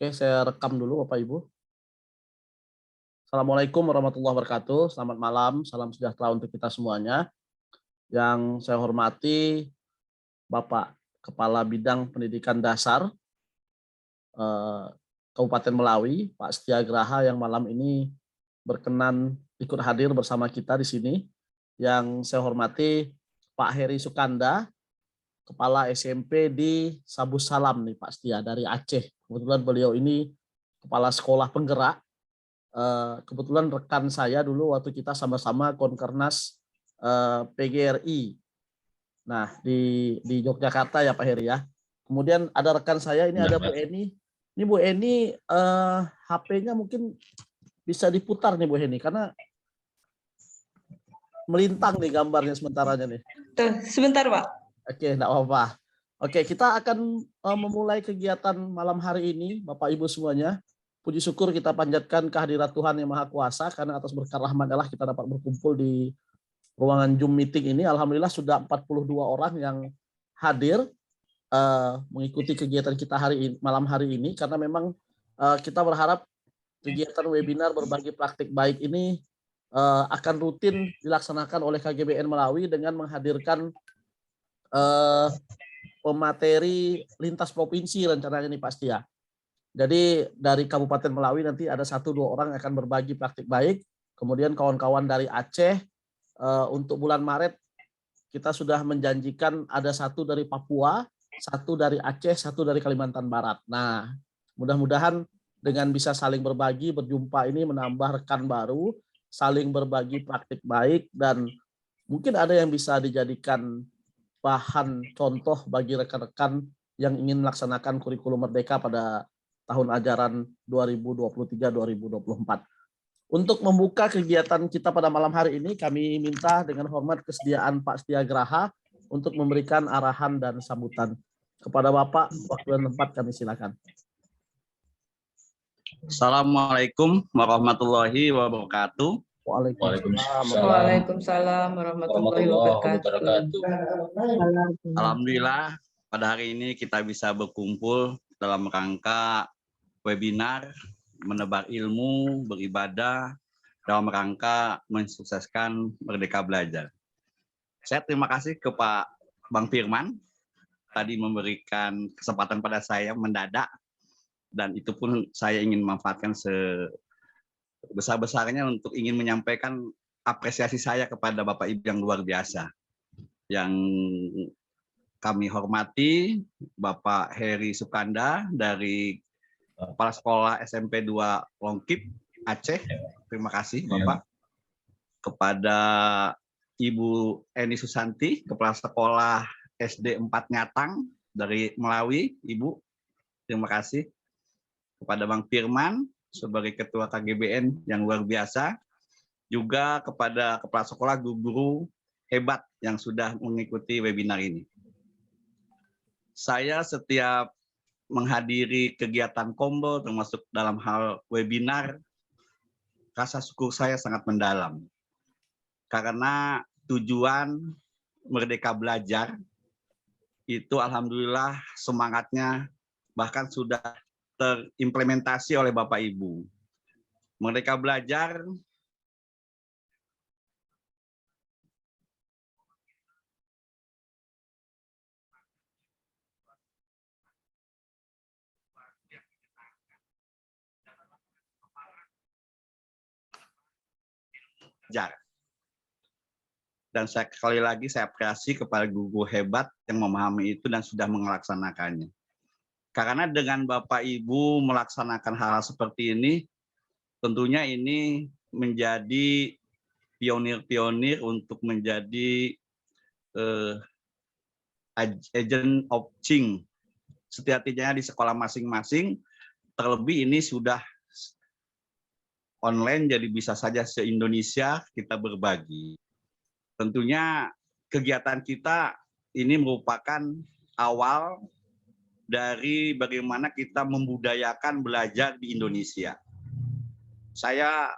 Oke, saya rekam dulu Bapak Ibu. Assalamualaikum warahmatullahi wabarakatuh. Selamat malam, salam sejahtera untuk kita semuanya. Yang saya hormati Bapak Kepala Bidang Pendidikan Dasar Kabupaten Melawi, Pak Setia Graha yang malam ini berkenan ikut hadir bersama kita di sini. Yang saya hormati Pak Heri Sukanda, Kepala SMP di Sabu Salam nih Pak Setia dari Aceh. Kebetulan beliau ini Kepala Sekolah Penggerak. Kebetulan rekan saya dulu waktu kita sama-sama Konkernas PGRI. Nah di Yogyakarta ya Pak Heri ya. Kemudian ada rekan saya ini ada Bu Eni. Ini Bu Eni HP-nya mungkin bisa diputar nih Bu Eni karena melintang nih gambarnya sementaranya nih. Tuh, sebentar Pak. Oke, enggak apa-apa. Oke, kita akan memulai kegiatan malam hari ini, Bapak Ibu semuanya. Puji syukur kita panjatkan kehadirat Tuhan Yang Maha Kuasa, karena atas berkat rahmat Allah kita dapat berkumpul di ruangan Zoom meeting ini. Alhamdulillah sudah 42 orang yang hadir mengikuti kegiatan kita malam hari ini, karena memang kita berharap kegiatan webinar berbagi praktik baik ini akan rutin dilaksanakan oleh KGBN Melawi dengan menghadirkan pemateri lintas provinsi rencananya nih Pak Setia. Jadi dari Kabupaten Melawi nanti ada 1-2 orang yang akan berbagi praktik baik. Kemudian kawan-kawan dari Aceh untuk bulan Maret kita sudah menjanjikan ada 1 dari Papua, 1 dari Aceh, 1 dari Kalimantan Barat. Nah, mudah-mudahan dengan bisa saling berbagi, berjumpa ini menambah rekan baru, saling berbagi praktik baik, dan mungkin ada yang bisa dijadikan bahan contoh bagi rekan-rekan yang ingin melaksanakan kurikulum Merdeka pada tahun ajaran 2023-2024. Untuk membuka kegiatan kita pada malam hari ini, kami minta dengan hormat kesediaan Pak Setia Graha untuk memberikan arahan dan sambutan. Kepada Bapak, waktu dan tempat kami silakan. Assalamualaikum warahmatullahi wabarakatuh. Waalaikumsalam warahmatullahi wabarakatuh. Alhamdulillah pada hari ini kita bisa berkumpul dalam rangka webinar menebar ilmu, beribadah dalam rangka mensukseskan Merdeka Belajar. Saya terima kasih ke Pak Bang Firman tadi memberikan kesempatan pada saya mendadak, dan itu pun saya ingin memanfaatkan sebesar-besarnya untuk ingin menyampaikan apresiasi saya kepada Bapak Ibu yang luar biasa. Yang kami hormati Bapak Heri Sukanda dari Kepala Sekolah SMP 2 Longkip, Aceh. Terima kasih Bapak. Kepada Ibu Eni Susanti, Kepala Sekolah SD 4 Nyatang dari Melawi, Ibu. Terima kasih. Kepada Bang Firman sebagai Ketua KGBN yang luar biasa. Juga kepada Kepala Sekolah guru-guru hebat yang sudah mengikuti webinar ini. Saya setiap menghadiri kegiatan Kombel termasuk dalam hal webinar, rasa syukur saya sangat mendalam. Karena tujuan Merdeka Belajar itu alhamdulillah semangatnya bahkan sudah terimplementasi oleh Bapak Ibu. Merdeka Belajar dan sekali lagi saya apresiasi kepada guru hebat yang memahami itu dan sudah melaksanakannya. Karena dengan Bapak Ibu melaksanakan hal-hal seperti ini, tentunya ini menjadi pionir-pionir untuk menjadi agent of change setiap-tidaknya di sekolah masing-masing. Terlebih ini sudah online, jadi bisa saja se-Indonesia kita berbagi. Tentunya kegiatan kita ini merupakan awal dari bagaimana kita membudayakan belajar di Indonesia. Saya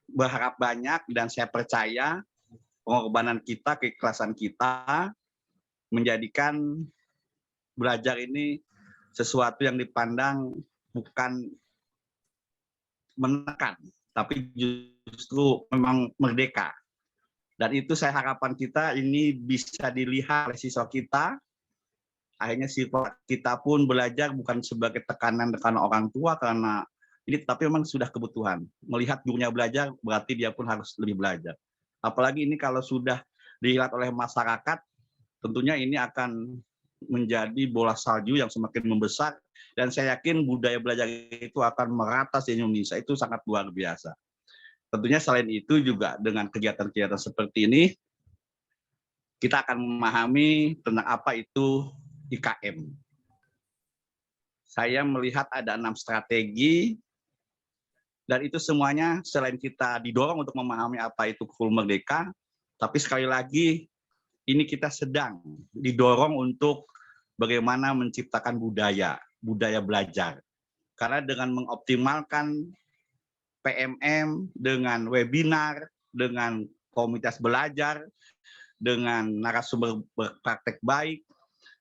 berharap banyak dan saya percaya pengorbanan kita, keikhlasan kita menjadikan belajar ini sesuatu yang dipandang bukan menekan, tapi justru memang merdeka. Dan itu saya harapan kita ini bisa dilihat oleh siswa kita. Akhirnya siswa kita pun belajar bukan sebagai tekanan orang tua karena ini, tapi memang sudah kebutuhan. Melihat gurunya belajar, berarti dia pun harus lebih belajar. Apalagi ini kalau sudah dilihat oleh masyarakat, tentunya ini akan menjadi bola salju yang semakin membesar, dan saya yakin budaya belajar itu akan merata di Indonesia, itu sangat luar biasa. Tentunya selain itu juga dengan kegiatan-kegiatan seperti ini, kita akan memahami tentang apa itu IKM. Saya melihat ada 6 strategi, dan itu semuanya selain kita didorong untuk memahami apa itu kurikulum merdeka, tapi sekali lagi ini kita sedang didorong untuk bagaimana menciptakan budaya belajar. Karena dengan mengoptimalkan PMM, dengan webinar, dengan komunitas belajar, dengan narasumber berpraktek baik,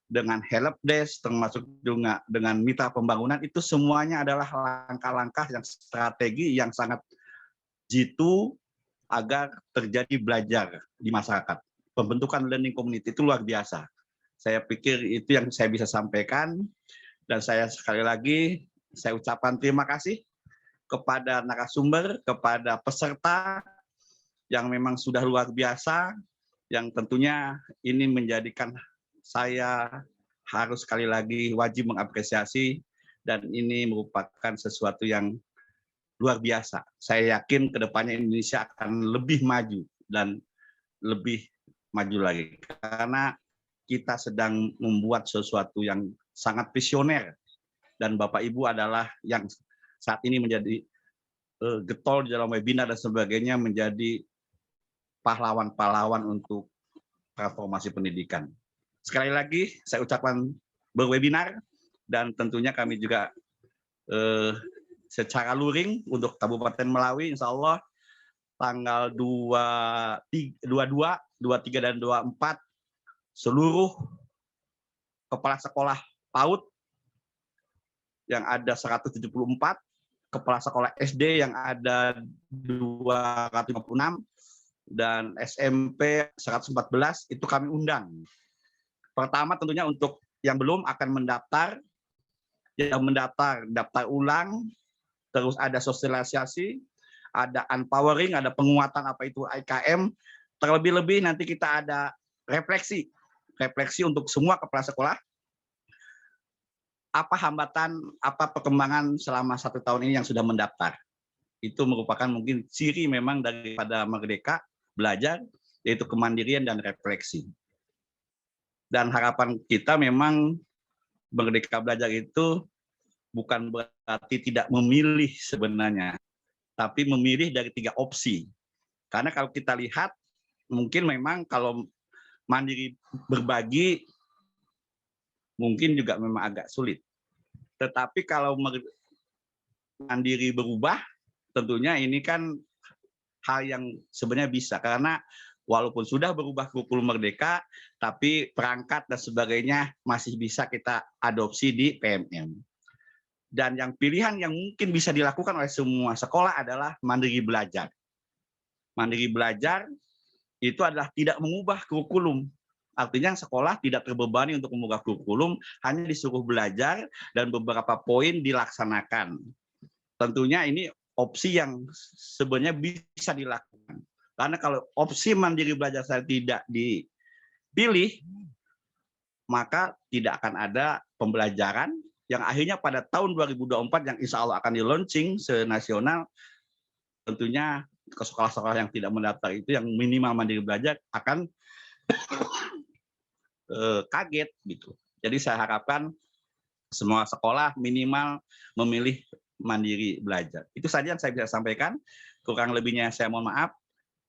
dengan helpdesk, termasuk juga dengan mitra pembangunan, itu semuanya adalah langkah-langkah yang strategi yang sangat jitu agar terjadi belajar di masyarakat. Pembentukan learning community itu luar biasa. Saya pikir itu yang saya bisa sampaikan, dan saya sekali lagi saya ucapkan terima kasih kepada narasumber, kepada peserta yang memang sudah luar biasa, yang tentunya ini menjadikan saya harus sekali lagi wajib mengapresiasi, dan ini merupakan sesuatu yang luar biasa. Saya yakin kedepannya Indonesia akan lebih maju dan lebih maju lagi, karena kita sedang membuat sesuatu yang sangat visioner, dan Bapak Ibu adalah yang saat ini menjadi getol di dalam webinar dan sebagainya, menjadi pahlawan-pahlawan untuk transformasi pendidikan. Sekali lagi saya ucapkan berwebinar, dan tentunya kami juga secara luring untuk Kabupaten Melawi, insya Allah tanggal 22, 23, dan 24, seluruh kepala sekolah PAUD yang ada 174, kepala sekolah SD yang ada 256, dan SMP 114, itu kami undang. Pertama tentunya untuk yang belum akan mendaftar, yang mendaftar, daftar ulang, terus ada sosialisasi, ada empowering, ada penguatan apa itu IKM, terlebih-lebih nanti kita ada refleksi untuk semua kepala sekolah, apa hambatan, apa perkembangan selama 1 tahun ini yang sudah mendaftar. Itu merupakan mungkin ciri memang daripada merdeka belajar, yaitu kemandirian dan refleksi. Dan harapan kita memang merdeka belajar itu bukan berarti tidak memilih sebenarnya, tapi memilih dari 3 opsi. Karena kalau kita lihat, mungkin memang kalau mandiri berbagi, mungkin juga memang agak sulit. Tetapi kalau mandiri berubah, tentunya ini kan hal yang sebenarnya bisa. Karena walaupun sudah berubah kurikulum merdeka, tapi perangkat dan sebagainya masih bisa kita adopsi di PMM. Dan yang pilihan yang mungkin bisa dilakukan oleh semua sekolah adalah mandiri belajar. Mandiri belajar itu adalah tidak mengubah kurikulum. Artinya sekolah tidak terbebani untuk mengubah kurikulum, hanya disuruh belajar dan beberapa poin dilaksanakan. Tentunya ini opsi yang sebenarnya bisa dilakukan. Karena kalau opsi mandiri belajar saya tidak dipilih, maka tidak akan ada pembelajaran yang akhirnya pada tahun 2024 yang insya Allah akan di-launching senasional, tentunya ke sekolah-sekolah yang tidak mendaftar itu yang minimal mandiri belajar akan kaget gitu. Jadi saya harapkan semua sekolah minimal memilih mandiri belajar. Itu saja yang saya bisa sampaikan. Kurang lebihnya saya mohon maaf.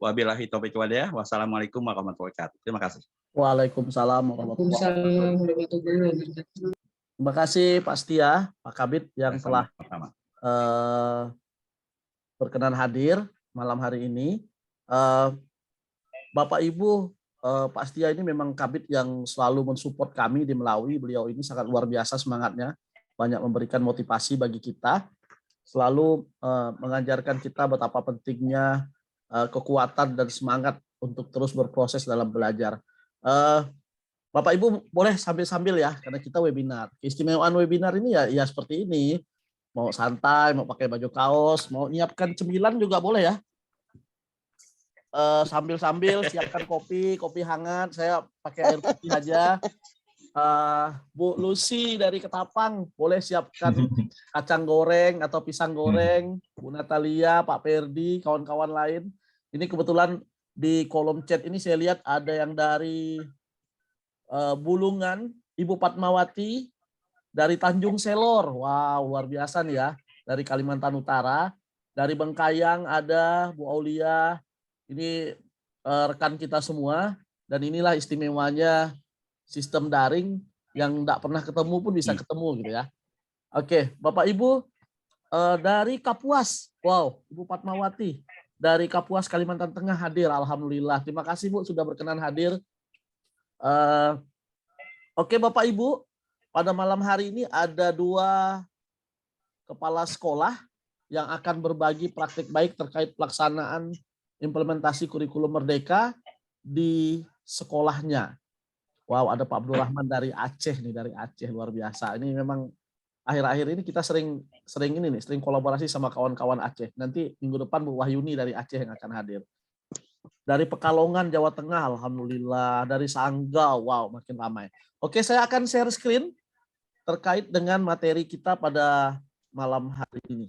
Wabillahi taufiq wal hidayah. Wassalamualaikum warahmatullahi wabarakatuh. Terima kasih. Waalaikumsalam warahmatullahi wabarakatuh. Terima kasih Pak Setia, Pak Kabid yang telah berkenan hadir malam hari ini. Bapak Ibu, Pak Setia ini memang Kabid yang selalu mensupport kami di Melawi. Beliau ini sangat luar biasa semangatnya. banyak memberikan motivasi bagi kita, selalu mengajarkan kita betapa pentingnya kekuatan dan semangat untuk terus berproses dalam belajar. Bapak Ibu boleh sambil-sambil ya, karena kita webinar. Keistimewaan webinar ini ya seperti ini. Mau santai, mau pakai baju kaos, mau nyiapkan cemilan juga boleh ya. Sambil-sambil siapkan kopi hangat. Saya pakai air putih aja. Bu Lucy dari Ketapang boleh siapkan kacang goreng atau pisang goreng. Bu Natalia, Pak Perdi, kawan-kawan lain. Ini kebetulan di kolom chat ini saya lihat ada yang dari Bulungan, Ibu Fatmawati, dari Tanjung Selor. Wow, luar biasa nih ya. Dari Kalimantan Utara. Dari Bengkayang ada Bu Aulia. Ini rekan kita semua. Dan inilah istimewanya sistem daring yang tidak pernah ketemu pun bisa ketemu gitu ya. Oke, Bapak Ibu dari Kapuas. Wow, Ibu Fatmawati dari Kapuas Kalimantan Tengah hadir. Alhamdulillah. Terima kasih Bu sudah berkenan hadir. Oke Bapak Ibu, pada malam hari ini ada 2 kepala sekolah yang akan berbagi praktik baik terkait pelaksanaan implementasi kurikulum Merdeka di sekolahnya. Wow, ada Pak Abdul Rahman dari Aceh nih, dari Aceh, luar biasa. Ini memang akhir-akhir ini kita sering kolaborasi sama kawan-kawan Aceh. Nanti minggu depan Bu Wahyuni dari Aceh yang akan hadir. Dari Pekalongan, Jawa Tengah, alhamdulillah. Dari Sanggau, wow, makin ramai. Oke, saya akan share screen terkait dengan materi kita pada malam hari ini.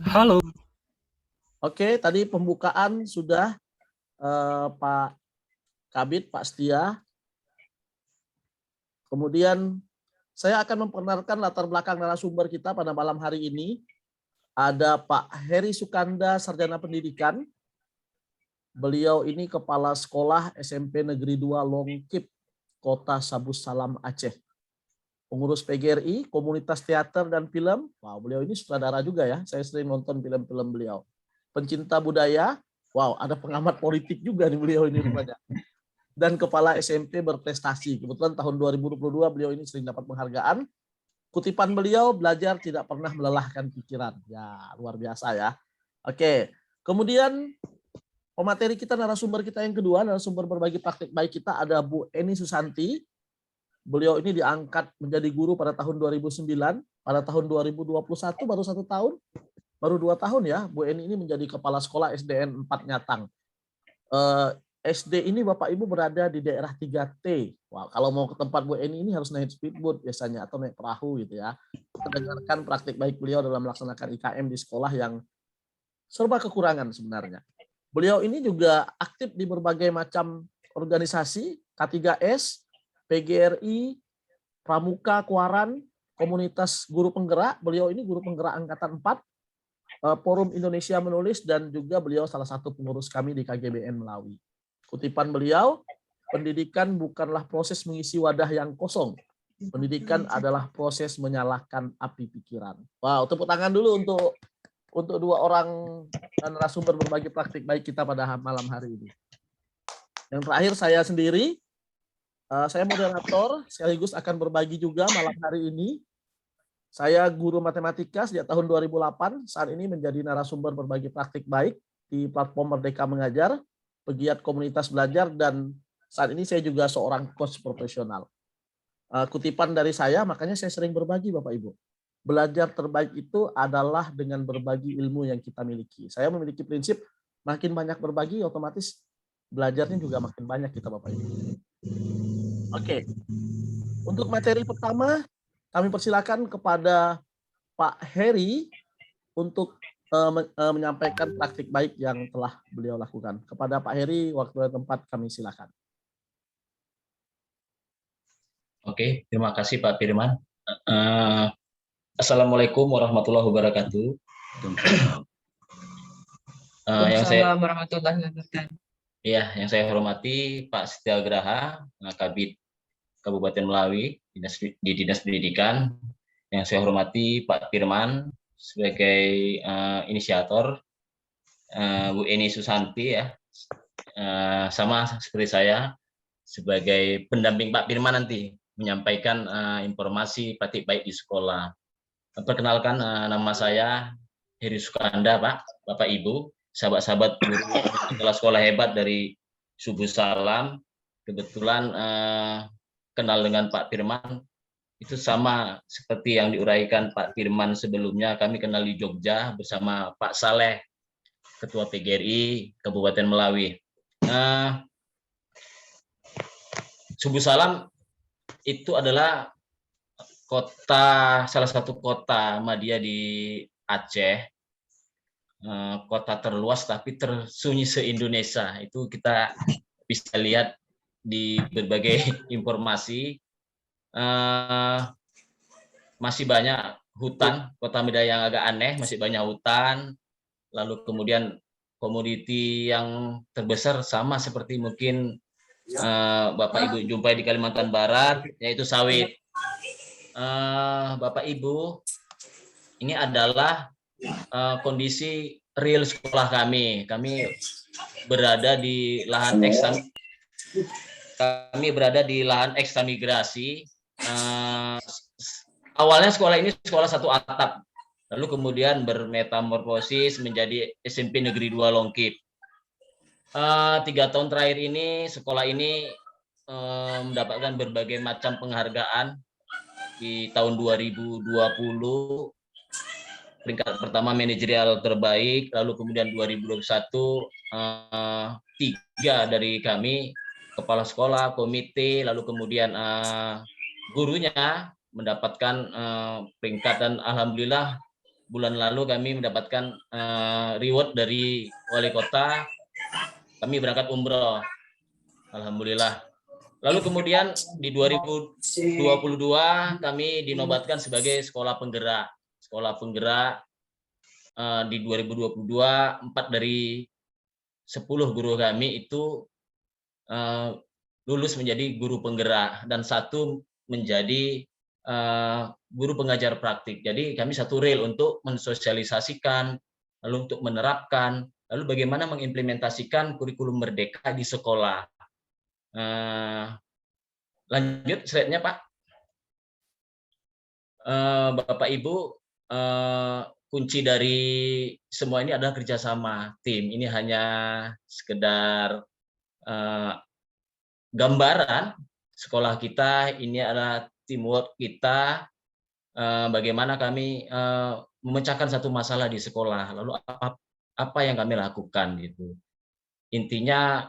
Halo. Oke, tadi pembukaan sudah Pak Kabid, Pak Setia. Kemudian saya akan memperkenalkan latar belakang narasumber kita pada malam hari ini. Ada Pak Heri Sukanda, Sarjana Pendidikan. Beliau ini Kepala Sekolah SMP Negeri 2 Longkip, Kota Sabu Salam, Aceh. Pengurus PGRI, Komunitas Teater dan Film. Wow, beliau ini sutradara juga ya. Saya sering nonton film-film beliau. Pencinta budaya. Wow, ada pengamat politik juga nih beliau ini rupanya. Dan Kepala SMP berprestasi. Kebetulan tahun 2022 beliau ini sering dapat penghargaan. Kutipan beliau, belajar tidak pernah melelahkan pikiran. Ya, luar biasa ya. Oke, kemudian pemateri kita, narasumber kita yang kedua, narasumber berbagi praktik baik kita ada Bu Eni Susanti. Beliau ini diangkat menjadi guru pada tahun 2009. Pada tahun 2021 baru 1 tahun. Baru 2 tahun ya, Bu Eni ini menjadi Kepala Sekolah SDN 4 Nyatang. SD ini Bapak Ibu berada di daerah 3T. Wah, kalau mau ke tempat Bu Eni ini harus naik speedboat biasanya atau naik perahu gitu ya. Kita dengarkan praktik baik beliau dalam melaksanakan IKM di sekolah yang serba kekurangan sebenarnya. Beliau ini juga aktif di berbagai macam organisasi, K3S, PGRI, Pramuka, Kuaran, komunitas guru penggerak. Beliau ini guru penggerak angkatan 4. Forum Indonesia Menulis, dan juga beliau salah satu pengurus kami di KGBN Melawi. Kutipan beliau, pendidikan bukanlah proses mengisi wadah yang kosong. Pendidikan adalah proses menyalakan api pikiran. Wow, tepuk tangan dulu untuk 2 orang narasumber berbagi praktik baik kita pada malam hari ini. Yang terakhir saya sendiri, saya moderator, sekaligus akan berbagi juga malam hari ini. Saya guru matematika sejak tahun 2008, saat ini menjadi narasumber berbagi praktik baik di platform Merdeka Mengajar, pegiat komunitas belajar, dan saat ini saya juga seorang coach profesional. Kutipan dari saya, makanya saya sering berbagi Bapak Ibu. Belajar terbaik itu adalah dengan berbagi ilmu yang kita miliki. Saya memiliki prinsip, makin banyak berbagi, otomatis belajarnya juga makin banyak kita Bapak Ibu. Oke, untuk materi pertama, kami persilakan kepada Pak Heri untuk menyampaikan praktik baik yang telah beliau lakukan. Kepada Pak Heri, waktu dan tempat kami silakan. Oke, terima kasih Pak Firman. Assalamualaikum warahmatullahi wabarakatuh. Waalaikumsalam warahmatullahi wabarakatuh. Yang saya hormati Pak Setia Graha, Kabid Kabupaten Melawi di Dinas Pendidikan. Yang saya hormati Pak Firman sebagai inisiator, Bu Eni Susanti ya, sama seperti saya sebagai pendamping Pak Firman nanti menyampaikan informasi praktik baik di sekolah. Perkenalkan, nama saya Heri Sukanda, Pak, Bapak Ibu, sahabat-sahabat guru sekolah hebat dari Subuh Salam. Kebetulan kenal dengan Pak Firman itu sama seperti yang diuraikan Pak Firman sebelumnya. Kami kenal di Jogja bersama Pak Saleh, Ketua PGRI Kabupaten Melawi. Subuh Salam itu adalah salah satu kota madya di Aceh, kota terluas tapi tersunyi se-Indonesia. Itu kita bisa lihat di berbagai informasi. Masih banyak hutan, kota Medan yang agak aneh, masih banyak hutan. Lalu kemudian komoditi yang terbesar sama seperti mungkin Bapak Ibu jumpai di Kalimantan Barat, yaitu sawit. Bapak Ibu, ini adalah kondisi real sekolah kami. Kami berada di lahan ekstramigrasi. Awalnya sekolah ini sekolah satu atap, lalu kemudian bermetamorfosis menjadi SMP Negeri 2 Longkip. 3 tahun terakhir ini sekolah ini mendapatkan berbagai macam penghargaan. Di tahun 2020 peringkat pertama manajerial terbaik, lalu kemudian 2021 3 dari kami, kepala sekolah, komite, lalu kemudian gurunya mendapatkan peringkat, dan alhamdulillah bulan lalu kami mendapatkan reward dari wali kota. Kami berangkat umroh, alhamdulillah. Lalu kemudian di 2022 kami dinobatkan sebagai sekolah penggerak. Sekolah penggerak di 2022 4 dari 10 guru kami itu lulus menjadi guru penggerak dan 1 menjadi guru pengajar praktik. Jadi kami satu rel untuk mensosialisasikan, lalu untuk menerapkan, lalu bagaimana mengimplementasikan kurikulum merdeka di sekolah. Lanjut slide-nya, Pak. Bapak Ibu, kunci dari semua ini adalah kerjasama tim. Ini hanya sekedar gambaran sekolah kita. Ini adalah teamwork kita. Bagaimana kami memecahkan satu masalah di sekolah. Lalu apa yang kami lakukan gitu. Intinya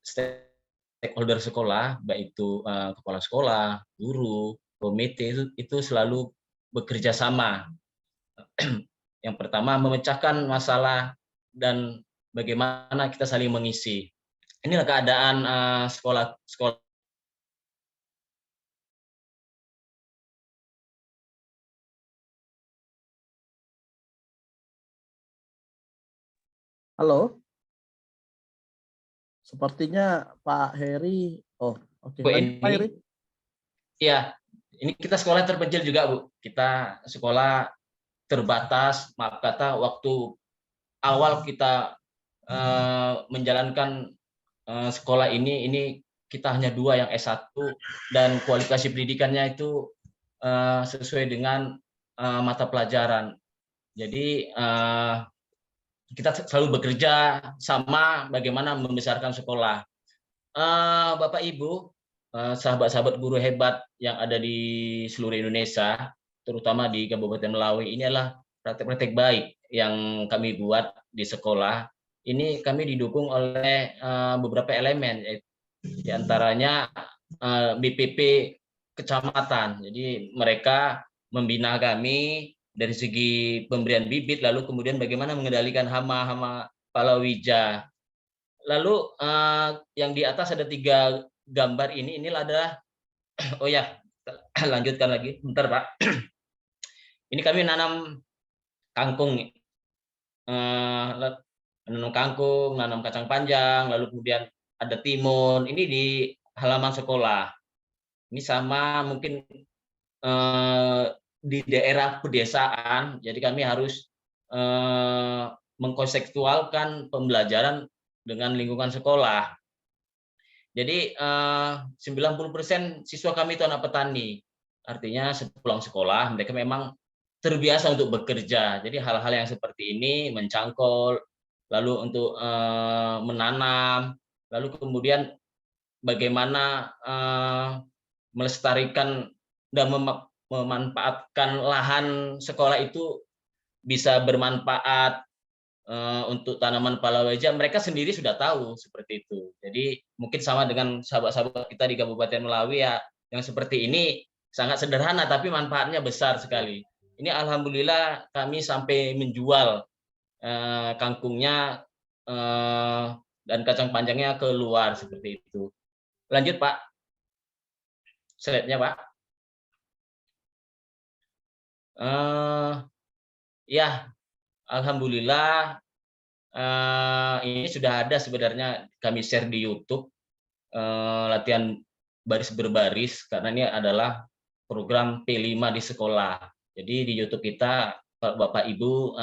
stakeholder sekolah, baik itu kepala sekolah, guru, komite itu selalu bekerja sama. Yang pertama memecahkan masalah dan bagaimana kita saling mengisi. Inilah keadaan sekolah. Halo. Sepertinya Pak Heri. Oh, oke. Pak Heri. Iya, ini kita sekolah terpencil juga, Bu. Kita sekolah terbatas, maaf kata, waktu awal kita menjalankan sekolah ini kita hanya 2 yang S1 dan kualifikasi pendidikannya itu sesuai dengan mata pelajaran. Jadi kita selalu bekerja sama bagaimana membesarkan sekolah. Bapak Ibu, sahabat-sahabat guru hebat yang ada di seluruh Indonesia, terutama di Kabupaten Melawi, ini adalah praktek-praktek baik yang kami buat di sekolah. Ini kami didukung oleh beberapa elemen, di antaranya BPP kecamatan. Jadi mereka membina kami dari segi pemberian bibit, lalu kemudian bagaimana mengendalikan hama-hama palawija. Lalu yang di atas ada 3 gambar inilah adalah, oh ya, lanjutkan lagi, bentar Pak. Ini kami nanam kangkung, nanam kacang panjang, lalu kemudian ada timun. Ini di halaman sekolah. Ini sama mungkin di daerah pedesaan, jadi kami harus mengkonseptualkan pembelajaran dengan lingkungan sekolah. Jadi 90% siswa kami itu anak petani. Artinya sepulang sekolah mereka memang terbiasa untuk bekerja. Jadi hal-hal yang seperti ini mencangkul, lalu untuk menanam, lalu kemudian bagaimana melestarikan dan memanfaatkan lahan sekolah itu bisa bermanfaat untuk tanaman palawija, mereka sendiri sudah tahu seperti itu. Jadi mungkin sama dengan sahabat-sahabat kita di Kabupaten Melawi ya, yang seperti ini sangat sederhana tapi manfaatnya besar sekali. Ini alhamdulillah kami sampai menjual kangkungnya dan kacang panjangnya ke luar seperti itu. Lanjut Pak, slide-nya Pak. Ya, alhamdulillah ini sudah ada sebenarnya kami share di YouTube latihan baris berbaris karena ini adalah program P5 di sekolah. Jadi di YouTube kita Bapak Ibu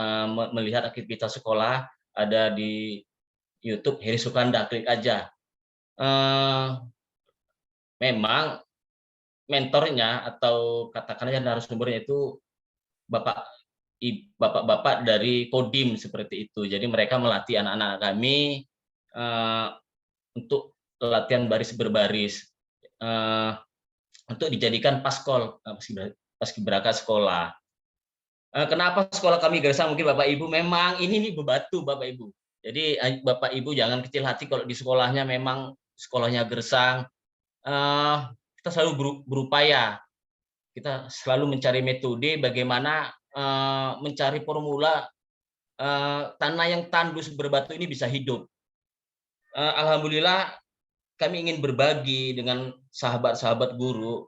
melihat aktivitas sekolah ada di YouTube Heri Sukanda, klik aja. Memang mentornya atau katakanlah narasumbernya itu bapak-bapak dari Kodim seperti itu. Jadi mereka melatih anak-anak kami untuk latihan baris berbaris untuk dijadikan paskol paskibraka sekolah. Kenapa sekolah kami gersang? Mungkin Bapak Ibu memang ini bebatu Bapak Ibu. Jadi Bapak Ibu jangan kecil hati kalau di sekolahnya memang sekolahnya gersang. Kita selalu berupaya, kita selalu mencari metode bagaimana mencari formula tanah yang tandus berbatu ini bisa hidup. Alhamdulillah kami ingin berbagi dengan sahabat-sahabat guru.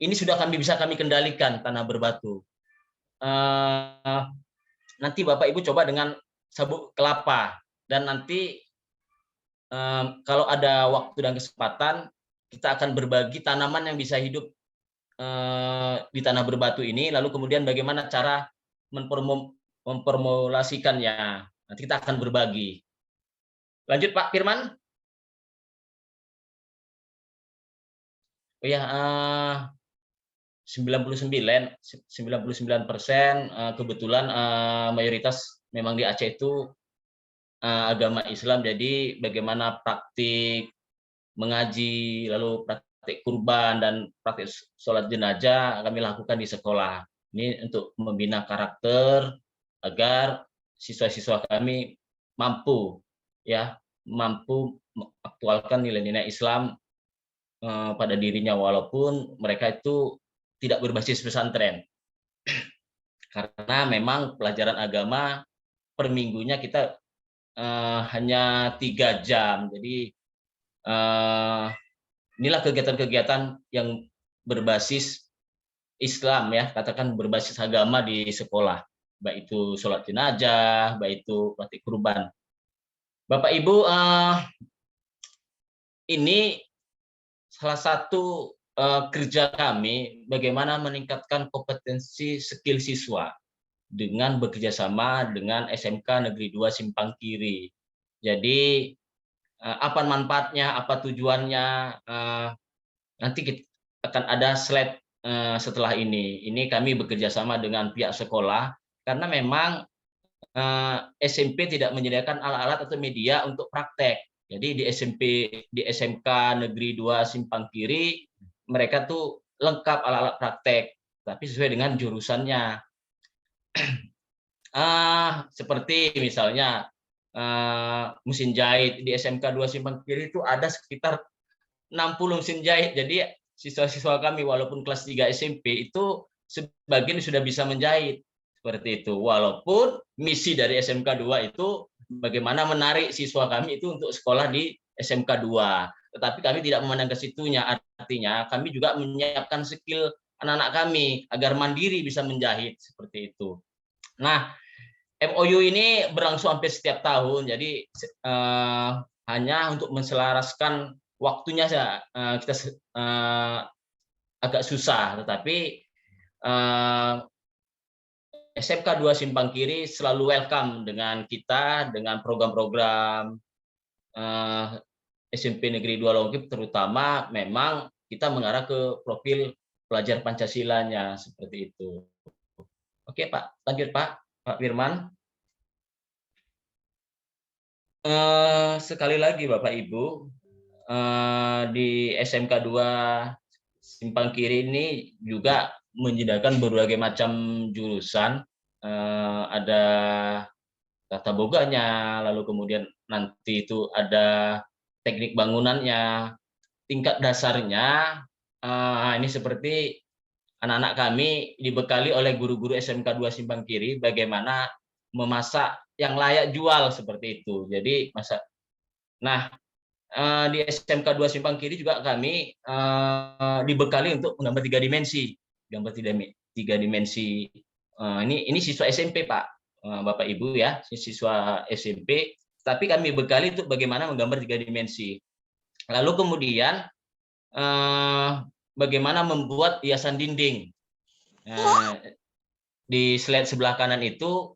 Ini sudah bisa kami kendalikan tanah berbatu. Nanti Bapak Ibu coba dengan sabuk kelapa dan nanti kalau ada waktu dan kesempatan kita akan berbagi tanaman yang bisa hidup di tanah berbatu ini, lalu kemudian bagaimana cara memformulasikannya. Nanti kita akan berbagi. Lanjut Pak Firman. Oh ya, 99% kebetulan mayoritas memang di Aceh itu agama Islam, jadi bagaimana praktik mengaji, lalu praktik kurban dan praktik sholat jenazah kami lakukan di sekolah. Ini untuk membina karakter agar siswa-siswa kami mampu mengaktualkan nilai-nilai Islam pada dirinya walaupun mereka itu tidak berbasis pesantren. Karena memang pelajaran agama per minggunya kita hanya 3 jam. Jadi inilah kegiatan-kegiatan yang berbasis Islam ya, katakan berbasis agama di sekolah, baik itu sholat jenazah, baik itu praktik kurban. Bapak Ibu, ini salah satu kerja kami bagaimana meningkatkan kompetensi skill siswa dengan bekerjasama dengan SMK Negeri 2 Simpang Kiri. Jadi apa manfaatnya, apa tujuannya, nanti kita akan ada slide setelah ini. Ini kami bekerja sama dengan pihak sekolah karena memang SMP tidak menyediakan alat-alat atau media untuk praktek. Jadi di SMK Negeri 2 Simpang Kiri mereka tuh lengkap alat-alat praktek, tapi sesuai dengan jurusannya. Seperti misalnya mesin jahit di SMK 2 Simpang Kiri itu ada sekitar 60 mesin jahit. Jadi siswa-siswa kami walaupun kelas 3 SMP itu sebagian sudah bisa menjahit seperti itu. Walaupun misi dari SMK 2 itu bagaimana menarik siswa kami itu untuk sekolah di SMK 2. Tetapi kami tidak memandang ke situnya, artinya kami juga menyiapkan skill anak-anak kami agar mandiri bisa menjahit seperti itu. Nah, MOU ini berlangsung hampir setiap tahun, jadi hanya untuk menselaraskan waktunya kita agak susah, tetapi SMK 2 Simpang Kiri selalu welcome dengan kita, dengan program-program SMP Negeri 2 Longkip, terutama memang kita mengarah ke profil pelajar Pancasilanya seperti itu. Oke Pak, lanjut Pak Firman. Sekali lagi Bapak Ibu, di SMK 2 Simpang Kiri ini juga menyediakan berbagai macam jurusan, ada tata boganya, lalu kemudian nanti itu ada teknik bangunannya, tingkat dasarnya ini seperti anak-anak kami dibekali oleh guru-guru SMK 2 Simpang Kiri bagaimana memasak yang layak jual seperti itu. Jadi di SMK 2 Simpang Kiri juga kami dibekali untuk menggambar 3 dimensi. Gambar 3 dimensi. Ini siswa SMP, Pak. Bapak Ibu ya, siswa SMP, tapi kami bekali untuk bagaimana menggambar 3 dimensi. Lalu kemudian bagaimana membuat hiasan dinding. Di slide sebelah kanan itu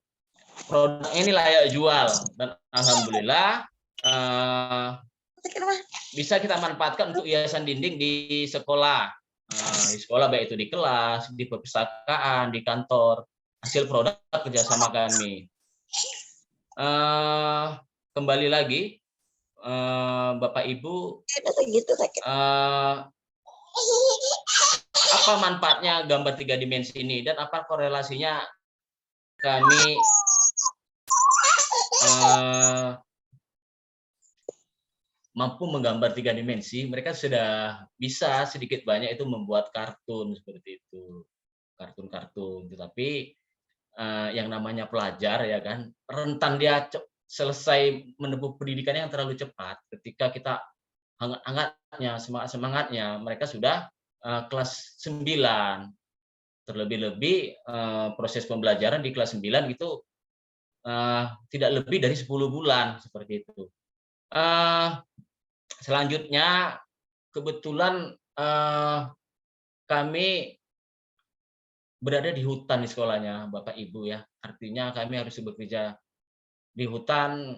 produk ini layak jual dan alhamdulillah bisa kita manfaatkan untuk hiasan dinding di sekolah. Di sekolah baik itu di kelas, di perpustakaan, di kantor. Hasil produk kerjasama kami. Kembali lagi, Bapak Ibu, apa manfaatnya gambar 3 dimensi ini dan apa korelasinya kami mampu menggambar 3 dimensi, mereka sudah bisa sedikit banyak itu membuat kartun seperti itu, kartun-kartun. Tetapi yang namanya pelajar ya kan, rentan dia selesai menempuh pendidikan yang terlalu cepat. Ketika kita hangat-hangatnya, semangat-semangatnya, mereka sudah kelas 9. Terlebih-lebih proses pembelajaran di kelas 9 itu tidak lebih dari 10 bulan seperti itu. Selanjutnya kebetulan kami berada di hutan di sekolahnya Bapak Ibu ya. Artinya kami harus bekerja di hutan,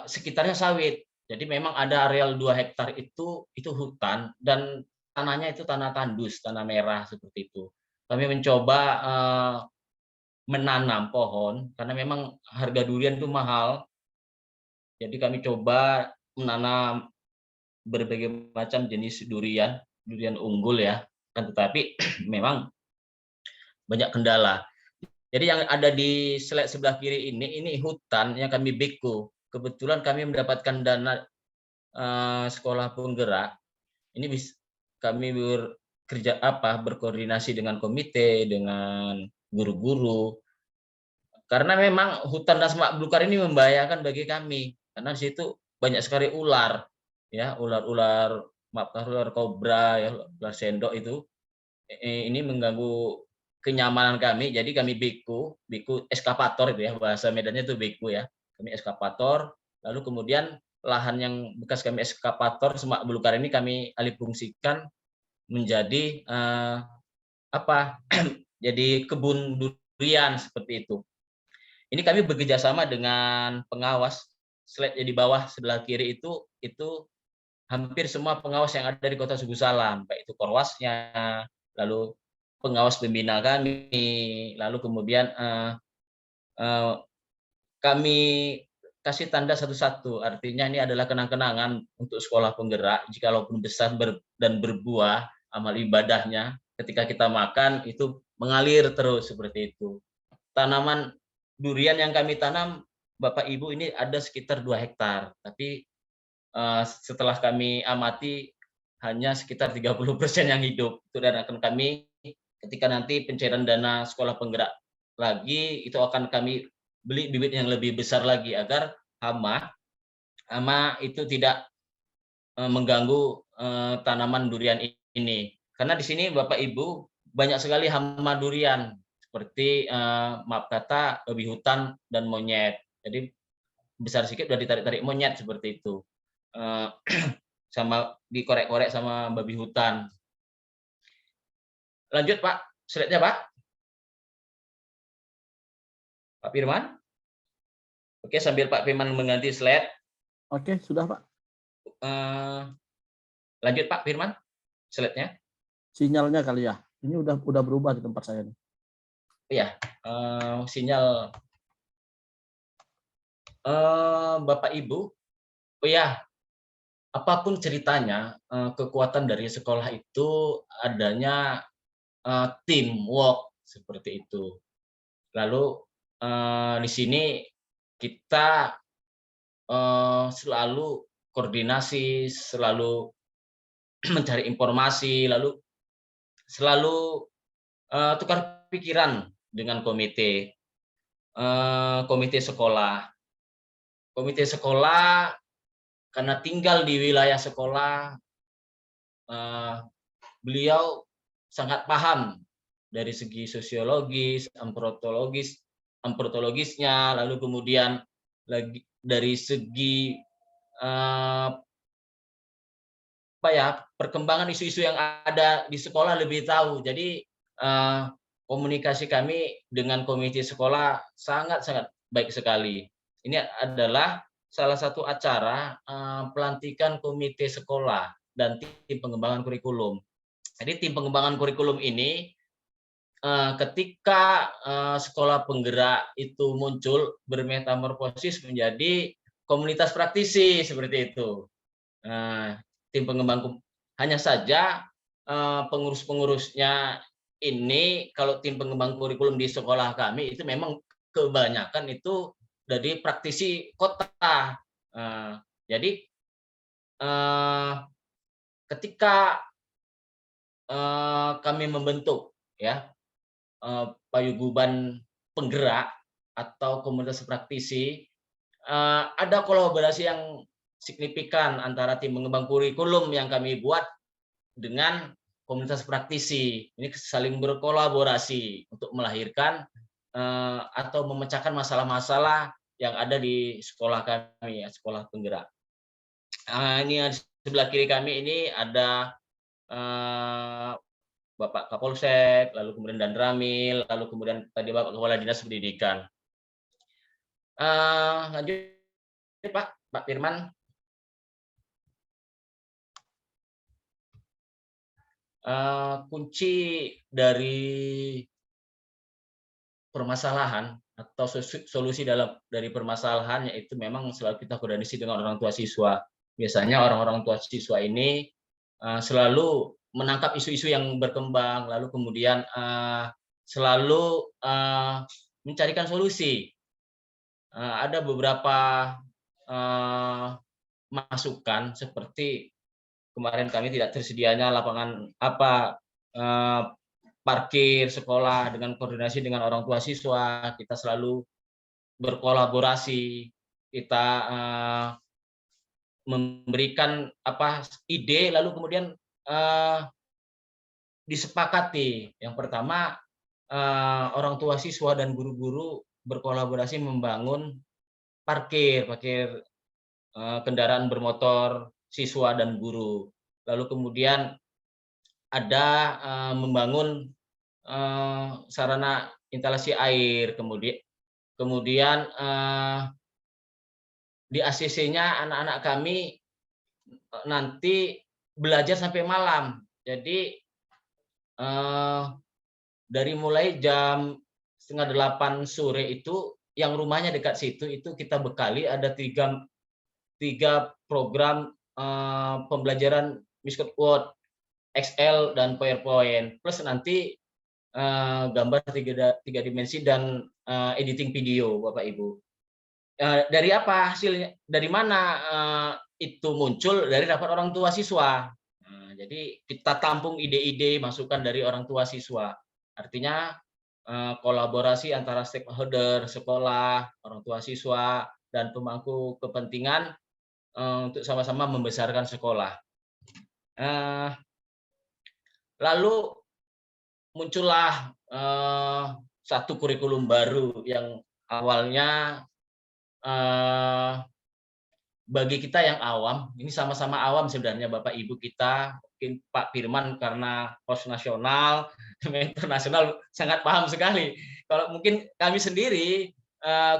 sekitarnya sawit. Jadi memang ada areal 2 hektar itu hutan dan tanahnya itu tanah tandus, tanah merah seperti itu. Kami mencoba menanam pohon karena memang harga durian itu mahal. Jadi kami coba menanam berbagai macam jenis durian unggul ya. Kan tetapi memang banyak kendala. Jadi yang ada di slide sebelah kiri ini hutan yang kami beko. Kebetulan kami mendapatkan dana sekolah penggerak. Ini kami berkoordinasi dengan komite, dengan guru-guru. Karena memang hutan dan semak belukar ini membahayakan bagi kami. Karena di situ banyak sekali ular, ya ular kobra, ya ular sendok itu. Ini mengganggu kenyamanan kami. Jadi kami beko eskapator itu ya, bahasa Medannya itu beko ya. Kami eskapator, lalu kemudian lahan yang bekas kami eskapator semak belukar ini kami alihfungsikan menjadi jadi kebun durian seperti itu. Ini kami bekerjasama dengan pengawas. Slide di bawah sebelah kiri itu hampir semua pengawas yang ada di Kota Sugu Salam, baik itu korwasnya, lalu pengawas pembina kami, lalu kemudian kami kasih tanda satu-satu. Artinya ini adalah kenang-kenangan untuk sekolah penggerak. Jikalau besar dan berbuah amal ibadahnya, ketika kita makan itu mengalir terus seperti itu. Tanaman durian yang kami tanam, Bapak Ibu, ini ada sekitar 2 hektar. Tapi setelah kami amati hanya sekitar 30% yang hidup. Itu dan akan kami ketika nanti pencairan dana sekolah penggerak lagi itu akan kami beli bibit yang lebih besar lagi agar hama itu tidak mengganggu tanaman durian ini. Karena di sini Bapak Ibu banyak sekali hama durian seperti maaf kata babi hutan dan monyet. Jadi besar sedikit sudah ditarik-tarik monyet seperti itu. sama dikorek-korek sama babi hutan. Lanjut Pak, slide-nya Pak. Pak Firman. Oke, sambil Pak Firman mengganti slide. Oke, sudah Pak. Lanjut Pak Firman, slide-nya. Sinyalnya kali ya. Ini udah berubah di tempat saya nih. Iya, sinyal. Bapak Ibu, oh ya, apapun ceritanya, kekuatan dari sekolah itu adanya teamwork seperti itu. Lalu di sini kita selalu koordinasi, selalu mencari informasi, lalu selalu tukar pikiran dengan komite sekolah. Komite sekolah karena tinggal di wilayah sekolah, beliau sangat paham dari segi sosiologis, antropologisnya, lalu kemudian lagi dari segi perkembangan isu-isu yang ada di sekolah lebih tahu. Jadi komunikasi kami dengan komite sekolah sangat-sangat baik sekali. Ini adalah salah satu acara pelantikan komite sekolah dan tim pengembangan kurikulum. Jadi tim pengembangan kurikulum ini ketika sekolah penggerak itu muncul bermetamorfosis menjadi komunitas praktisi seperti itu. Tim pengembang hanya saja pengurus-pengurusnya ini kalau tim pengembang kurikulum di sekolah kami itu memang kebanyakan itu dari praktisi kota. Jadi ketika kami membentuk ya paguyuban penggerak atau komunitas praktisi, ada kolaborasi yang signifikan antara tim pengembang kurikulum yang kami buat dengan komunitas praktisi. Ini saling berkolaborasi untuk melahirkan atau memecahkan masalah-masalah yang ada di sekolah kami, ya, sekolah penggerak. Ini di sebelah kiri kami ini ada Bapak Kapolsek, lalu kemudian Dan Ramil, lalu kemudian tadi Bapak Kepala Dinas Pendidikan. Lanjut Pak Firman. Kunci dari permasalahan atau solusi dari permasalahan yaitu memang selalu kita koordinasi dengan orang tua siswa. Biasanya orang-orang tua siswa ini selalu menangkap isu-isu yang berkembang, lalu kemudian selalu mencarikan solusi. Ada beberapa masukan seperti kemarin kami tidak tersedianya lapangan parkir sekolah, dengan koordinasi dengan orang tua siswa, kita selalu berkolaborasi, kita memberikan ide, lalu kemudian disepakati. Yang pertama, orang tua siswa dan guru-guru berkolaborasi membangun parkir kendaraan bermotor siswa dan guru. Lalu kemudian ada membangun sarana instalasi air, kemudian di ACC-nya anak-anak kami nanti belajar sampai malam. Jadi dari mulai jam 7:30 sore itu yang rumahnya dekat situ itu kita bekali ada tiga program pembelajaran Microsoft Word, Excel, dan PowerPoint, plus nanti gambar tiga dimensi dan editing video, Bapak Ibu. Dari apa hasilnya? Dari mana itu muncul? Dari rapat orang tua siswa. Jadi kita tampung ide-ide masukan dari orang tua siswa. Artinya kolaborasi antara stakeholder sekolah, orang tua siswa, dan pemangku kepentingan untuk sama-sama membesarkan sekolah. Lalu muncullah satu kurikulum baru yang awalnya bagi kita yang awam, ini sama-sama awam sebenarnya Bapak Ibu kita, mungkin Pak Firman karena pos nasional, internasional sangat paham sekali. Kalau mungkin kami sendiri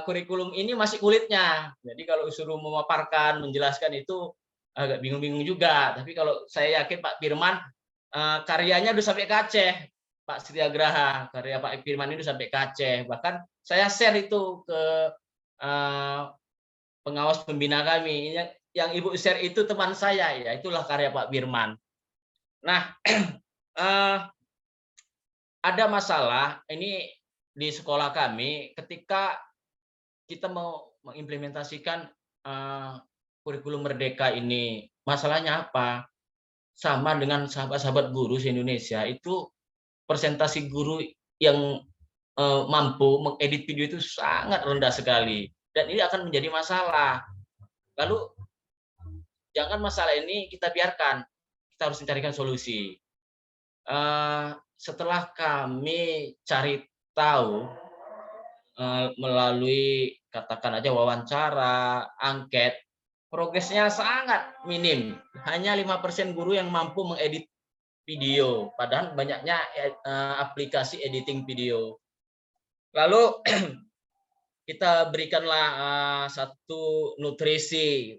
kurikulum ini masih kulitnya. Jadi kalau suruh memaparkan, menjelaskan itu agak bingung-bingung juga. Tapi kalau saya yakin Pak Firman karyanya udah sampai ke Aceh, Pak Setiagraha, karya Pak Firman ini udah sampai ke Aceh. Bahkan saya share itu ke pengawas pembina kami. Yang Ibu share itu teman saya, ya itulah karya Pak Firman. Nah, ada masalah ini di sekolah kami ketika kita mau mengimplementasikan kurikulum Merdeka ini. Masalahnya apa? Sama dengan sahabat-sahabat guru di Indonesia, itu persentase guru yang mampu mengedit video itu sangat rendah sekali. Dan ini akan menjadi masalah. Lalu jangan masalah ini kita biarkan, kita harus mencarikan solusi. Setelah kami cari tahu melalui katakan aja wawancara, angket, progresnya sangat minim. Hanya 5% guru yang mampu mengedit video, padahal banyaknya aplikasi editing video. Lalu kita berikanlah satu nutrisi,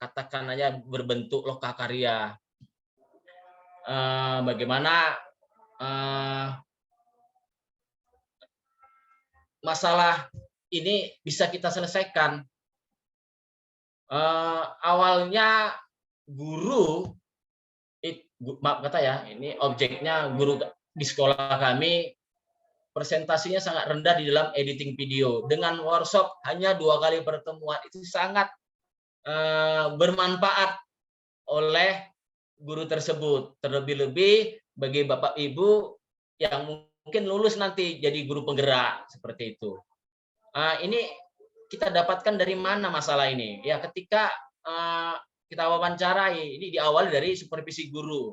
katakan aja berbentuk lokakarya. Bagaimana masalah ini bisa kita selesaikan. Awalnya guru, maaf kata ya, ini objeknya guru di sekolah kami, presentasinya sangat rendah di dalam editing video. Dengan workshop hanya 2 kali pertemuan, itu sangat bermanfaat oleh guru tersebut. Terlebih-lebih bagi Bapak Ibu yang mungkin lulus nanti jadi guru penggerak, seperti itu. Ini kita dapatkan dari mana masalah ini? Ya ketika kita wawancarai, ini diawali dari supervisi guru.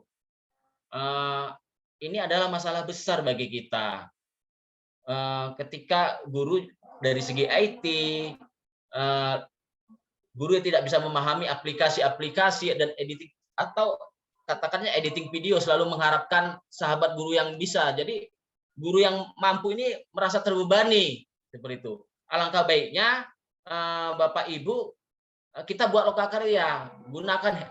Ini adalah masalah besar bagi kita. Ketika guru dari segi IT, guru yang tidak bisa memahami aplikasi-aplikasi dan editing, atau katakannya editing video, selalu mengharapkan sahabat guru yang bisa. Jadi guru yang mampu ini merasa terbebani, seperti itu. Alangkah baiknya Bapak Ibu kita buat lokakarya, gunakan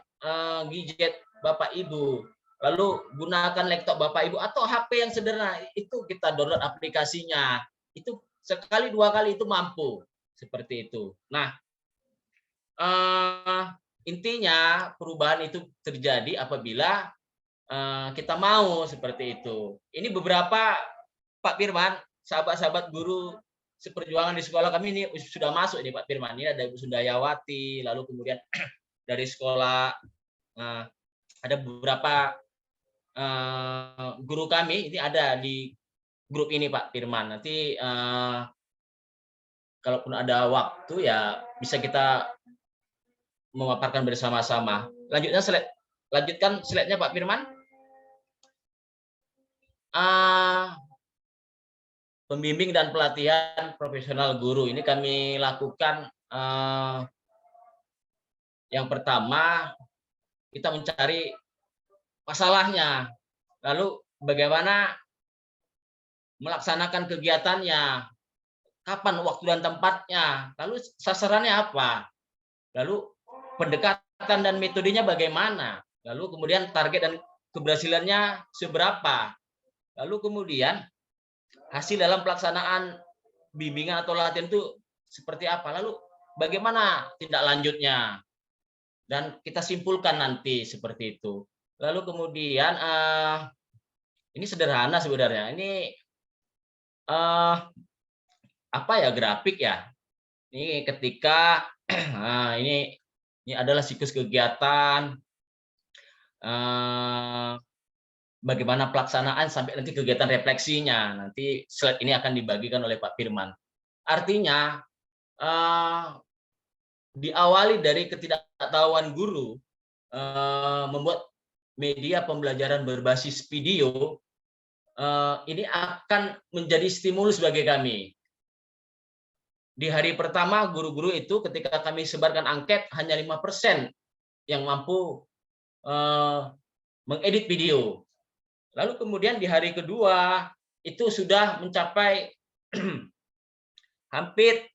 gadget Bapak Ibu, lalu gunakan laptop Bapak Ibu atau HP yang sederhana, itu kita download aplikasinya. Itu sekali 2 kali itu mampu, seperti itu. Nah, intinya perubahan itu terjadi apabila kita mau, seperti itu. Ini beberapa Pak Firman, sahabat-sahabat guru seperjuangan di sekolah kami ini sudah masuk ini Pak Firman. Ini ada Ibu Sundayawati, lalu kemudian dari sekolah ada beberapa guru kami ini ada di grup ini Pak Firman. Nanti kalaupun ada waktu ya bisa kita memaparkan bersama-sama. Lanjutkan slide-nya Pak Firman. Pembimbing dan pelatihan profesional guru ini kami lakukan. Yang pertama kita mencari masalahnya, lalu bagaimana melaksanakan kegiatannya, kapan waktu dan tempatnya, lalu sasarannya apa, lalu pendekatan dan metodenya bagaimana, lalu kemudian target dan keberhasilannya seberapa, lalu kemudian hasil dalam pelaksanaan bimbingan atau latihan itu seperti apa, lalu bagaimana tindak lanjutnya, dan kita simpulkan nanti, seperti itu. Lalu kemudian ini sederhana sebenarnya, ini apa ya, grafik ya. Ini ketika ini adalah siklus kegiatan, bagaimana pelaksanaan sampai nanti kegiatan refleksinya. Nanti slide ini akan dibagikan oleh Pak Firman. Artinya diawali dari ketidaktahuan guru membuat media pembelajaran berbasis video, ini akan menjadi stimulus bagi kami. di hari pertama guru-guru itu ketika kami sebarkan angket hanya 5% yang mampu mengedit video. Lalu kemudian di hari kedua itu sudah mencapai hampir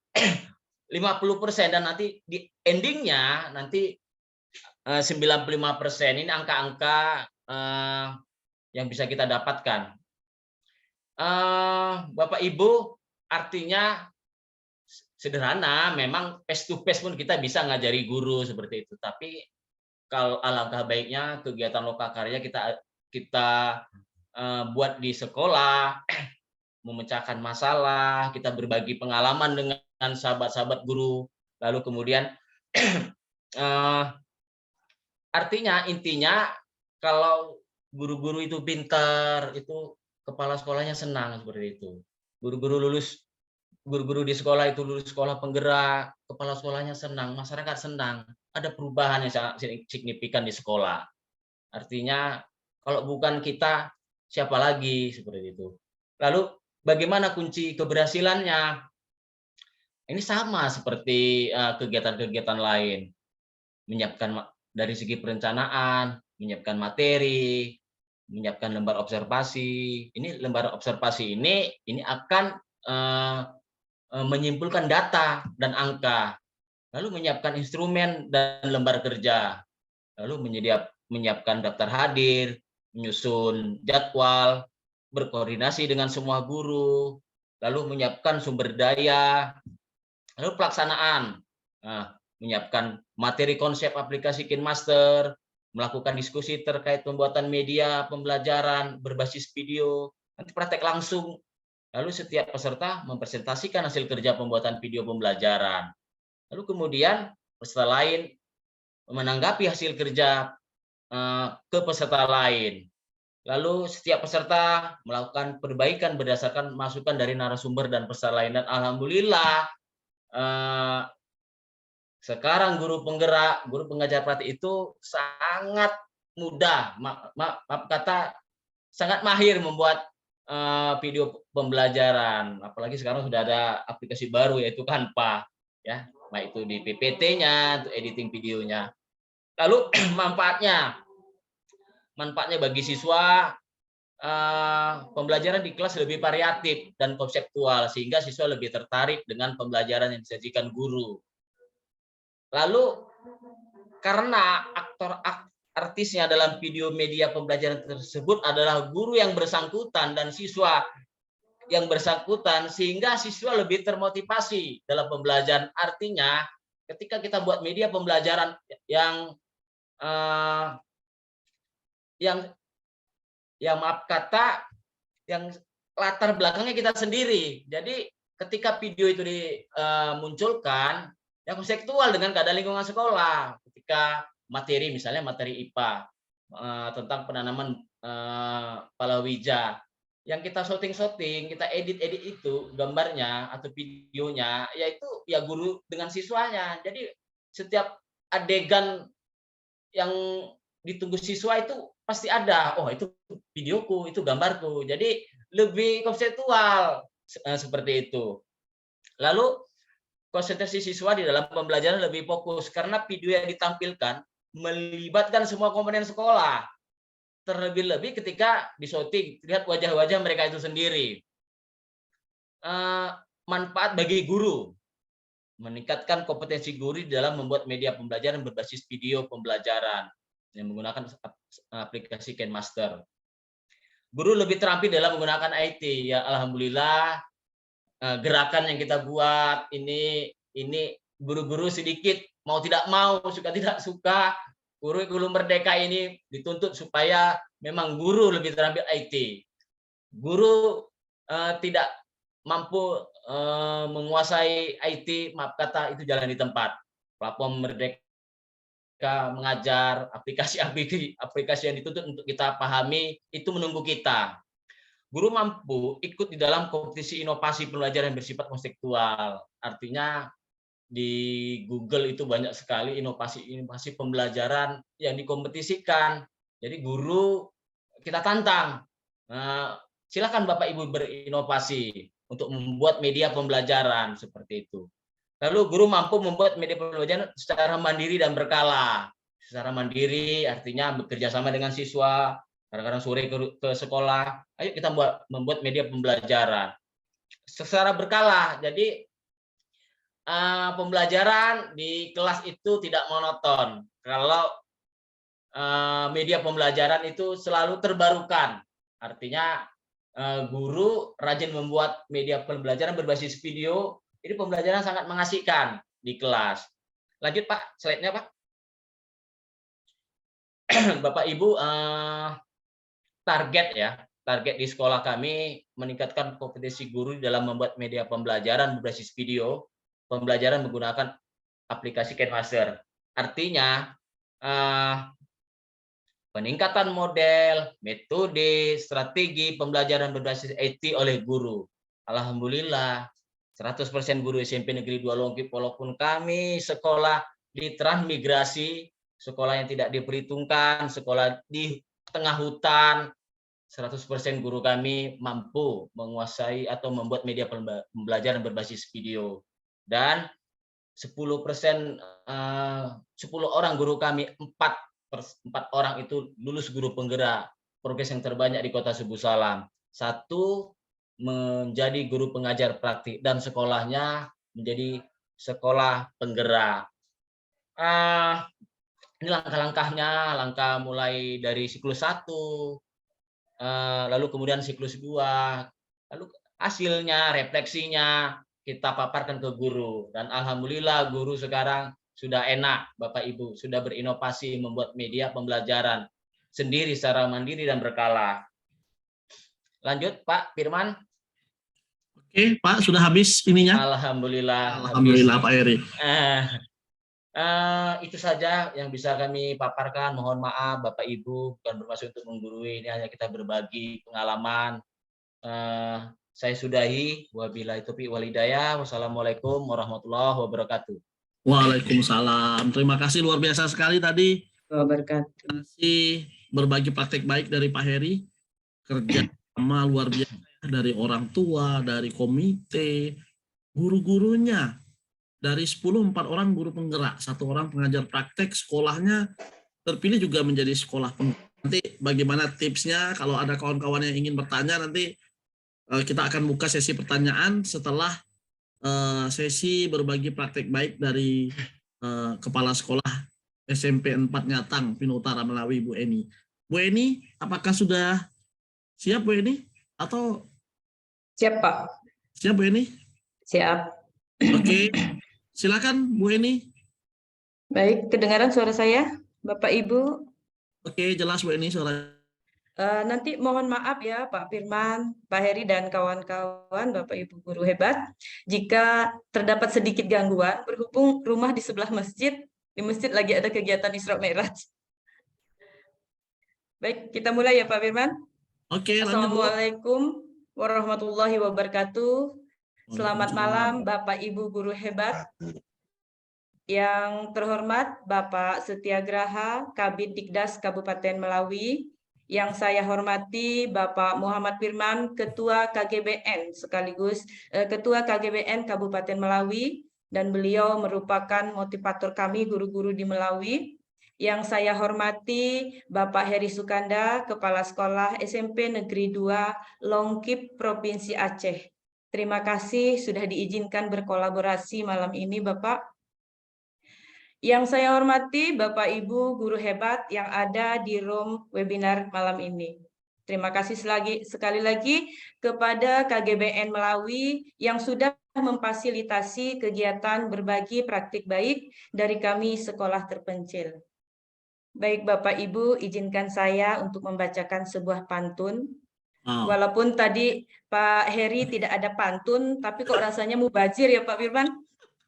50% dan nanti di endingnya nanti 95%. Ini angka-angka yang bisa kita dapatkan. Bapak Ibu, artinya sederhana, memang face to face pun kita bisa ngajari guru seperti itu. Tapi kalau alangkah baiknya kegiatan lokakarya kita buat di sekolah, memecahkan masalah, kita berbagi pengalaman dengan sahabat-sahabat guru, lalu kemudian artinya intinya kalau guru-guru itu pintar, itu kepala sekolahnya senang seperti itu. Guru-guru di sekolah itu lulus sekolah penggerak, kepala sekolahnya senang, masyarakat senang, ada perubahan yang sangat signifikan di sekolah. Artinya kalau bukan kita, siapa lagi seperti itu. Lalu bagaimana kunci keberhasilannya? Ini sama seperti kegiatan-kegiatan lain. Menyiapkan dari segi perencanaan, menyiapkan materi, menyiapkan lembar observasi. Ini lembar observasi ini akan menyimpulkan data dan angka, lalu menyiapkan instrumen dan lembar kerja, lalu menyiapkan daftar hadir, menyusun jadwal, berkoordinasi dengan semua guru, lalu menyiapkan sumber daya, lalu pelaksanaan, menyiapkan materi konsep aplikasi KineMaster, melakukan diskusi terkait pembuatan media pembelajaran berbasis video, nanti praktek langsung. Lalu setiap peserta mempresentasikan hasil kerja pembuatan video pembelajaran. Lalu kemudian peserta lain menanggapi hasil kerja ke peserta lain. Lalu setiap peserta melakukan perbaikan berdasarkan masukan dari narasumber dan peserta lain. Dan alhamdulillah sekarang guru penggerak, guru pengajar praktik itu sangat mudah, maaf kata sangat mahir membuat video pembelajaran, apalagi sekarang sudah ada aplikasi baru yaitu Canva, ya, baik itu di PPT-nya, untuk editing videonya. Lalu manfaatnya bagi siswa, pembelajaran di kelas lebih variatif dan konseptual sehingga siswa lebih tertarik dengan pembelajaran yang disajikan guru. Lalu karena artisnya dalam video media pembelajaran tersebut adalah guru yang bersangkutan dan siswa yang bersangkutan, sehingga siswa lebih termotivasi dalam pembelajaran. Artinya ketika kita buat media pembelajaran yang maaf kata yang latar belakangnya kita sendiri. Jadi ketika video itu dimunculkan yang konseptual dengan keadaan lingkungan sekolah, ketika materi misalnya materi IPA tentang penanaman palawija, yang kita shooting, kita edit itu gambarnya atau videonya, yaitu ya guru dengan siswanya. Jadi setiap adegan yang ditunggu siswa itu pasti ada, oh itu videoku, itu gambarku. Jadi lebih konseptual seperti itu. Lalu konsentrasi siswa di dalam pembelajaran lebih fokus karena video yang ditampilkan melibatkan semua komponen sekolah. Terlebih-lebih ketika di syuting, lihat wajah-wajah mereka itu sendiri. Manfaat bagi guru, meningkatkan kompetensi guru dalam membuat media pembelajaran berbasis video pembelajaran yang menggunakan aplikasi KineMaster. Guru lebih terampil dalam menggunakan IT. Ya alhamdulillah, gerakan yang kita buat ini guru-guru sedikit mau tidak mau, suka tidak suka, kurikulum merdeka ini dituntut supaya memang guru lebih terampil IT. Guru tidak mampu menguasai IT, maaf kata itu jalan di tempat. Platform Merdeka Mengajar, aplikasi yang dituntut untuk kita pahami itu menunggu kita. Guru mampu ikut di dalam kompetisi inovasi pembelajaran yang bersifat konseptual. Artinya di Google itu banyak sekali inovasi pembelajaran yang dikompetisikan. Jadi guru kita tantang. Silakan Bapak Ibu berinovasi. untuk membuat media pembelajaran seperti itu. Lalu guru mampu membuat media pembelajaran secara mandiri dan berkala. Secara mandiri artinya bekerja sama dengan siswa, kadang-kadang sore ke sekolah, ayo kita membuat media pembelajaran. Secara berkala, jadi pembelajaran di kelas itu tidak monoton. Kalau media pembelajaran itu selalu terbarukan, artinya guru rajin membuat media pembelajaran berbasis video, jadi pembelajaran sangat mengasihkan di kelas. Lanjut Pak, slide-nya Pak. Bapak Ibu, target di sekolah kami meningkatkan kompetensi guru dalam membuat media pembelajaran berbasis video, pembelajaran menggunakan aplikasi Canvasser. Artinya peningkatan model, metode, strategi pembelajaran berbasis IT oleh guru. Alhamdulillah, 100% guru SMP Negeri 2 Longkip, walaupun kami sekolah di transmigrasi, sekolah yang tidak diperhitungkan, sekolah di tengah hutan, 100% guru kami mampu menguasai atau membuat media pembelajaran berbasis video. Dan 10% 10 orang guru kami, 4 orang itu lulus guru penggerak, progres yang terbanyak di Kota Subuh Salam. 1 menjadi guru pengajar praktik dan sekolahnya menjadi sekolah penggerak. Ini langkah-langkahnya, langkah mulai dari siklus 1, lalu kemudian siklus 2, lalu hasilnya, refleksinya kita paparkan ke guru. Dan alhamdulillah guru sekarang sudah enak, Bapak Ibu, sudah berinovasi membuat media pembelajaran sendiri secara mandiri dan berkala. Lanjut Pak Firman. Oke Pak, sudah habis ininya? Alhamdulillah. Alhamdulillah Pak Heri. Itu saja yang bisa kami paparkan. Mohon maaf Bapak Ibu, bukan bermaksud untuk menggurui, ini hanya kita berbagi pengalaman. Saya sudahi. Wabillahi taufiq wal hidayah. Wassalamualaikum warahmatullahi wabarakatuh. Waalaikumsalam. Terima kasih luar biasa sekali tadi. Wabarakatuh. Berbagi praktek baik dari Pak Heri. Kerja sama luar biasa dari orang tua, dari komite, guru-gurunya. Dari 10, 4 orang guru penggerak, 1 orang pengajar praktek, sekolahnya terpilih juga menjadi sekolah penggerak. Nanti bagaimana tipsnya, kalau ada kawan-kawan yang ingin bertanya, nanti kita akan buka sesi pertanyaan setelah sesi berbagi praktek baik dari Kepala Sekolah SMP 4 Nyatang, Pino Utara Melawi, Bu Eni. Bu Eni, apakah sudah siap Bu Eni? Atau Siap Pak. Siap Bu Eni? Siap. Oke, silakan Bu Eni. Baik, kedengaran suara saya, Bapak Ibu? Oke, jelas Bu Eni suara. Nanti mohon maaf ya Pak Firman, Pak Heri dan kawan-kawan, Bapak Ibu guru hebat, jika terdapat sedikit gangguan berhubung rumah di sebelah masjid, di masjid lagi ada kegiatan Isra Mi'raj. Baik, kita mulai ya Pak Firman. Oke, lanjut Bu. Assalamualaikum warahmatullahi wabarakatuh. Selamat malam Bapak Ibu guru hebat. Yang terhormat Bapak Setiagraha, Kabid Dikdas Kabupaten Melawi. Yang saya hormati Bapak Muhammad Firman, Ketua KGBN sekaligus Ketua KGBN Kabupaten Melawi, dan beliau merupakan motivator kami guru-guru di Melawi. Yang saya hormati Bapak Heri Sukanda, Kepala Sekolah SMP Negeri 2 Longkip Provinsi Aceh. Terima kasih sudah diizinkan berkolaborasi malam ini Bapak. Yang saya hormati Bapak Ibu guru hebat yang ada di room webinar malam ini. Terima kasih sekali lagi kepada KGBN Melawi yang sudah memfasilitasi kegiatan berbagi praktik baik dari kami sekolah terpencil. Baik Bapak Ibu, izinkan saya untuk membacakan sebuah pantun. Walaupun tadi Pak Heri tidak ada pantun, tapi kok rasanya mubazir ya Pak Firman?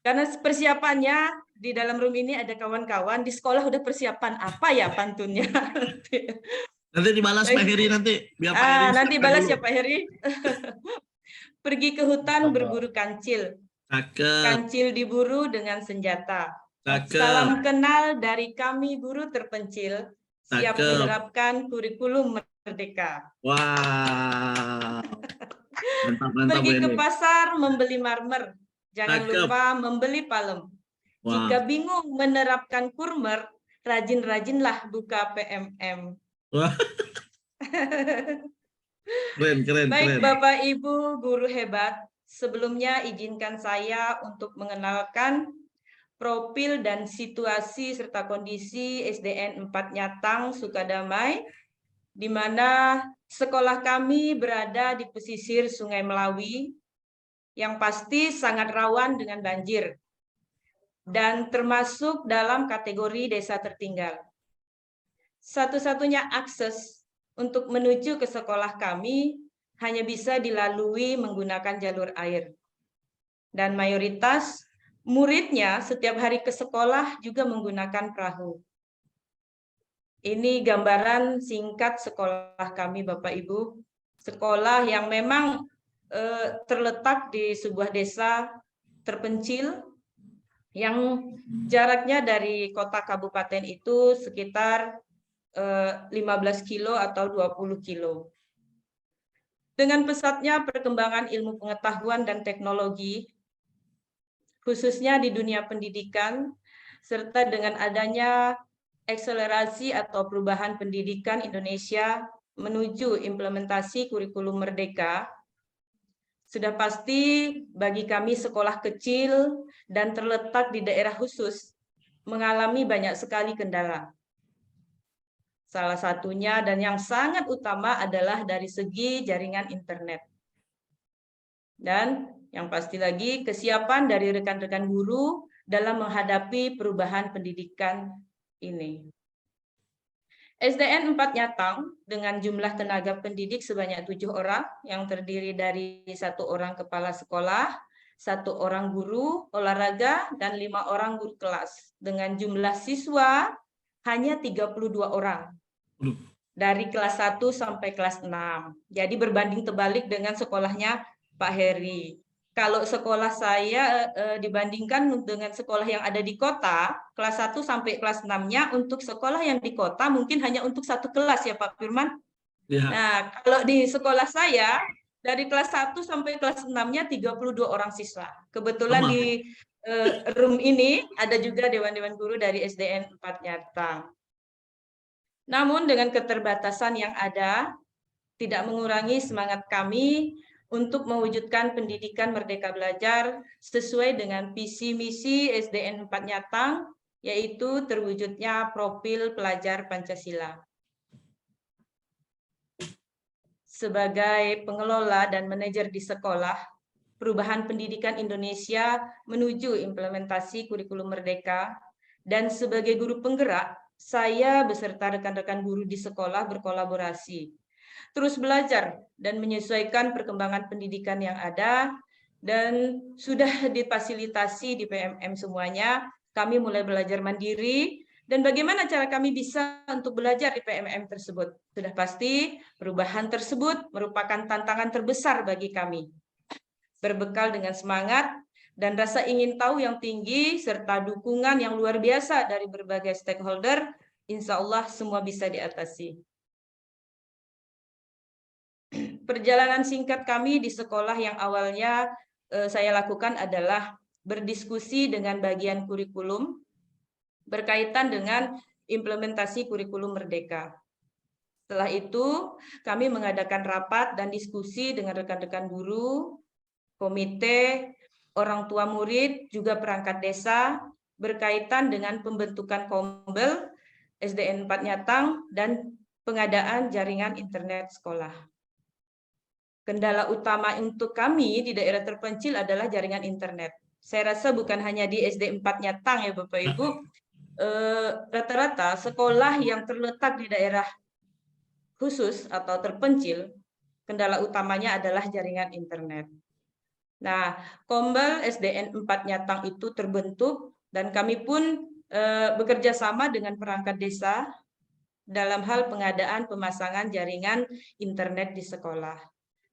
Karena persiapannya di dalam room ini ada kawan-kawan, di sekolah udah persiapan apa ya pantunnya? Nanti dibalas Pak Heri nanti. Biar Pak Heri nanti balas ya Pak Heri. Pergi ke hutan berburu kancil. Cakep. Kancil diburu dengan senjata. Cakep. Salam kenal dari kami guru terpencil. Siap menerapkan kurikulum merdeka. Wow. Mantap, mantap, Pergi Bu ke Eni. pasar membeli marmer. Jangan Cakep. lupa membeli palem. Wah. Jika bingung menerapkan kurmer, rajin-rajinlah buka PMM. Wah. Keren, keren, Baik keren. Bapak Ibu guru hebat, sebelumnya izinkan saya untuk mengenalkan profil dan situasi serta kondisi SDN 4 Nyatang Sukadamai, di mana sekolah kami berada di pesisir Sungai Melawi, yang pasti sangat rawan dengan banjir, dan termasuk dalam kategori desa tertinggal. Satu-satunya akses untuk menuju ke sekolah kami hanya bisa dilalui menggunakan jalur air. Dan mayoritas muridnya setiap hari ke sekolah juga menggunakan perahu. Ini gambaran singkat sekolah kami, Bapak Ibu. Sekolah yang memang terletak di sebuah desa terpencil yang jaraknya dari kota kabupaten itu sekitar 15 kilo atau 20 kilo. Dengan pesatnya perkembangan ilmu pengetahuan dan teknologi, khususnya di dunia pendidikan, serta dengan adanya akselerasi atau perubahan pendidikan Indonesia menuju implementasi kurikulum merdeka, sudah pasti bagi kami sekolah kecil dan terletak di daerah khusus mengalami banyak sekali kendala. Salah satunya dan yang sangat utama adalah dari segi jaringan internet. Dan yang pasti lagi kesiapan dari rekan-rekan guru dalam menghadapi perubahan pendidikan ini. SDN 4 Nyatang dengan jumlah tenaga pendidik sebanyak 7 orang yang terdiri dari 1 orang kepala sekolah, 1 orang guru olahraga, dan 5 orang guru kelas. Dengan jumlah siswa hanya 32 orang. Dari kelas 1 sampai kelas 6. Jadi berbanding terbalik dengan sekolahnya Pak Heri. Kalau sekolah saya dibandingkan dengan sekolah yang ada di kota, kelas 1 sampai kelas 6-nya untuk sekolah yang di kota mungkin hanya untuk 1 kelas ya Pak Firman. Ya. Nah, kalau di sekolah saya dari kelas 1 sampai kelas 6-nya 32 orang siswa. Kebetulan di room ini ada juga dewan-dewan guru dari SDN 4 Nyatang. Namun dengan keterbatasan yang ada, tidak mengurangi semangat kami untuk mewujudkan pendidikan merdeka belajar sesuai dengan visi misi SDN 4 Nyatang, yaitu terwujudnya profil pelajar Pancasila. Sebagai pengelola dan manajer di sekolah, perubahan pendidikan Indonesia menuju implementasi kurikulum merdeka, dan sebagai guru penggerak, saya beserta rekan-rekan guru di sekolah berkolaborasi, terus belajar dan menyesuaikan perkembangan pendidikan yang ada, dan sudah difasilitasi di PMM semuanya. Kami mulai belajar mandiri, dan bagaimana cara kami bisa untuk belajar di PMM tersebut? Sudah pasti perubahan tersebut merupakan tantangan terbesar bagi kami. Berbekal dengan semangat dan rasa ingin tahu yang tinggi, serta dukungan yang luar biasa dari berbagai stakeholder, insya Allah semua bisa diatasi. Perjalanan singkat kami di sekolah yang awalnya saya lakukan adalah berdiskusi dengan bagian kurikulum berkaitan dengan implementasi kurikulum merdeka. Setelah itu, kami mengadakan rapat dan diskusi dengan rekan-rekan guru, komite, orang tua murid, juga perangkat desa, berkaitan dengan pembentukan Kombel, SDN 4 Nyatang, dan pengadaan jaringan internet sekolah. Kendala utama untuk kami di daerah terpencil adalah jaringan internet. Saya rasa bukan hanya di SD 4 Nyatang ya Bapak Ibu, rata-rata sekolah yang terletak di daerah khusus atau terpencil, kendala utamanya adalah jaringan internet. Nah, Kombel SDN 4 Nyatang itu terbentuk, dan kami pun bekerja sama dengan perangkat desa dalam hal pengadaan pemasangan jaringan internet di sekolah.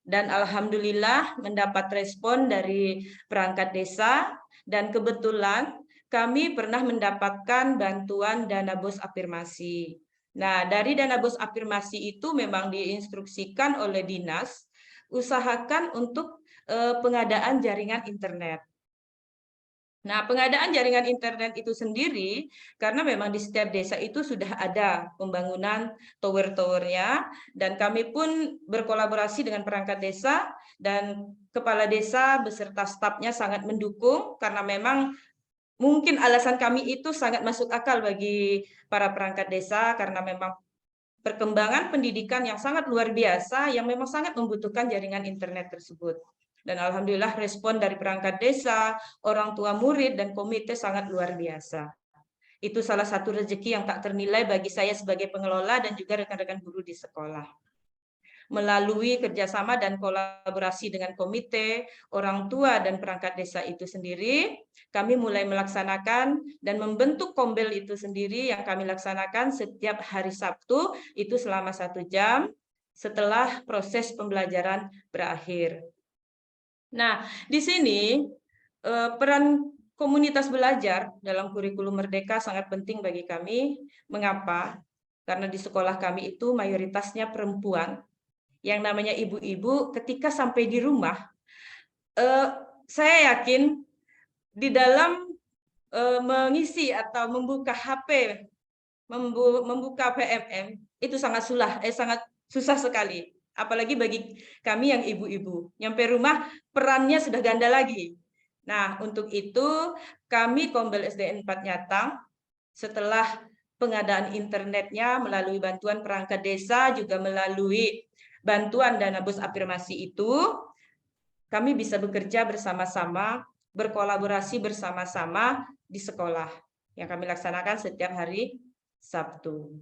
Dan alhamdulillah mendapat respon dari perangkat desa, dan kebetulan kami pernah mendapatkan bantuan dana bos afirmasi. Nah, dari dana bos afirmasi itu memang diinstruksikan oleh dinas usahakan untuk pengadaan jaringan internet. Nah, pengadaan jaringan internet itu sendiri, karena memang di setiap desa itu sudah ada pembangunan tower-towernya, dan kami pun berkolaborasi dengan perangkat desa, dan kepala desa beserta stafnya sangat mendukung, karena memang mungkin alasan kami itu sangat masuk akal bagi para perangkat desa, karena memang perkembangan pendidikan yang sangat luar biasa, yang memang sangat membutuhkan jaringan internet tersebut. Dan alhamdulillah respon dari perangkat desa, orang tua murid, dan komite sangat luar biasa. Itu salah satu rezeki yang tak ternilai bagi saya sebagai pengelola dan juga rekan-rekan guru di sekolah. Melalui kerjasama dan kolaborasi dengan komite, orang tua, dan perangkat desa itu sendiri, kami mulai melaksanakan dan membentuk kombel itu sendiri yang kami laksanakan setiap hari Sabtu, itu selama 1 jam setelah proses pembelajaran berakhir. Nah, di sini peran komunitas belajar dalam kurikulum Merdeka sangat penting bagi kami. Mengapa? Karena di sekolah kami itu mayoritasnya perempuan. Yang namanya ibu-ibu ketika sampai di rumah, saya yakin di dalam mengisi atau membuka HP, membuka PMM itu sangat susah sekali. Apalagi bagi kami yang ibu-ibu. Nyampe rumah perannya sudah ganda lagi. Nah, untuk itu kami Kombel SDN 4 Nyatang setelah pengadaan internetnya melalui bantuan perangkat desa, juga melalui bantuan dana bos afirmasi itu, kami bisa bekerja bersama-sama, berkolaborasi bersama-sama di sekolah yang kami laksanakan setiap hari Sabtu.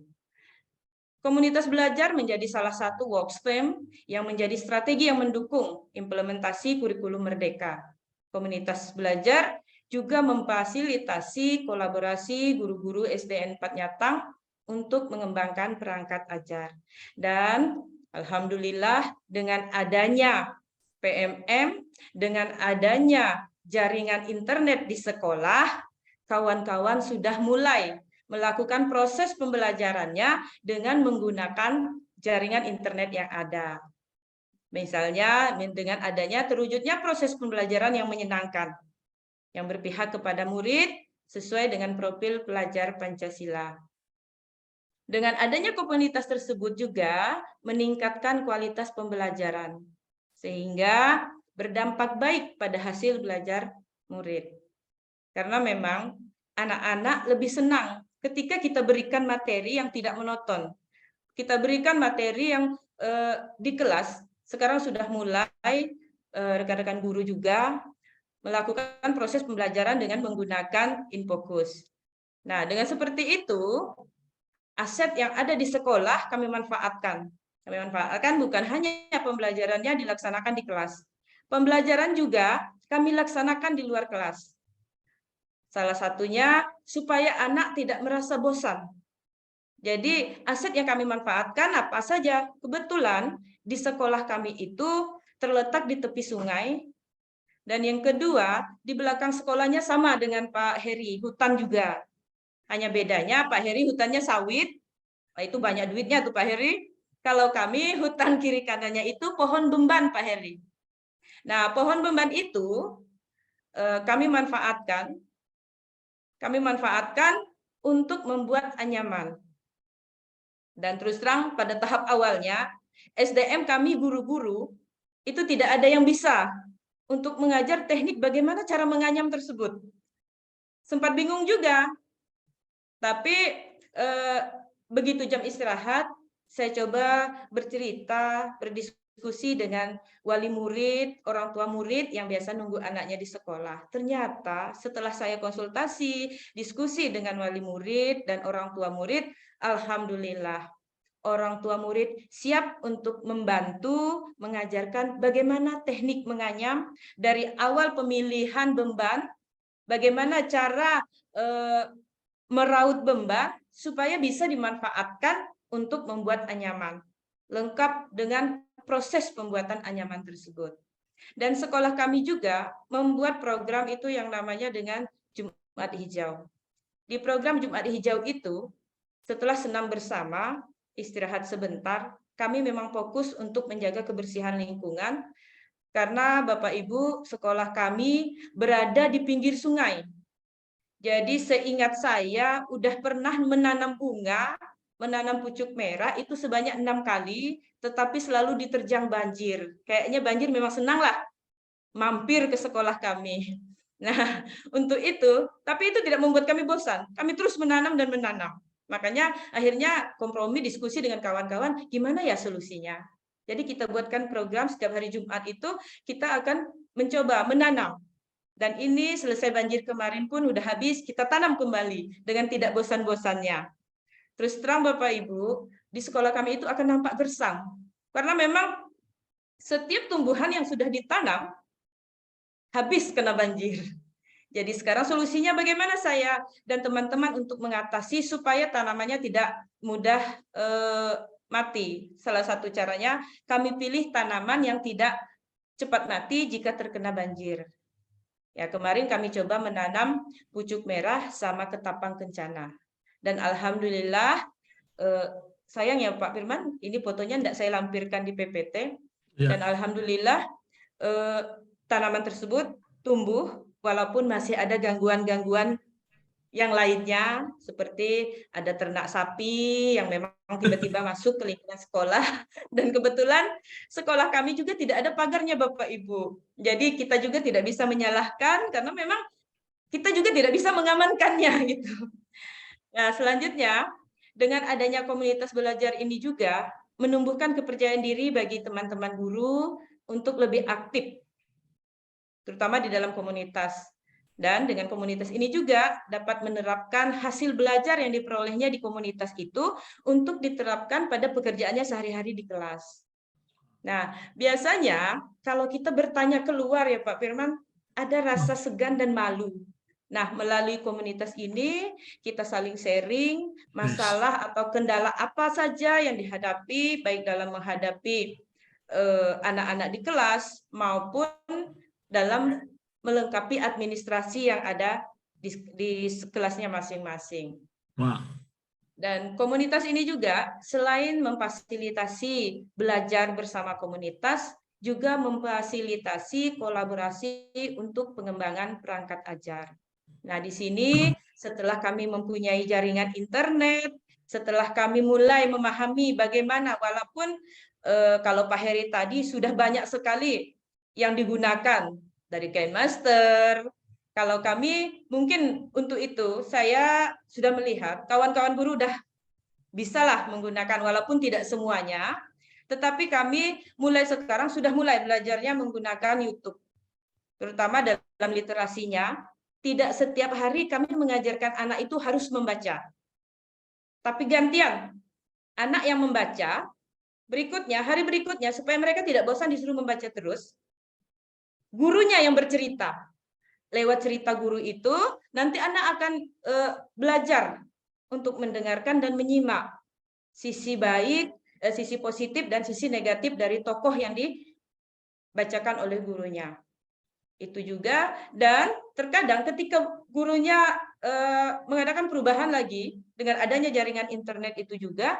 Komunitas belajar menjadi salah satu workstream yang menjadi strategi yang mendukung implementasi kurikulum Merdeka. Komunitas belajar juga memfasilitasi kolaborasi guru-guru SDN 4 Nyatang untuk mengembangkan perangkat ajar. Dan alhamdulillah dengan adanya PMM, dengan adanya jaringan internet di sekolah, kawan-kawan sudah mulai melakukan proses pembelajarannya dengan menggunakan jaringan internet yang ada. Misalnya dengan adanya terwujudnya proses pembelajaran yang menyenangkan, yang berpihak kepada murid sesuai dengan profil pelajar Pancasila. Dengan adanya komunitas tersebut juga meningkatkan kualitas pembelajaran, sehingga berdampak baik pada hasil belajar murid. Karena memang anak-anak lebih senang ketika kita berikan materi yang tidak monoton. Kita berikan materi yang di kelas, sekarang sudah mulai rekan-rekan guru juga melakukan proses pembelajaran dengan menggunakan InFocus. Nah, dengan seperti itu, aset yang ada di sekolah kami manfaatkan. Kami manfaatkan bukan hanya pembelajarannya dilaksanakan di kelas. Pembelajaran juga kami laksanakan di luar kelas. Salah satunya supaya anak tidak merasa bosan. Jadi aset yang kami manfaatkan apa saja? Kebetulan di sekolah kami itu terletak di tepi sungai. Dan yang kedua, di belakang sekolahnya sama dengan Pak Heri, hutan juga. Hanya bedanya Pak Heri hutannya sawit, itu banyak duitnya tuh Pak Heri. Kalau kami hutan kiri kanannya itu pohon beban Pak Heri. Nah, pohon beban itu kami manfaatkan untuk membuat anyaman. Dan terus terang pada tahap awalnya SDM kami guru-guru itu tidak ada yang bisa untuk mengajar teknik bagaimana cara menganyam tersebut. Sempat bingung juga. Tapi begitu jam istirahat, saya coba bercerita, berdiskusi dengan wali murid, orang tua murid yang biasa nunggu anaknya di sekolah. Ternyata setelah saya konsultasi, diskusi dengan wali murid dan orang tua murid, alhamdulillah orang tua murid siap untuk membantu mengajarkan bagaimana teknik menganyam dari awal pemilihan beban, bagaimana cara meraut beban supaya bisa dimanfaatkan untuk membuat anyaman, lengkap dengan proses pembuatan anyaman tersebut. Dan sekolah kami juga membuat program itu yang namanya dengan Jumat Hijau. Di program Jumat Hijau itu, setelah senam bersama, istirahat sebentar, kami memang fokus untuk menjaga kebersihan lingkungan, karena Bapak Ibu, sekolah kami berada di pinggir sungai. Jadi seingat saya udah pernah menanam bunga, menanam pucuk merah itu sebanyak 6 kali, tetapi selalu diterjang banjir. Kayaknya banjir memang senang lah mampir ke sekolah kami. Nah, untuk itu, tapi itu tidak membuat kami bosan. Kami terus menanam dan menanam. Makanya akhirnya kompromi diskusi dengan kawan-kawan, gimana ya solusinya? Jadi kita buatkan program setiap hari Jumat itu kita akan mencoba menanam. Dan ini selesai banjir kemarin pun udah habis, kita tanam kembali dengan tidak bosan-bosannya. Terus terang Bapak Ibu, di sekolah kami itu akan nampak gersang. Karena memang setiap tumbuhan yang sudah ditanam, habis kena banjir. Jadi sekarang solusinya bagaimana saya dan teman-teman untuk mengatasi supaya tanamannya tidak mudah mati. Salah satu caranya kami pilih tanaman yang tidak cepat mati jika terkena banjir. Ya, kemarin kami coba menanam pucuk merah sama ketapang kencana. Dan alhamdulillah, sayang ya Pak Firman, ini fotonya tidak saya lampirkan di PPT. Dan alhamdulillah tanaman tersebut tumbuh walaupun masih ada gangguan-gangguan yang lainnya, seperti ada ternak sapi yang memang tiba-tiba masuk ke lingkungan sekolah, dan kebetulan sekolah kami juga tidak ada pagarnya Bapak Ibu. Jadi kita juga tidak bisa menyalahkan karena memang kita juga tidak bisa mengamankannya gitu. Nah, selanjutnya dengan adanya komunitas belajar ini juga menumbuhkan kepercayaan diri bagi teman-teman guru untuk lebih aktif, terutama di dalam komunitas. Dan dengan komunitas ini juga dapat menerapkan hasil belajar yang diperolehnya di komunitas itu untuk diterapkan pada pekerjaannya sehari-hari di kelas. Nah, biasanya kalau kita bertanya keluar ya Pak Firman, ada rasa segan dan malu. Nah, melalui komunitas ini kita saling sharing masalah atau kendala apa saja yang dihadapi, baik dalam menghadapi anak-anak di kelas maupun dalam melengkapi administrasi yang ada di kelasnya masing-masing. Dan komunitas ini juga selain memfasilitasi belajar bersama komunitas, juga memfasilitasi kolaborasi untuk pengembangan perangkat ajar. Nah, di sini setelah kami mempunyai jaringan internet, setelah kami mulai memahami bagaimana, walaupun kalau Pak Heri tadi sudah banyak sekali yang digunakan, dari KineMaster. Kalau kami mungkin untuk itu saya sudah melihat kawan-kawan guru udah bisalah menggunakan walaupun tidak semuanya, tetapi kami mulai sekarang sudah mulai belajarnya menggunakan YouTube. Terutama dalam literasinya, tidak setiap hari kami mengajarkan anak itu harus membaca. Tapi gantian, anak yang membaca, berikutnya hari berikutnya supaya mereka tidak bosan disuruh membaca terus, gurunya yang bercerita. Lewat cerita guru itu, nanti anak akan belajar untuk mendengarkan dan menyimak sisi baik, sisi positif, dan sisi negatif dari tokoh yang dibacakan oleh gurunya. Itu juga, dan terkadang ketika gurunya mengadakan perubahan lagi, dengan adanya jaringan internet itu juga,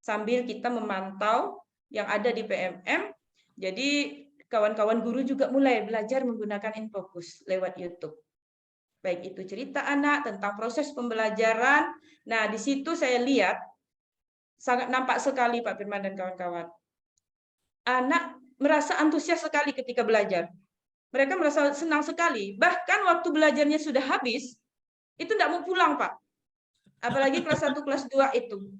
sambil kita memantau yang ada di PMM, jadi kawan-kawan guru juga mulai belajar menggunakan Infocus lewat YouTube. Baik itu cerita anak tentang proses pembelajaran. Nah, di situ saya lihat sangat nampak sekali Pak Firman dan kawan-kawan. Anak merasa antusias sekali ketika belajar. Mereka merasa senang sekali. Bahkan waktu belajarnya sudah habis, itu tidak mau pulang, Pak. Apalagi kelas 1, kelas 2 itu.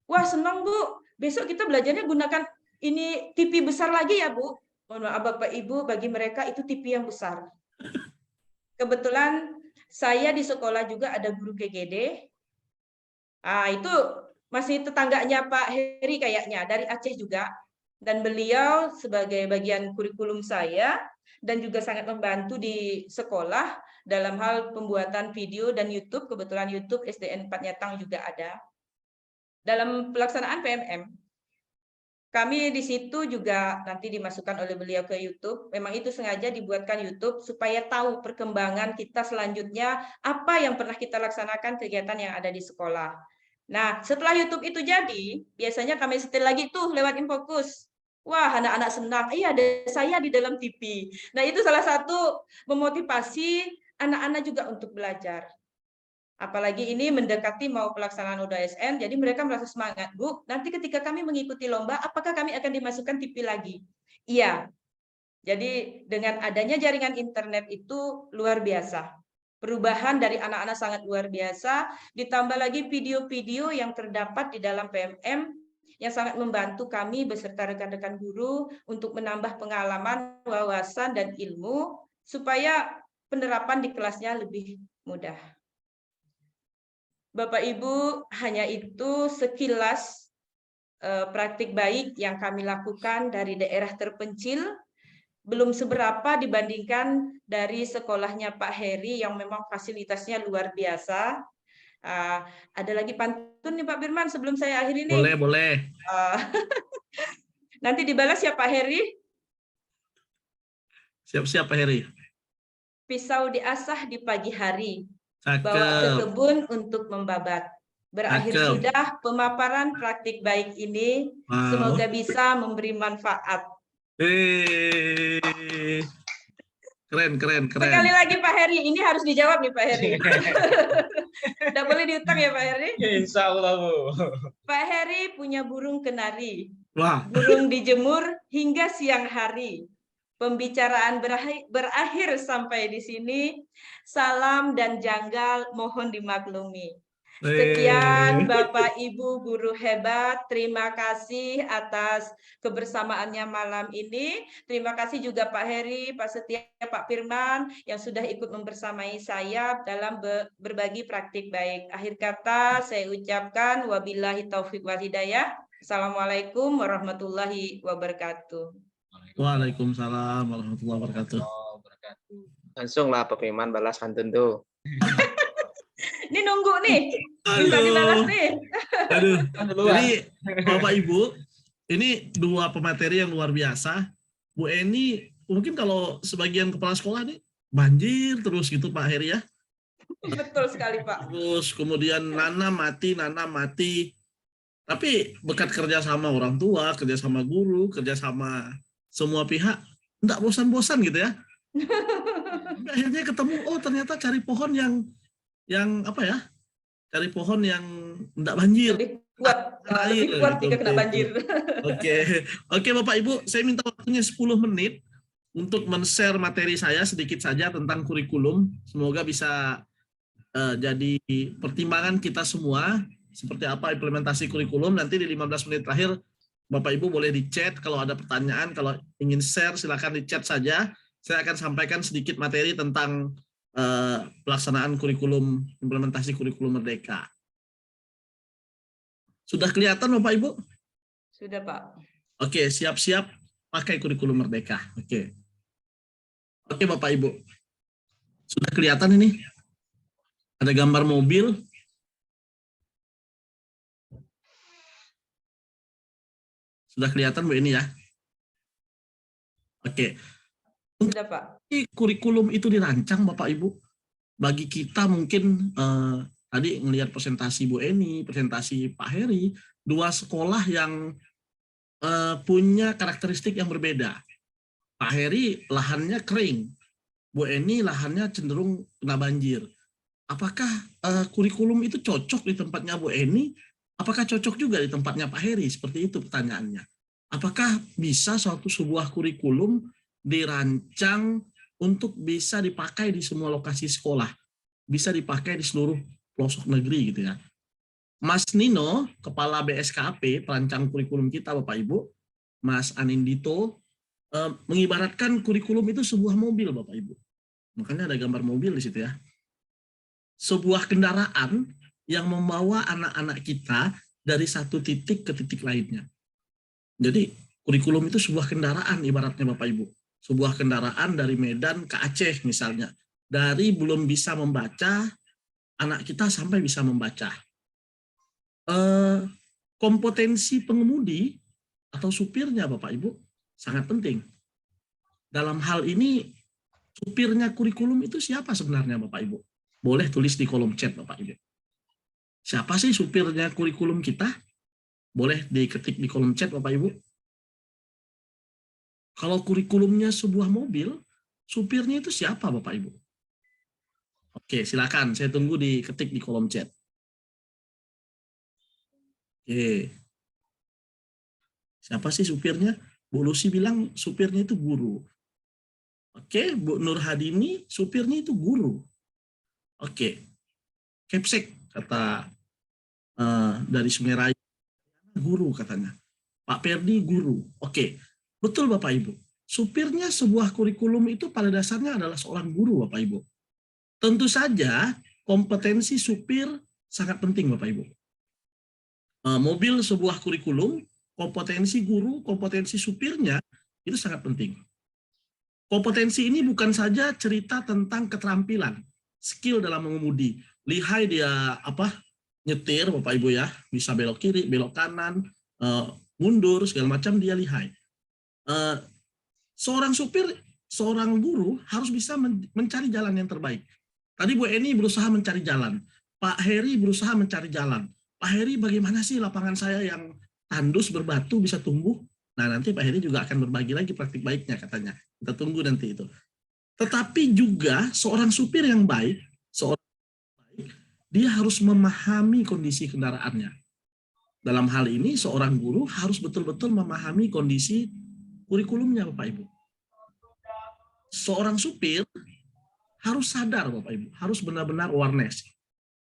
Wah, senang, Bu. Besok kita belajarnya gunakan ini TV besar lagi ya, Bu. Mohon maaf Bapak Ibu, bagi mereka itu TV yang besar. Kebetulan saya di sekolah juga ada guru GGD. Itu masih tetangganya Pak Heri kayaknya, dari Aceh juga. Dan beliau sebagai bagian kurikulum saya, dan juga sangat membantu di sekolah dalam hal pembuatan video dan YouTube. Kebetulan YouTube SDN 4 Nyatang juga ada. Dalam pelaksanaan PMM, kami di situ juga nanti dimasukkan oleh beliau ke YouTube. Memang itu sengaja dibuatkan YouTube supaya tahu perkembangan kita selanjutnya, apa yang pernah kita laksanakan kegiatan yang ada di sekolah. Nah, setelah YouTube itu jadi, biasanya kami setel lagi tuh lewat Infocus. Wah, anak-anak senang. Iya, ada saya di dalam TV. Nah, itu salah satu memotivasi anak-anak juga untuk belajar. Apalagi ini mendekati mau pelaksanaan UDSN, jadi mereka merasa semangat. Bu, nanti ketika kami mengikuti lomba, apakah kami akan dimasukkan TV lagi? Iya. Jadi dengan adanya jaringan internet itu luar biasa. Perubahan dari anak-anak sangat luar biasa, ditambah lagi video-video yang terdapat di dalam PMM yang sangat membantu kami beserta rekan-rekan guru untuk menambah pengalaman, wawasan, dan ilmu supaya penerapan di kelasnya lebih mudah. Bapak Ibu, hanya itu sekilas praktik baik yang kami lakukan dari daerah terpencil, belum seberapa dibandingkan dari sekolahnya Pak Heri yang memang fasilitasnya luar biasa. Ada lagi pantun nih Pak Firman sebelum saya akhiri nih. Boleh. Nanti dibalas ya Pak Heri. Siap-siap Pak Heri. Pisau diasah di pagi hari, Cakep. bawa ke kebun untuk membabat. Berakhir Cakep. sudah pemaparan praktik baik ini. Wow. Semoga bisa memberi manfaat. Keren. Sekali lagi Pak Heri, ini harus dijawab nih Pak Heri. Tidak boleh diutang ya Pak Heri. Insya Allah, Bu. Pak Heri punya burung kenari. Wah. Burung dijemur hingga siang hari. Pembicaraan berakhir sampai di sini. Salam dan janggal mohon dimaklumi. Sekian Bapak Ibu guru hebat, terima kasih atas kebersamaannya malam ini. Terima kasih juga Pak Heri, Pak Setia, Pak Firman yang sudah ikut membersamai saya dalam berbagi praktik baik. Akhir kata saya ucapkan wabillahi taufik wal hidayah. Assalamualaikum warahmatullahi wabarakatuh. Waalaikumsalam warahmatullahi wabarakatuh. Langsung lah Pak Firman balas pantun tuh. Ini nunggu nih, bisa dibalas nih. Aduh. Jadi Bapak Ibu, ini dua pemateri yang luar biasa. Bu Eni, mungkin kalau sebagian kepala sekolah nih banjir terus gitu Pak Heri ya. Betul sekali Pak. Terus kemudian Nana mati. Tapi berkat kerja sama orang tua, kerja sama guru, kerja sama semua pihak, enggak bosan-bosan gitu ya. Akhirnya ketemu, oh ternyata cari pohon yang apa ya? Cari pohon yang enggak banjir. Lebih kuat jika kena banjir. Oke Bapak Ibu, saya minta waktunya 10 menit untuk men-share materi saya sedikit saja tentang kurikulum. Semoga bisa jadi pertimbangan kita semua seperti apa implementasi kurikulum. Nanti di 15 menit terakhir Bapak Ibu boleh di chat kalau ada pertanyaan, kalau ingin share silakan di chat saja. Saya akan sampaikan sedikit materi tentang pelaksanaan kurikulum, implementasi kurikulum Merdeka. Sudah kelihatan Bapak Ibu? Sudah Pak. Oke, siap-siap pakai kurikulum Merdeka. Oke Bapak Ibu. Sudah kelihatan ini? Ada gambar mobil. Sudah kelihatan Bu ini ya? Oke. Sudah Pak. Kurikulum itu dirancang Bapak Ibu. Bagi kita mungkin tadi ngelihat presentasi Bu Eni, presentasi Pak Heri, dua sekolah yang punya karakteristik yang berbeda. Pak Heri lahannya kering, Bu Eni lahannya cenderung kena banjir. Apakah kurikulum itu cocok di tempatnya Bu Eni? Apakah cocok juga di tempatnya Pak Heri? Seperti itu pertanyaannya. Apakah bisa sebuah kurikulum dirancang untuk bisa dipakai di semua lokasi sekolah? Bisa dipakai di seluruh pelosok negeri gitu ya. Mas Nino, Kepala BSKP, perancang kurikulum kita Bapak Ibu, Mas Anindito, mengibaratkan kurikulum itu sebuah mobil Bapak Ibu. Makanya ada gambar mobil di situ ya. Sebuah kendaraan yang membawa anak-anak kita dari satu titik ke titik lainnya. Jadi kurikulum itu sebuah kendaraan ibaratnya Bapak Ibu. Sebuah kendaraan dari Medan ke Aceh misalnya. Dari belum bisa membaca, anak kita sampai bisa membaca. Kompetensi pengemudi atau supirnya Bapak Ibu sangat penting. Dalam hal ini supirnya kurikulum itu siapa sebenarnya Bapak Ibu? Boleh tulis di kolom chat Bapak Ibu. Siapa sih supirnya kurikulum kita? Boleh diketik di kolom chat Bapak Ibu. Kalau kurikulumnya sebuah mobil, supirnya itu siapa Bapak Ibu? Oke, silakan. Saya tunggu diketik di kolom chat. Oke. Siapa sih supirnya? Bu Lucy bilang supirnya itu guru. Oke, Bu Nur Hadini, supirnya itu guru. Oke. Kepsek, kata dari Sungai Raya, guru katanya. Pak Perdi, guru. Oke, betul Bapak Ibu. Supirnya sebuah kurikulum itu pada dasarnya adalah seorang guru Bapak Ibu. Tentu saja kompetensi supir sangat penting Bapak Ibu. Mobil sebuah kurikulum, kompetensi guru, kompetensi supirnya itu sangat penting. Kompetensi ini bukan saja cerita tentang keterampilan, skill dalam mengemudi. Lihai dia nyetir Bapak Ibu ya, bisa belok kiri, belok kanan, mundur segala macam dia lihai. Seorang supir, seorang guru harus bisa mencari jalan yang terbaik. Tadi Bu Eni berusaha mencari jalan, Pak Heri berusaha mencari jalan. Pak Heri, bagaimana sih lapangan saya yang tandus berbatu bisa tumbuh? Nah, nanti Pak Heri juga akan berbagi lagi praktik baiknya katanya. Kita tunggu nanti itu. Tetapi juga seorang supir yang baik, dia harus memahami kondisi kendaraannya. Dalam hal ini seorang guru harus betul-betul memahami kondisi kurikulumnya Bapak Ibu. Seorang supir harus sadar Bapak Ibu, harus benar-benar awareness.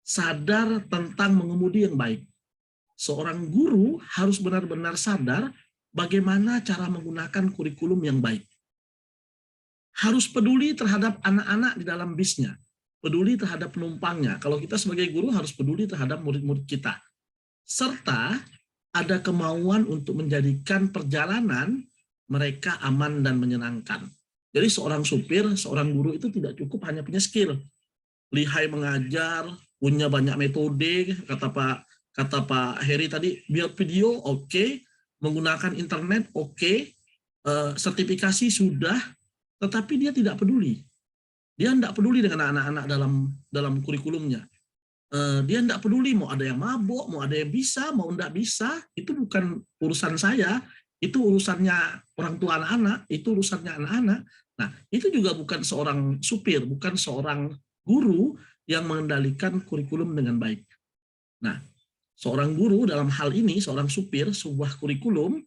Sadar tentang mengemudi yang baik. Seorang guru harus benar-benar sadar bagaimana cara menggunakan kurikulum yang baik. Harus peduli terhadap anak-anak di dalam bisnya. Peduli terhadap penumpangnya. Kalau kita sebagai guru harus peduli terhadap murid-murid kita. Serta ada kemauan untuk menjadikan perjalanan mereka aman dan menyenangkan. Jadi seorang supir, seorang guru itu tidak cukup hanya punya skill. Lihai mengajar, punya banyak metode, kata Pak Heri tadi, build video oke, menggunakan internet oke, sertifikasi sudah, tetapi dia tidak peduli. Dia tidak peduli dengan anak-anak dalam kurikulumnya. Dia tidak peduli mau ada yang mabuk, mau ada yang bisa, mau tidak bisa, itu bukan urusan saya, itu urusannya orang tua anak-anak, itu urusannya anak-anak. Nah, itu juga bukan seorang supir, bukan seorang guru yang mengendalikan kurikulum dengan baik. Nah, seorang guru dalam hal ini, seorang supir, sebuah kurikulum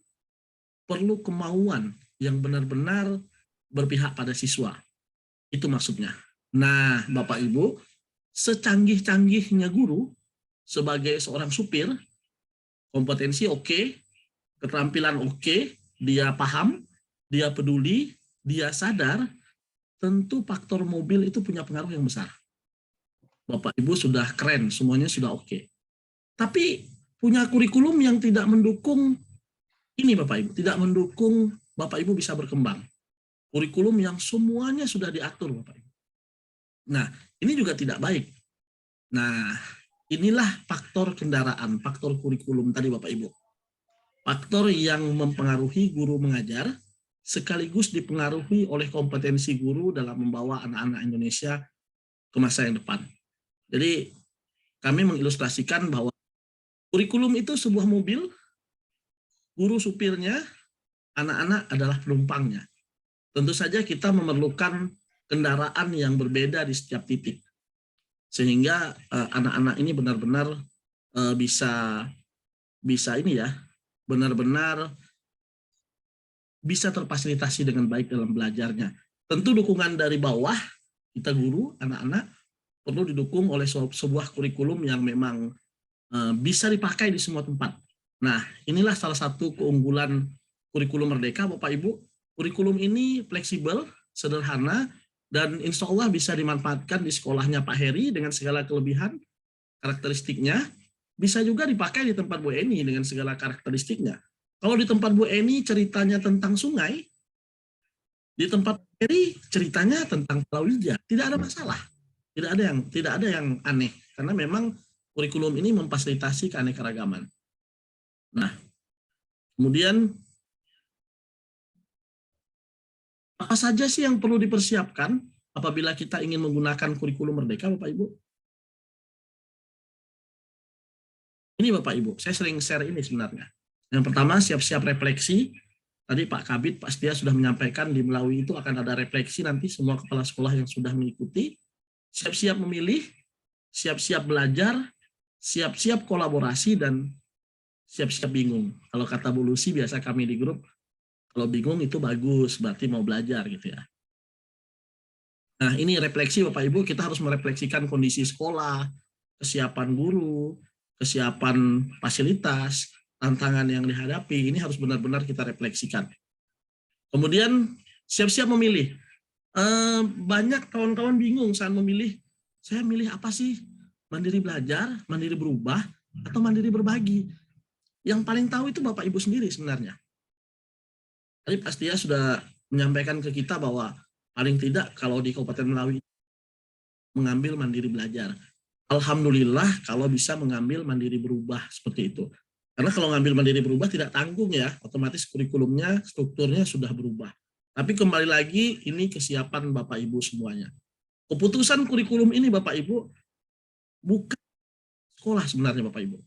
perlu kemauan yang benar-benar berpihak pada siswa. Itu maksudnya. Nah, Bapak Ibu, secanggih-canggihnya guru sebagai seorang supir, kompetensi oke, keterampilan oke, dia paham, dia peduli, dia sadar, tentu faktor mobil itu punya pengaruh yang besar. Bapak Ibu sudah keren, semuanya sudah oke. Tapi punya kurikulum yang tidak mendukung ini Bapak Ibu, tidak mendukung Bapak Ibu bisa berkembang. Kurikulum yang semuanya sudah diatur Bapak Ibu. Nah, ini juga tidak baik. Nah, inilah faktor kendaraan, faktor kurikulum tadi Bapak Ibu. Faktor yang mempengaruhi guru mengajar, sekaligus dipengaruhi oleh kompetensi guru dalam membawa anak-anak Indonesia ke masa yang depan. Jadi kami mengilustrasikan bahwa kurikulum itu sebuah mobil, guru supirnya, anak-anak adalah penumpangnya. Tentu saja kita memerlukan kendaraan yang berbeda di setiap titik. Sehingga anak-anak ini benar-benar bisa ini ya, benar-benar bisa terfasilitasi dengan baik dalam belajarnya. Tentu dukungan dari bawah, kita guru, anak-anak, perlu didukung oleh sebuah kurikulum yang memang bisa dipakai di semua tempat. Nah, inilah salah satu keunggulan kurikulum Merdeka, Bapak Ibu. Kurikulum ini fleksibel, sederhana, dan insya Allah bisa dimanfaatkan di sekolahnya Pak Heri dengan segala kelebihan, karakteristiknya. Bisa juga dipakai di tempat Bu Eni dengan segala karakteristiknya. Kalau di tempat Bu Eni ceritanya tentang sungai, di tempat Pak Heri ceritanya tentang palawija. Tidak ada masalah. Tidak ada yang aneh, karena memang kurikulum ini memfasilitasi keanekaragaman. Nah, kemudian apa saja sih yang perlu dipersiapkan apabila kita ingin menggunakan kurikulum Merdeka, Bapak Ibu? Ini Bapak Ibu, saya sering share ini sebenarnya. Yang pertama, siap-siap refleksi. Tadi Pak Kabid, Pak Setia sudah menyampaikan di Melawi itu akan ada refleksi nanti semua kepala sekolah yang sudah mengikuti. Siap-siap memilih, siap-siap belajar, siap-siap kolaborasi, dan siap-siap bingung. Kalau kata Bu Lucy, biasa kami di grup, kalau bingung itu bagus, berarti mau belajar gitu ya. Nah, ini refleksi Bapak Ibu, kita harus merefleksikan kondisi sekolah, kesiapan guru, kesiapan fasilitas, tantangan yang dihadapi, ini harus benar-benar kita refleksikan. Kemudian siap-siap memilih. Banyak kawan-kawan bingung saat memilih, saya milih apa sih? Mandiri belajar, mandiri berubah, atau mandiri berbagi? Yang paling tahu itu Bapak Ibu sendiri sebenarnya. Tadi Pak Setia sudah menyampaikan ke kita bahwa paling tidak kalau di Kabupaten Melawi mengambil mandiri belajar. Alhamdulillah kalau bisa mengambil mandiri berubah seperti itu. Karena kalau ngambil mandiri berubah tidak tanggung ya, otomatis kurikulumnya, strukturnya sudah berubah. Tapi kembali lagi ini kesiapan Bapak Ibu semuanya. Keputusan kurikulum ini Bapak Ibu bukan sekolah sebenarnya Bapak Ibu.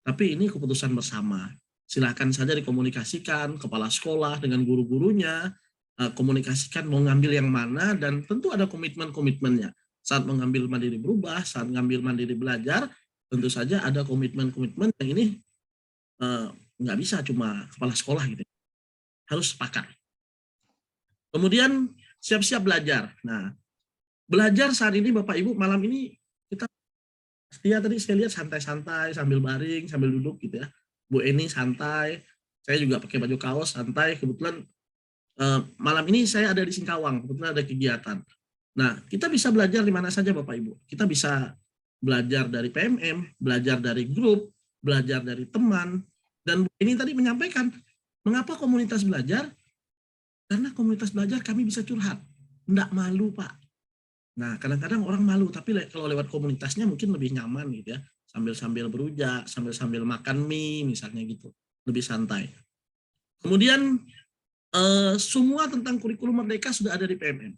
Tapi ini keputusan bersama. Silakan saja dikomunikasikan kepala sekolah dengan guru-gurunya, komunikasikan mau ngambil yang mana, dan tentu ada komitmen-komitmennya. Saat mengambil mandiri berubah, saat mengambil mandiri belajar, tentu saja ada komitmen-komitmen yang ini nggak bisa cuma kepala sekolah gitu. Harus sepakat. Kemudian siap-siap belajar. Nah, belajar saat ini Bapak Ibu, malam ini kita Setia tadi saya lihat santai-santai sambil baring, sambil duduk gitu ya. Bu Eni santai, saya juga pakai baju kaos santai. Kebetulan malam ini saya ada di Singkawang, kebetulan ada kegiatan. Nah, kita bisa belajar di mana saja Bapak Ibu. Kita bisa belajar dari PMM, belajar dari grup, belajar dari teman. Dan Bu Eni tadi menyampaikan, mengapa komunitas belajar? Karena komunitas belajar kami bisa curhat. Enggak malu Pak. Nah, kadang-kadang orang malu, tapi kalau lewat komunitasnya mungkin lebih nyaman gitu ya. Sambil-sambil berujak, sambil-sambil makan mie misalnya gitu. Lebih santai. Kemudian semua tentang kurikulum Merdeka sudah ada di PMM.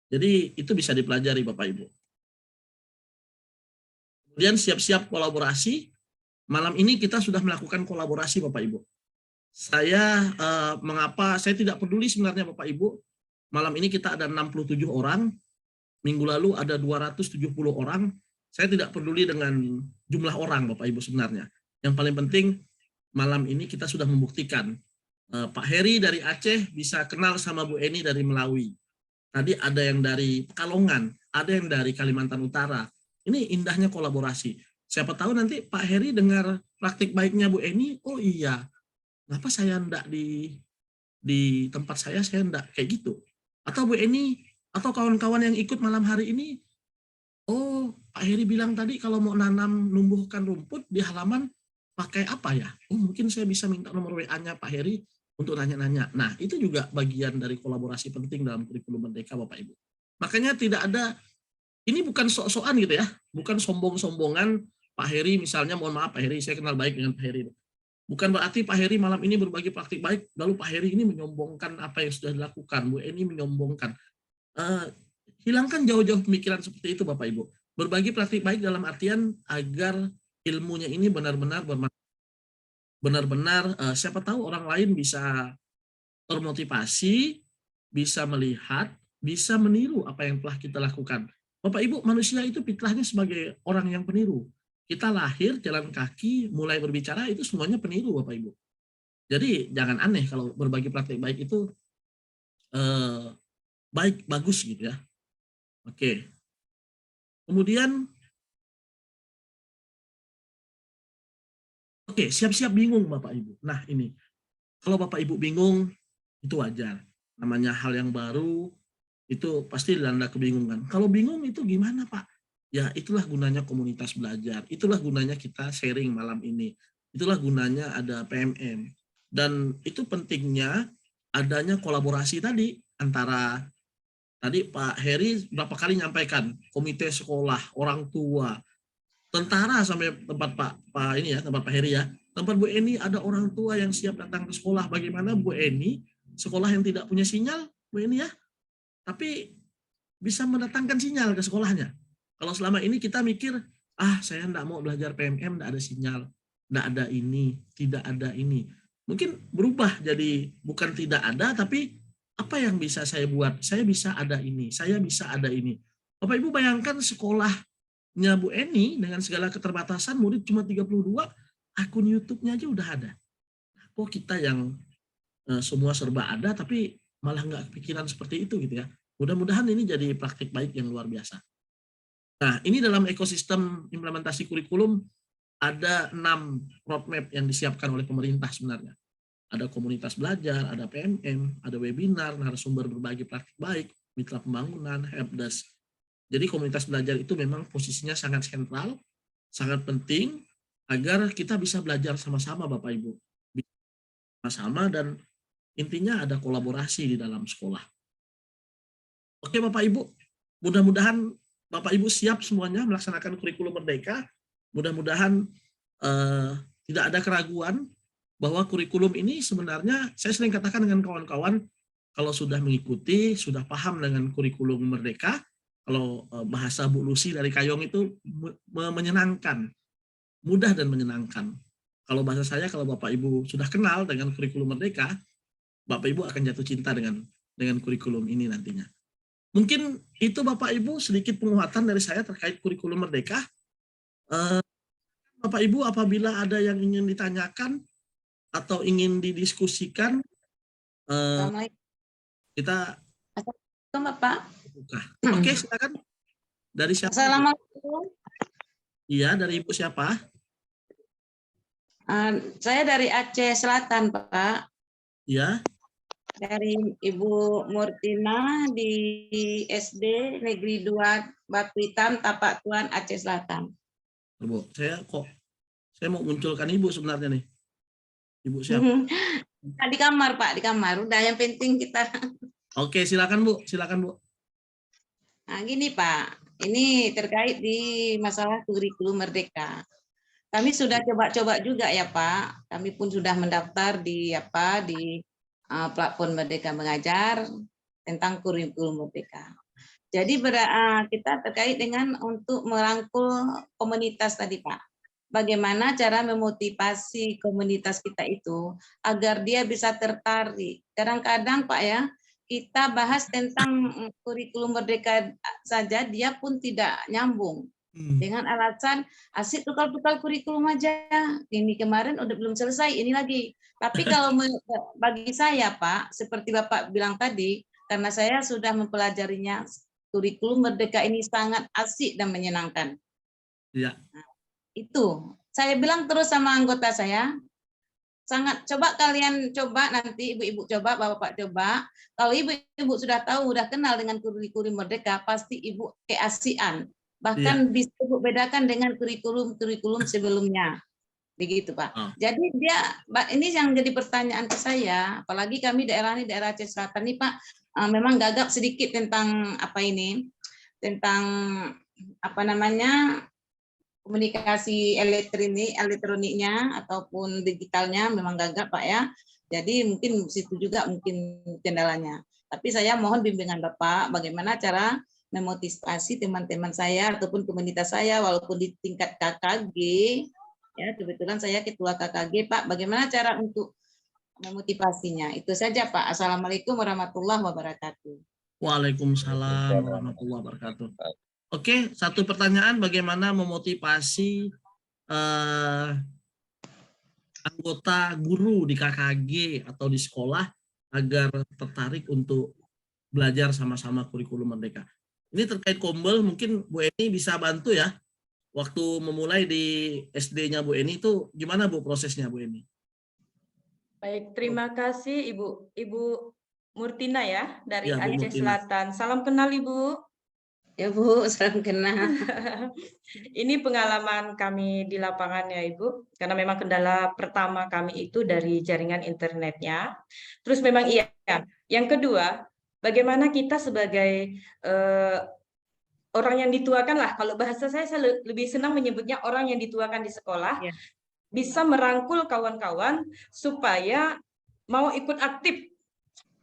Jadi itu bisa dipelajari Bapak Ibu. Kemudian siap-siap kolaborasi. Malam ini kita sudah melakukan kolaborasi Bapak Ibu. Saya mengapa saya tidak peduli sebenarnya Bapak Ibu. Malam ini kita ada 67 orang. Minggu lalu ada 270 orang. Saya tidak peduli dengan jumlah orang Bapak Ibu sebenarnya. Yang paling penting malam ini kita sudah membuktikan Pak Heri dari Aceh bisa kenal sama Bu Eni dari Melawi. Tadi ada yang dari Pekalongan, ada yang dari Kalimantan Utara. Ini indahnya kolaborasi. Siapa tahu nanti Pak Heri dengar praktik baiknya Bu Eni, oh iya, kenapa saya enggak di tempat saya enggak kayak gitu. Atau Bu Eni, atau kawan-kawan yang ikut malam hari ini, oh Pak Heri bilang tadi kalau mau nanam numbuhkan rumput di halaman pakai apa ya? Oh mungkin saya bisa minta nomor WA-nya Pak Heri untuk nanya-nanya. Nah itu juga bagian dari kolaborasi penting dalam kurikulum Merdeka Bapak Ibu. Makanya tidak ada, ini bukan sok-sokan gitu ya, bukan sombong-sombongan Pak Heri misalnya, mohon maaf Pak Heri, saya kenal baik dengan Pak Heri. Bukan berarti Pak Heri malam ini berbagi praktik baik, lalu Pak Heri ini menyombongkan apa yang sudah dilakukan, Bu Eni menyombongkan. Hilangkan jauh-jauh pemikiran seperti itu Bapak Ibu. Berbagi praktik baik dalam artian agar ilmunya ini benar-benar siapa tahu orang lain bisa termotivasi, bisa melihat, bisa meniru apa yang telah kita lakukan. Bapak Ibu, manusia itu fitrahnya sebagai orang yang peniru. Kita lahir, jalan kaki, mulai berbicara, itu semuanya peniru Bapak Ibu. Jadi jangan aneh kalau berbagi praktik baik itu baik, bagus gitu ya. Oke. Kemudian, oke, siap-siap bingung Bapak Ibu. Nah ini, kalau Bapak Ibu bingung, itu wajar. Namanya hal yang baru, itu pasti dilanda kebingungan. Kalau bingung itu gimana Pak? Ya itulah gunanya komunitas belajar. Itulah gunanya kita sharing malam ini. Itulah gunanya ada PMM. Dan itu pentingnya adanya kolaborasi tadi antara tadi Pak Heri berapa kali nyampaikan komite sekolah, orang tua, tentara sampai tempat tempat Pak Heri ya. Tempat Bu Eni ada orang tua yang siap datang ke sekolah. Bagaimana Bu Eni, sekolah yang tidak punya sinyal, Bu Eni ya, tapi bisa mendatangkan sinyal ke sekolahnya. Kalau selama ini kita mikir, saya enggak mau belajar PMM, enggak ada sinyal. tidak ada ini, tidak ada ini. Mungkin berubah jadi bukan tidak ada, tapi apa yang bisa saya buat? Saya bisa ada ini, saya bisa ada ini. Bapak Ibu bayangkan sekolahnya Bu Eni dengan segala keterbatasan, murid cuma 32, akun YouTube-nya aja udah ada. Kok kita yang semua serba ada, tapi malah nggak kepikiran seperti itu gitu ya. Mudah-mudahan ini jadi praktik baik yang luar biasa. Nah, ini dalam ekosistem implementasi kurikulum ada 6 roadmap yang disiapkan oleh pemerintah sebenarnya. Ada komunitas belajar, ada PMM, ada webinar, narasumber berbagi praktik baik, mitra pembangunan, helpdesk. Jadi komunitas belajar itu memang posisinya sangat sentral, sangat penting agar kita bisa belajar sama-sama Bapak Ibu. Sama-sama dan intinya ada kolaborasi di dalam sekolah. Oke Bapak Ibu, mudah-mudahan Bapak Ibu siap semuanya melaksanakan kurikulum Merdeka. Mudah-mudahan tidak ada keraguan bahwa kurikulum ini sebenarnya, saya sering katakan dengan kawan-kawan, kalau sudah mengikuti, sudah paham dengan kurikulum Merdeka, kalau bahasa Bu Lucy dari Kayong itu menyenangkan, mudah dan menyenangkan. Kalau bahasa saya, kalau Bapak Ibu sudah kenal dengan kurikulum Merdeka, Bapak Ibu akan jatuh cinta dengan kurikulum ini nantinya. Mungkin itu Bapak Ibu sedikit penguatan dari saya terkait kurikulum Merdeka. Bapak Ibu apabila ada yang ingin ditanyakan atau ingin didiskusikan, kita Assalamualaikum Bapak. buka. Oke, silakan. Dari siapa? Assalamualaikum. Iya, dari Ibu siapa? Saya dari Aceh Selatan Pak. Iya. Dari Ibu Murtina di SD Negeri 2 Batu Hitam, Tapak Tuan, Aceh Selatan. Bu, saya mau munculkan Ibu sebenarnya nih. Ibu siapa? Di kamar Pak, di kamar. Udah yang penting kita. Oke, silakan Bu, silakan Bu. Nah, gini Pak, ini terkait di masalah kurikulum Merdeka. Kami sudah coba-coba juga ya Pak. Kami pun sudah mendaftar di platform Merdeka Mengajar tentang kurikulum Merdeka. Jadi kita terkait dengan untuk merangkul komunitas tadi Pak. Bagaimana cara memotivasi komunitas kita itu agar dia bisa tertarik. Kadang-kadang Pak ya, kita bahas tentang kurikulum Merdeka saja, dia pun tidak nyambung. Dengan alasan asik tukar-tukar kurikulum aja. Ini kemarin udah belum selesai, ini lagi. Tapi kalau bagi saya Pak, seperti Bapak bilang tadi, karena saya sudah mempelajarinya, kurikulum Merdeka ini sangat asik dan menyenangkan. Iya. Nah, itu. Saya bilang terus sama anggota saya, coba kalian coba nanti ibu-ibu coba, bapak-bapak coba. Kalau ibu-ibu sudah tahu, sudah kenal dengan kurikulum Merdeka, pasti ibu keasian. Bahkan bisa ibu bedakan dengan kurikulum sebelumnya. Begitu Pak. Jadi ini yang jadi pertanyaan ke saya, apalagi kami daerah Aceh Selatan nih Pak, memang gagap sedikit tentang komunikasi elektroniknya ataupun digitalnya memang gagap Pak ya. Jadi mungkin situ juga mungkin kendalanya. Tapi saya mohon bimbingan Bapak bagaimana cara memotivasi teman-teman saya ataupun komunitas saya walaupun di tingkat KKG ya, kebetulan saya ketua KKG Pak, bagaimana cara untuk memotivasinya? Itu saja Pak. Assalamualaikum warahmatullahi wabarakatuh. Waalaikumsalam warahmatullahi wabarakatuh. Oke, satu pertanyaan, bagaimana memotivasi anggota guru di KKG atau di sekolah agar tertarik untuk belajar sama-sama kurikulum Merdeka. Ini terkait Kombel, mungkin Bu Eni bisa bantu ya. Waktu memulai di SD-nya Bu Eni itu gimana Bu prosesnya Bu Eni? Baik, terima kasih Ibu Murtina ya dari Ya, Bu Aceh Murtina. Selatan. Salam kenal Ibu. Ya Bu, salam kenal. Ini pengalaman kami di lapangan ya Ibu, karena memang kendala pertama kami itu dari jaringan internetnya. Terus memang iya. Yang kedua, bagaimana kita sebagai orang yang dituakan lah, kalau bahasa saya lebih senang menyebutnya orang yang dituakan di sekolah, ya, bisa merangkul kawan-kawan supaya mau ikut aktif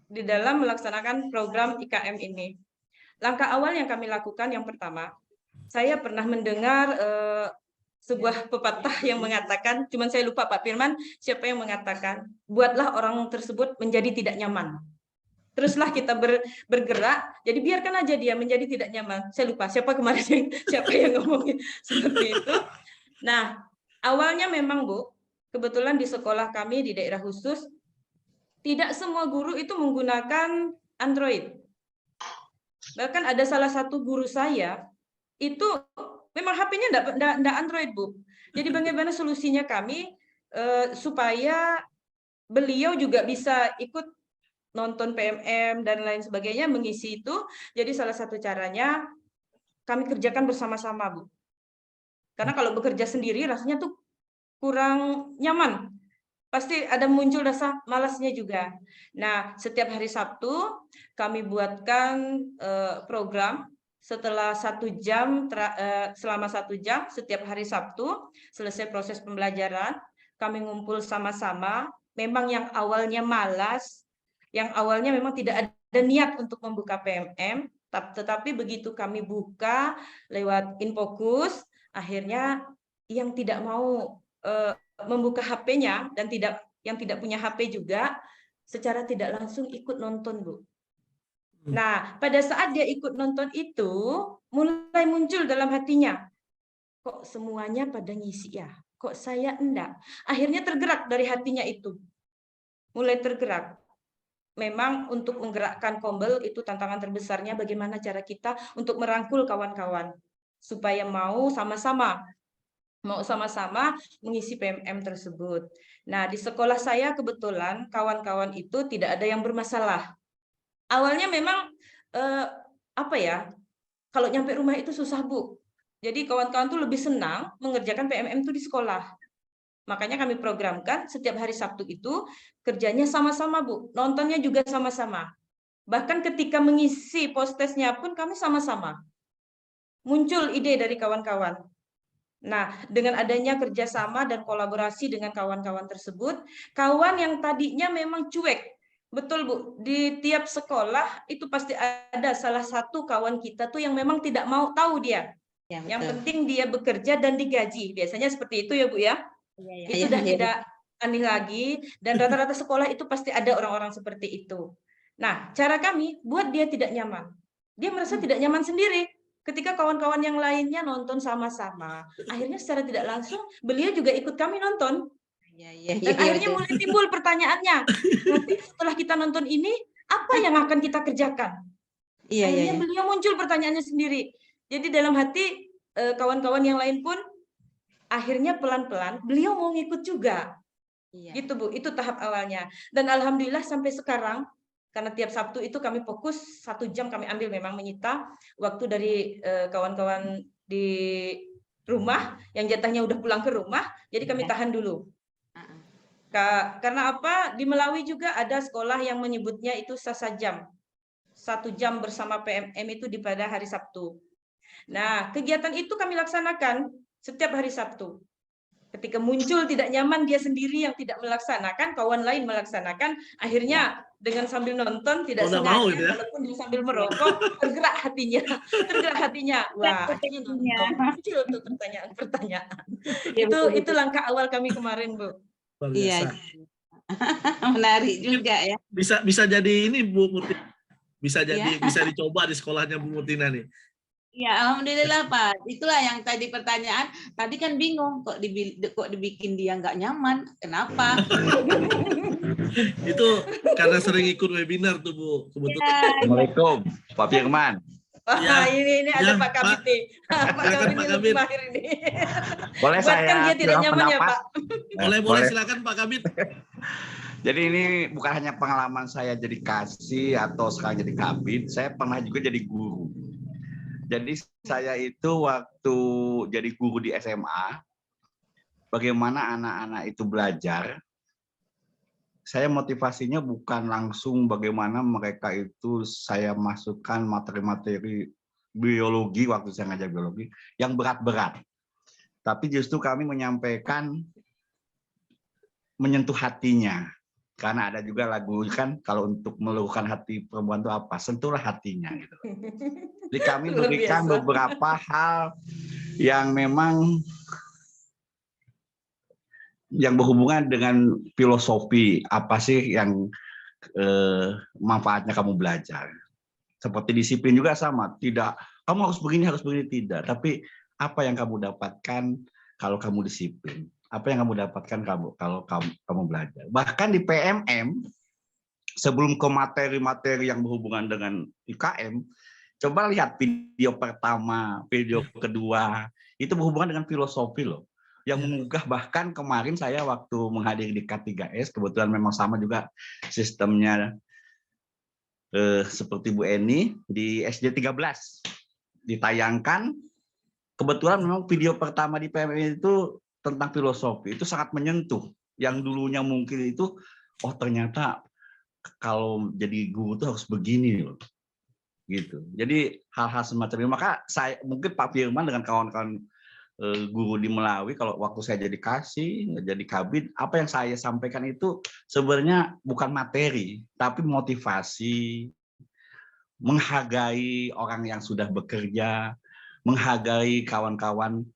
di dalam melaksanakan program IKM ini. Langkah awal yang kami lakukan yang pertama, saya pernah mendengar sebuah pepatah yang mengatakan, cuman saya lupa Pak Firman, siapa yang mengatakan, buatlah orang tersebut menjadi tidak nyaman. Teruslah kita bergerak, jadi biarkan aja dia menjadi tidak nyaman. Saya lupa siapa kemarin siapa yang ngomongin seperti itu. Nah, awalnya memang Bu, kebetulan di sekolah kami di daerah khusus, tidak semua guru itu menggunakan Android. Bahkan ada salah satu guru saya, itu memang HP-nya enggak Android, Bu. Jadi bagaimana solusinya kami supaya beliau juga bisa ikut nonton PMM dan lain sebagainya, mengisi itu. Jadi salah satu caranya kami kerjakan bersama-sama, Bu. Karena kalau bekerja sendiri rasanya tuh kurang nyaman. Pasti ada muncul rasa malasnya juga. Nah, setiap hari Sabtu kami buatkan program setelah 1 jam, selama 1 jam setiap hari Sabtu, selesai proses pembelajaran, kami ngumpul sama-sama. Memang yang awalnya malas, yang awalnya memang tidak ada niat untuk membuka PMM, tetapi begitu kami buka lewat Infokus, akhirnya yang tidak mau membuka HP-nya dan yang tidak punya HP juga, secara tidak langsung ikut nonton, Bu. Nah, pada saat dia ikut nonton itu, mulai muncul dalam hatinya, kok semuanya pada ngisi ya, kok saya enggak. Akhirnya tergerak dari hatinya itu, mulai tergerak. Memang untuk menggerakkan Kombel itu tantangan terbesarnya bagaimana cara kita untuk merangkul kawan-kawan supaya mau sama-sama mengisi PMM tersebut. Nah, di sekolah saya kebetulan kawan-kawan itu tidak ada yang bermasalah. Awalnya memang kalau nyampe rumah itu susah, Bu. Jadi kawan-kawan tuh lebih senang mengerjakan PMM itu di sekolah. Makanya kami programkan setiap hari Sabtu itu kerjanya sama-sama, Bu. Nontonnya juga sama-sama. Bahkan ketika mengisi post-testnya pun kami sama-sama. Muncul ide dari kawan-kawan. Nah, dengan adanya kerjasama dan kolaborasi dengan kawan-kawan tersebut, kawan yang tadinya memang cuek, betul Bu, di tiap sekolah itu pasti ada salah satu kawan kita tuh yang memang tidak mau tahu dia. Ya, yang penting dia bekerja dan digaji. Biasanya seperti itu ya Bu ya. Itu sudah tidak aneh lagi, dan rata-rata sekolah itu pasti ada orang-orang seperti itu. Nah, cara kami buat dia tidak nyaman. Dia merasa tidak nyaman sendiri. Ketika kawan-kawan yang lainnya nonton sama-sama, akhirnya secara tidak langsung beliau juga ikut kami nonton. Dan akhirnya mulai timbul pertanyaannya, nanti setelah kita nonton ini, apa yang akan kita kerjakan? Akhirnya beliau muncul pertanyaannya sendiri. Jadi dalam hati kawan-kawan yang lain pun akhirnya pelan-pelan beliau mau ngikut juga. Gitu Bu, itu tahap awalnya. Dan alhamdulillah sampai sekarang, karena tiap Sabtu itu kami fokus 1 jam kami ambil, memang menyita waktu dari kawan-kawan di rumah yang jatahnya udah pulang ke rumah, jadi kami tahan dulu. Karena apa? Di Melawi juga ada sekolah yang menyebutnya itu sasa jam. 1 jam bersama PMM itu di pada hari Sabtu. Nah, kegiatan itu kami laksanakan setiap hari Sabtu. Ketika muncul tidak nyaman dia sendiri yang tidak melaksanakan, kawan lain melaksanakan, akhirnya dengan sambil nonton tidak sengaja, gitu ya? Walaupun dia sambil merokok, tergerak hatinya. Wah, akhirnya muncul tuh pertanyaan-pertanyaan. Itu langkah awal kami kemarin, Bu. Iya. Menarik juga ya. Bisa jadi ini Bu Muti. Bisa dicoba di sekolahnya Bu Mutina nih. Ya, alhamdulillah Pak. Itulah yang tadi pertanyaan. Tadi kan bingung kok dibikin dia nggak nyaman. Kenapa? Itu karena sering ikut webinar tuh Bu. Kebetulan. Assalamualaikum Pak Firman. Wah, ini ada Pak Kabit nih. Pak Kabit ini lebih mahir ini. Boleh saya dia tidak nyaman ya Pak. Boleh silakan Pak Kabit. Jadi ini bukan hanya pengalaman saya jadi kasih atau sekarang jadi kabit, saya pernah juga jadi guru. Jadi saya itu waktu jadi guru di SMA, bagaimana anak-anak itu belajar, saya motivasinya bukan langsung bagaimana mereka itu saya masukkan materi-materi biologi waktu saya ngajar biologi yang berat-berat. Tapi justru kami menyampaikan menyentuh hatinya. Karena ada juga lagu kan, kalau untuk meluluhkan hati perempuan itu apa? Sentuhlah hatinya gitu. Jadi kami berikan beberapa hal yang memang yang berhubungan dengan filosofi, apa sih yang manfaatnya kamu belajar. Seperti disiplin juga sama, tidak kamu harus begini tidak, tapi apa yang kamu dapatkan kalau kamu disiplin, apa yang kamu dapatkan kalau kamu belajar. Bahkan di PMM, sebelum ke materi-materi yang berhubungan dengan IKM, coba lihat video pertama, video kedua, itu berhubungan dengan filosofi loh. Yang menggugah, bahkan kemarin saya waktu menghadiri di K3S, kebetulan memang sama juga sistemnya seperti Bu Eni, di SD 13 ditayangkan, kebetulan memang video pertama di PMM itu tentang filosofi, itu sangat menyentuh. Yang dulunya mungkin itu, oh ternyata kalau jadi guru tuh harus begini loh. Gitu. Jadi hal-hal semacam ini, maka saya mungkin Pak Firman dengan kawan-kawan guru di Melawi, kalau waktu saya jadi kasih, jadi kabid, apa yang saya sampaikan itu sebenarnya bukan materi, tapi motivasi, menghargai orang yang sudah bekerja, menghargai kawan-kawan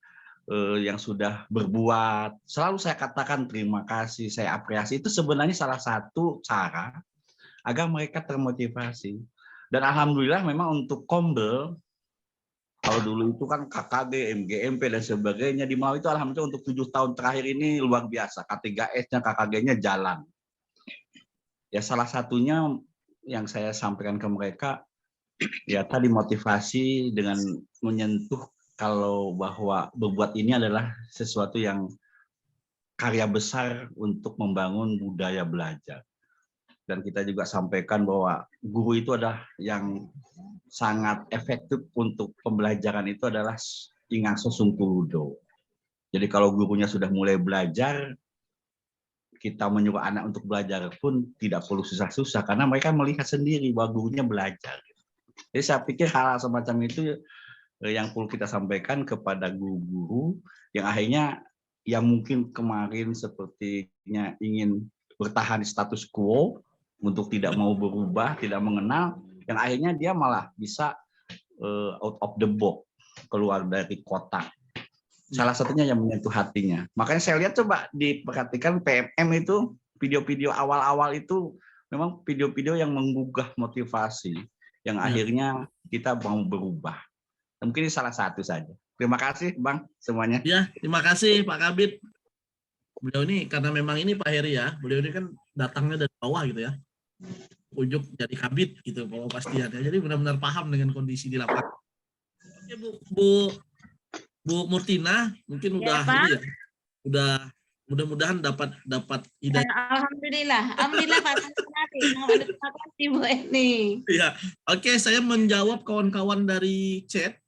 yang sudah berbuat. Selalu saya katakan terima kasih, saya apresiasi. Itu sebenarnya salah satu cara agar mereka termotivasi. Dan alhamdulillah memang untuk Kombel, kalau dulu itu kan KKG, MGMP dan sebagainya di Melawi itu alhamdulillah untuk 7 tahun terakhir ini luar biasa. K3S-nya, KKG-nya jalan. Ya salah satunya yang saya sampaikan ke mereka, ya tadi motivasi dengan menyentuh kalau bahwa berbuat ini adalah sesuatu yang karya besar untuk membangun budaya belajar. Dan kita juga sampaikan bahwa guru itu adalah yang sangat efektif untuk pembelajaran itu adalah ingangso sungkuludo. Jadi kalau gurunya sudah mulai belajar, kita menyuruh anak untuk belajar pun tidak perlu susah-susah karena mereka melihat sendiri bahwa gurunya belajar. Jadi saya pikir hal semacam itu yang perlu kita sampaikan kepada guru-guru yang akhirnya yang mungkin kemarin sepertinya ingin bertahan di status quo untuk tidak mau berubah, tidak mengenal, yang akhirnya dia malah bisa out of the box, keluar dari kotak. Salah satunya yang menyentuh hatinya. Makanya saya lihat coba diperhatikan PMM itu, video-video awal-awal itu memang video-video yang menggugah motivasi, yang akhirnya kita mau berubah. Mungkin ini salah satu saja. Terima kasih Bang semuanya. Ya, terima kasih Pak Kabid. Beliau ini karena memang ini Pak Heri ya, beliau ini kan datangnya dari bawah gitu ya. Ujuk jadi kabid gitu kalau pastian ya. Jadi benar-benar paham dengan kondisi di lapangan. Oke Bu Murtina mungkin udah Pak. ini ya. Udah mudah-mudahan dapat ide. Alhamdulillah Pak. Terima kasih Bu Eni. Iya. Oke, saya menjawab kawan-kawan dari chat.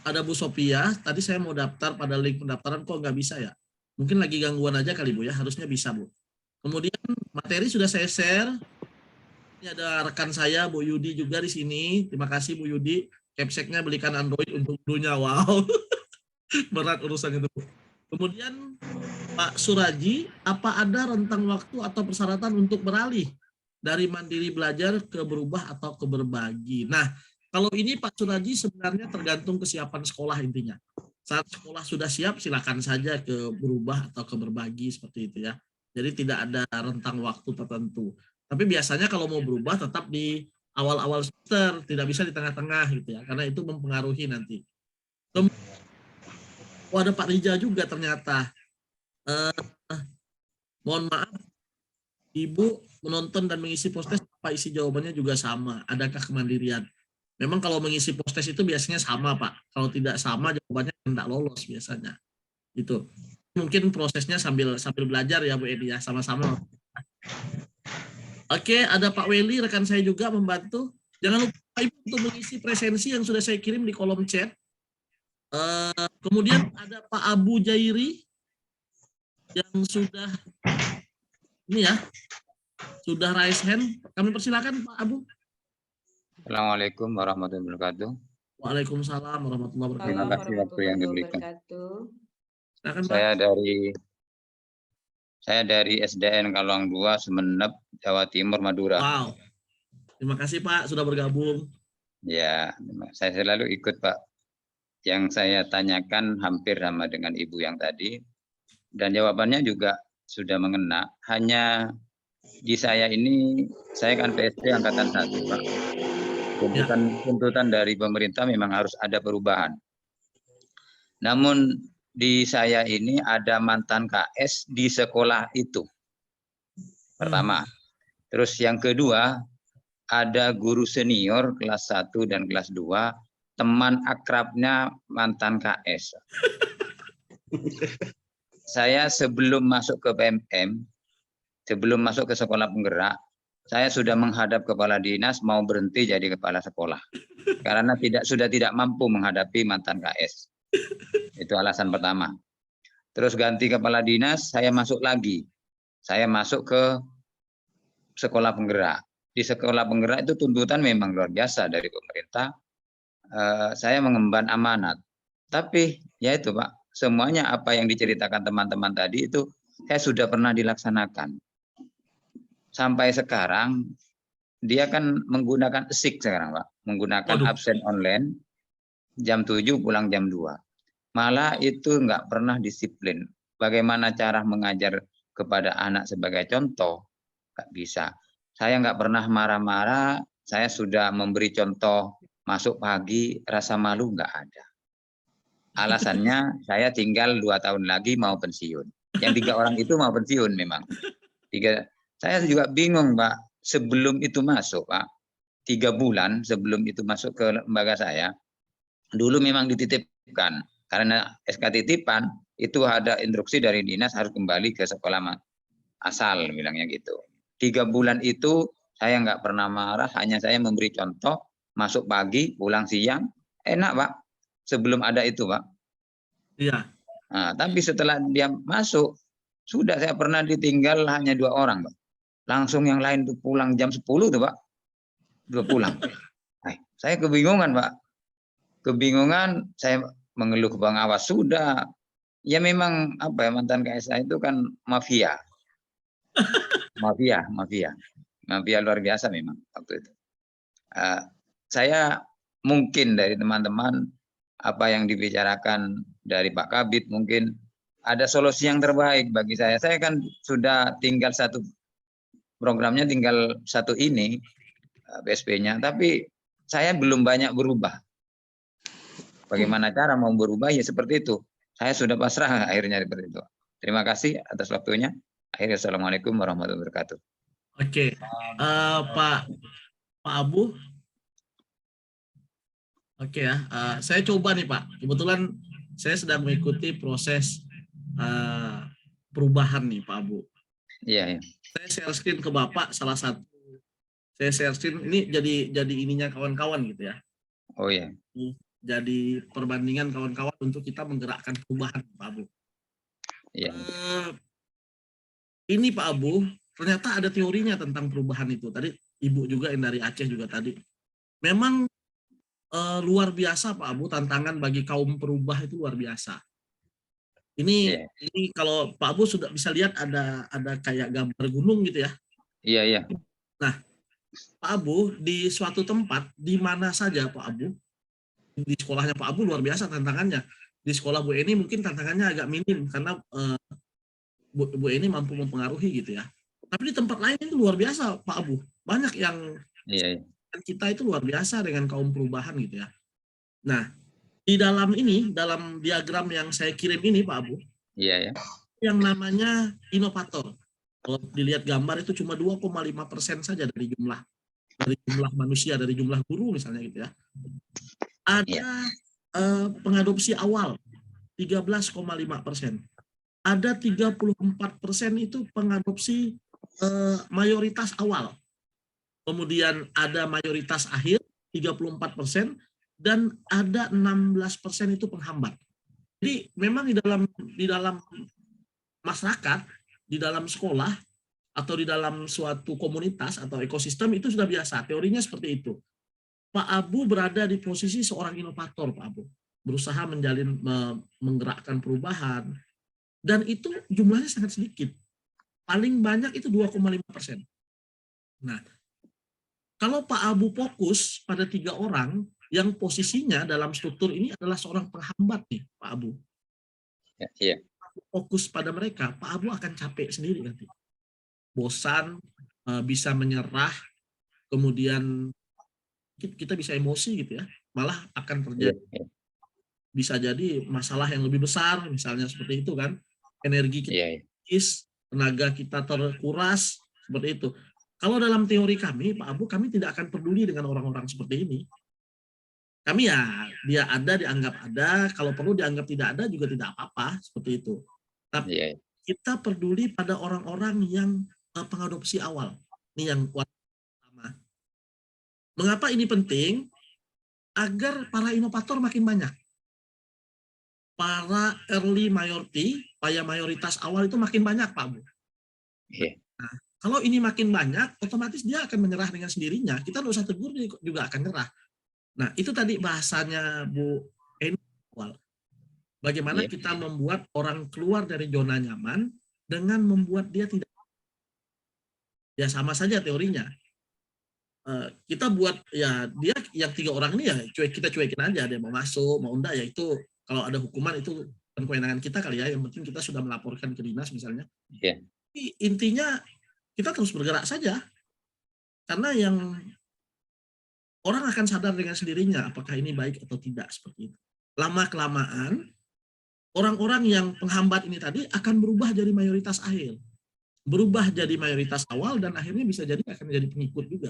Ada Bu Sophia, tadi saya mau daftar pada link pendaftaran kok nggak bisa ya? Mungkin lagi gangguan aja kali Bu ya, harusnya bisa Bu. Kemudian materi sudah saya share. Ini ada rekan saya Bu Yudi juga di sini. Terima kasih Bu Yudi. Capseknya belikan Android untuk dulunya. Wow. Berat urusan itu Bu. Kemudian Pak Suraji, apa ada rentang waktu atau persyaratan untuk beralih dari mandiri belajar ke berubah atau ke berbagi? Nah, kalau ini Pak Suraji sebenarnya tergantung kesiapan sekolah intinya. Saat sekolah sudah siap, silakan saja ke berubah atau ke berbagi seperti itu ya. Jadi tidak ada rentang waktu tertentu. Tapi biasanya kalau mau berubah tetap di awal-awal semester, tidak bisa di tengah-tengah gitu ya, karena itu mempengaruhi nanti. Oh, ada Pak Rija juga ternyata. Mohon maaf, Ibu menonton dan mengisi postes, apa isi jawabannya juga sama. Adakah kemandirian? Memang kalau mengisi postes itu biasanya sama Pak. Kalau tidak sama jawabannya tidak lolos biasanya. Itu mungkin prosesnya sambil belajar ya Bu Edi ya, sama-sama. Oke, ada Pak Weli rekan saya juga membantu. Jangan lupa Ibu untuk mengisi presensi yang sudah saya kirim di kolom chat. Kemudian ada Pak Abu Jairi yang sudah ini ya, sudah raise hand. Kami persilakan Pak Abu. Assalamualaikum warahmatullahi wabarakatuh. Waalaikumsalam warahmatullahi wabarakatuh. Terima kasih waktu yang diberikan. Silakan, Pak. Saya dari SDN Kalong 2, Semenep, Jawa Timur, Madura. Wow. Terima kasih Pak sudah bergabung. Ya, saya selalu ikut Pak. yang saya tanyakan hampir sama dengan Ibu yang tadi, dan jawabannya juga sudah mengena. Hanya di saya ini, saya kan PSP Angkatan 1, Pak. Tuntutan dari pemerintah memang harus ada perubahan. Namun di saya ini ada mantan KS di sekolah itu. Pertama. Terus yang kedua, ada guru senior kelas 1 dan kelas 2, teman akrabnya mantan KS. Saya sebelum masuk ke PMM, sebelum masuk ke sekolah penggerak, saya sudah menghadap kepala dinas mau berhenti jadi kepala sekolah. Karena sudah tidak mampu menghadapi mantan KS. Itu alasan pertama. Terus ganti kepala dinas, saya masuk lagi. Saya masuk ke sekolah penggerak. Di sekolah penggerak itu tuntutan memang luar biasa dari pemerintah. Saya mengemban amanat. Tapi ya itu Pak, semuanya apa yang diceritakan teman-teman tadi itu saya sudah pernah dilaksanakan. Sampai sekarang dia kan menggunakan SIK sekarang Pak, menggunakan absen online, jam 7 pulang jam 2. Malah itu nggak pernah disiplin. Bagaimana cara mengajar kepada anak sebagai contoh? Nggak bisa. Saya nggak pernah marah-marah, saya sudah memberi contoh masuk pagi, rasa malu nggak ada. Alasannya saya tinggal 2 tahun lagi mau pensiun. Yang 3 orang itu mau pensiun memang. Saya juga bingung Pak, sebelum itu masuk Pak, 3 bulan sebelum itu masuk ke lembaga saya, dulu memang dititipkan. Karena SK titipan itu ada instruksi dari dinas harus kembali ke sekolah asal, bilangnya gitu. 3 bulan itu saya nggak pernah marah, hanya saya memberi contoh, masuk pagi, pulang siang, enak Pak. Sebelum ada itu Pak. Iya. Nah, tapi setelah dia masuk, sudah saya pernah ditinggal hanya 2 orang Pak. Langsung yang lain tuh pulang jam 10 tuh Pak. Udah pulang. Saya kebingungan Pak. Kebingungan, saya mengeluh ke pengawas, sudah. Ya memang apa ya, mantan KSA itu kan mafia. Mafia luar biasa memang waktu itu. Saya mungkin dari teman-teman apa yang dibicarakan dari Pak Kabid mungkin ada solusi yang terbaik bagi saya. Saya kan sudah tinggal satu programnya, tinggal satu ini PSP-nya, tapi saya belum banyak berubah. Bagaimana cara mau berubah ya seperti itu. Saya sudah pasrah akhirnya seperti itu. Terima kasih atas waktunya. Akhirnya assalamualaikum warahmatullahi wabarakatuh. Oke, Pak Abu. Oke ya, saya coba nih Pak. Kebetulan saya sedang mengikuti proses perubahan nih Pak Abu. Iya. Saya share screen ke Bapak salah satu. Saya share screen ini jadi ininya kawan-kawan gitu ya. Oh iya. Jadi perbandingan kawan-kawan untuk kita menggerakkan perubahan Pak Abu. Iya. Ini Pak Abu, ternyata ada teorinya tentang perubahan itu. Tadi Ibu juga yang dari Aceh juga tadi. Memang luar biasa Pak Abu, tantangan bagi kaum perubah itu luar biasa. Ini kalau Pak Abu sudah bisa lihat ada kayak gambar gunung gitu ya. Iya. Nah, Pak Abu di suatu tempat di mana saja Pak Abu, di sekolahnya Pak Abu luar biasa tantangannya. Di sekolah Bu Eni mungkin tantangannya agak minim karena Bu Eni mampu mempengaruhi gitu ya. Tapi di tempat lain itu luar biasa Pak Abu. Banyak yang kita itu luar biasa dengan kaum perubahan gitu ya. Nah, di dalam ini, dalam diagram yang saya kirim ini Pak Abu, yang namanya inovator. Kalau dilihat gambar itu cuma 2,5% saja dari jumlah manusia, dari jumlah guru misalnya gitu ya. Ada pengadopsi awal 13,5%. Ada 34% itu pengadopsi mayoritas awal. Kemudian ada mayoritas akhir 34%, dan ada 16% itu penghambat. Jadi memang di dalam masyarakat, di dalam sekolah, atau di dalam suatu komunitas atau ekosistem itu sudah biasa. Teorinya seperti itu. Pak Abu berada di posisi seorang inovator, Pak Abu. Berusaha menggerakkan perubahan. Dan itu jumlahnya sangat sedikit. Paling banyak itu 2,5%. Nah, kalau Pak Abu fokus pada 3 orang, yang posisinya dalam struktur ini adalah seorang penghambat nih, Pak Abu. Iya. Fokus pada mereka, Pak Abu akan capek sendiri nanti. Bosan, bisa menyerah, kemudian kita bisa emosi gitu ya. Malah akan terjadi, bisa jadi masalah yang lebih besar, misalnya seperti itu kan. Energi kita habis, tenaga kita terkuras, seperti itu. Kalau dalam teori kami, Pak Abu, kami tidak akan peduli dengan orang-orang seperti ini. Kami ya, dia ada, dianggap ada, kalau perlu dianggap tidak ada juga tidak apa-apa, seperti itu. Tapi kita peduli pada orang-orang yang pengadopsi awal. Ini yang pertama. Mengapa ini penting? Agar para inovator makin banyak. Para early majority, mayoritas awal itu makin banyak, Pak Bu. Nah, kalau ini makin banyak, otomatis dia akan menyerah dengan sendirinya. Kita nggak usah tegur, dia juga akan nyerah. Nah, itu tadi bahasanya Bu Eni awal. Bagaimana kita membuat orang keluar dari zona nyaman dengan membuat dia tidak. Ya sama saja teorinya. Kita buat ya dia yang 3 orang ini ya kita cuekin aja, dia mau masuk mau enggak, ya itu kalau ada hukuman itu kan kewenangan kita kali ya, yang penting kita sudah melaporkan ke dinas misalnya. Tapi intinya kita terus bergerak saja, karena yang orang akan sadar dengan sendirinya apakah ini baik atau tidak, seperti itu. Lama kelamaan orang-orang yang penghambat ini tadi akan berubah jadi mayoritas akhir, berubah jadi mayoritas awal, dan akhirnya bisa jadi akan jadi pengikut juga.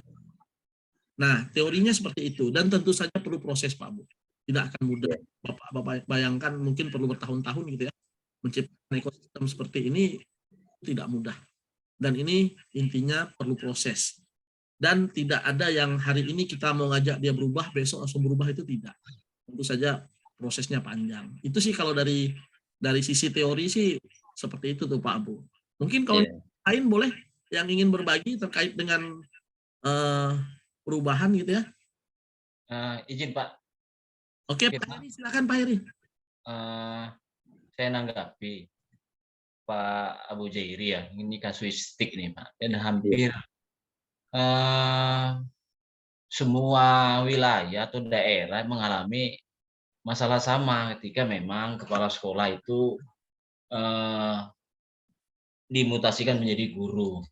Nah, teorinya seperti itu, dan tentu saja perlu proses, Pak Bu. Tidak akan mudah. Bapak bayangkan mungkin perlu bertahun-tahun gitu ya, menciptakan ekosistem seperti ini tidak mudah. Dan ini intinya perlu proses. Dan tidak ada yang hari ini kita mau ngajak dia berubah, besok langsung berubah, itu tidak. Tentu saja prosesnya panjang. Itu sih kalau dari sisi teori sih seperti itu tuh Pak Abu. Mungkin kalau lain boleh yang ingin berbagi terkait dengan perubahan gitu ya. Izin Pak. Oke, Pak Heri, silakan Pak Heri. Saya nanggapi Pak Abu Jairi ya, ini kasuistik nih Pak, dan hampir semua wilayah atau daerah mengalami masalah sama ketika memang kepala sekolah itu dimutasikan menjadi guru.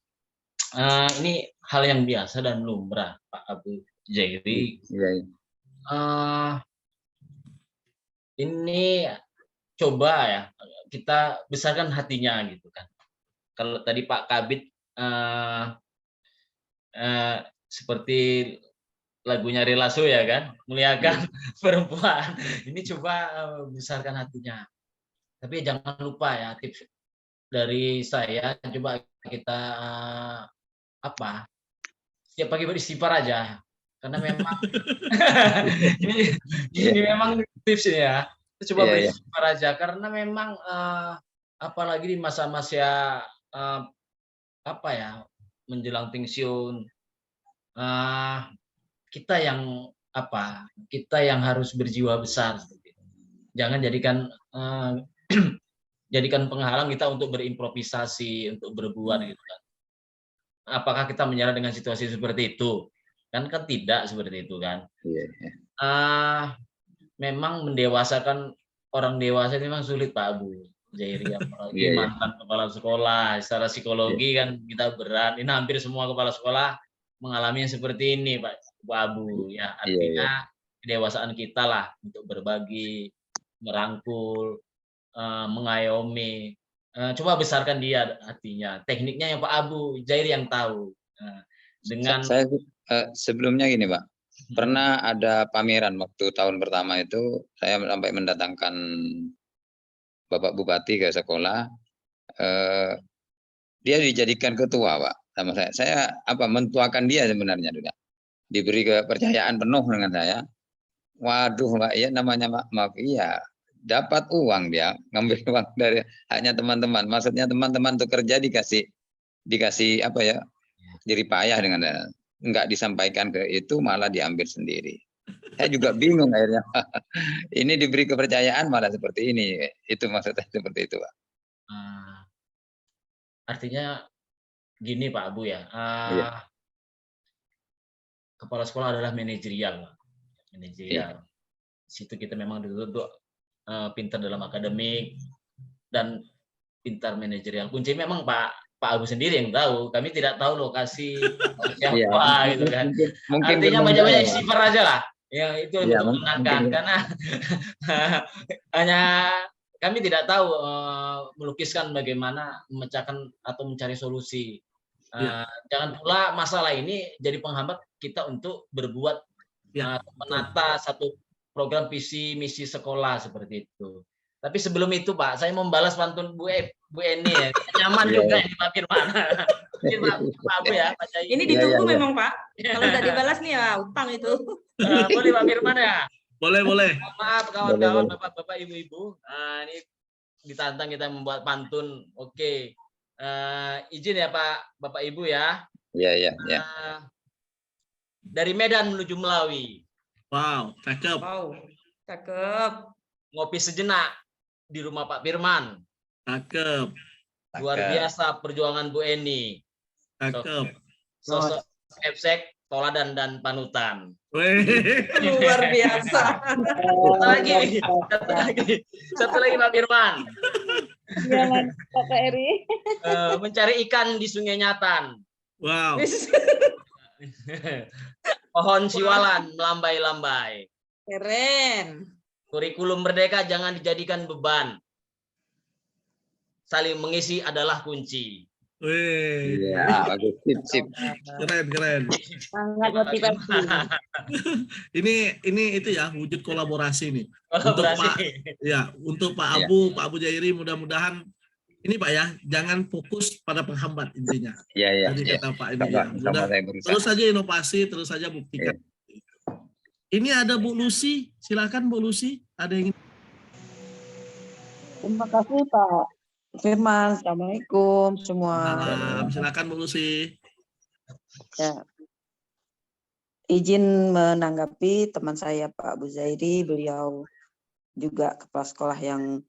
Ini hal yang biasa dan lumrah, Pak Abu Jairi. Ini coba ya kita besarkan hatinya gitu kan. Kalau tadi Pak Kabid seperti lagunya Relaso ya kan, muliakan perempuan. Ini coba besarkan hatinya. Tapi jangan lupa ya, tips dari saya, coba kita setiap pagi beristighfar aja, karena memang ini memang tips ya. Kita coba beristighfar aja, karena memang apalagi di masa-masa menjelang pensiun, kita yang harus berjiwa besar. Jangan jadikan penghalang kita untuk berimprovisasi, untuk berbuat gitu kan. Apakah kita menyerah dengan situasi seperti itu? Kan tidak seperti itu kan. Memang mendewasakan orang dewasa itu memang sulit Pak Abu Jairi, apalagi mantan kepala sekolah. Secara psikologi kan kita berat. Ini hampir semua kepala sekolah mengalami yang seperti ini Pak Abu ya. Artinya kedewasaan kita lah untuk berbagi, merangkul, mengayomi. Coba besarkan dia hatinya. Tekniknya yang Pak Abu Jairi yang tahu. Dengan saya sebelumnya gini Pak, pernah ada pameran waktu tahun pertama itu, saya sampai mendatangkan Bapak Bupati ke sekolah, dia dijadikan ketua Pak sama saya. Saya mentuakan dia sebenarnya juga, diberi kepercayaan penuh dengan saya. Waduh Pak, ya namanya Pak, iya dapat uang, dia ngambil uang dari haknya teman-teman. Maksudnya teman-teman tuh kerja dikasih jadi payah dengan nggak disampaikan ke itu, malah diambil sendiri. Saya juga bingung akhirnya. Ini diberi kepercayaan malah seperti ini. Itu maksudnya seperti itu Pak. Artinya gini Pak Abu ya. Kepala sekolah adalah manajerial Pak. manajerial. Situ kita memang dituntut pintar dalam akademik dan pintar manajerial. Kunci memang Pak Abu sendiri yang tahu. Kami tidak tahu lokasi siapa gitu kan. Mungkin Artinya belum banyak-banyak tahu. istighfar aja lah. Ya itu Iya, untuk menangkan karena hanya kami tidak tahu melukiskan bagaimana memecahkan atau mencari solusi. Jangan pula masalah ini jadi penghambat kita untuk berbuat menata satu program visi misi sekolah seperti itu. Tapi sebelum itu Pak, saya membalas pantun Bu Eni ya. Nyaman juga ini Pak Firman. Mungkin Pak Abu ya, Pak Cai. Ini ditunggu memang Pak. Kalau udah dibalas nih ya utang itu. Boleh Pak Firman ya? Boleh. Maaf kawan-kawan, Bapak-bapak, Ibu-ibu. Ini ditantang kita membuat pantun. Oke. Izin ya Pak, Bapak Ibu ya. Iya. Dari Medan menuju Melawi. Wow, cakep. Wow, cakep. Ngopi sejenak di rumah Pak Firman. Cakep. Luar biasa perjuangan Bu Eni. Cakep. Sosok efsek, toladan dan panutan. Luar biasa. Satu lagi Pak Firman. Pak Eri. Mencari ikan di Sungai Nyatan. Wow. Pohon siwalan melambai-lambai. Keren. Kurikulum merdeka jangan dijadikan beban. Saling mengisi adalah kunci. Iya, bagus. Sip. Keren. Sangat motivasi. Ini itu ya wujud kolaborasi nih. Kolaborasi. Untuk Pak Abu Jairi mudah-mudahan ini Pak ya, jangan fokus pada penghambat intinya. Iya. Jadi kata Pak ini Sama saya berusaha. terus saja inovasi, terus saja buktikan. Ini ada Bu Lucy, silakan Bu Lucy, ada yang Terima kasih Pak Firman. Assalamualaikum semua. silakan Bu Lucy. Ya. Izin menanggapi teman saya Pak Abu Zairi, beliau juga kepala sekolah yang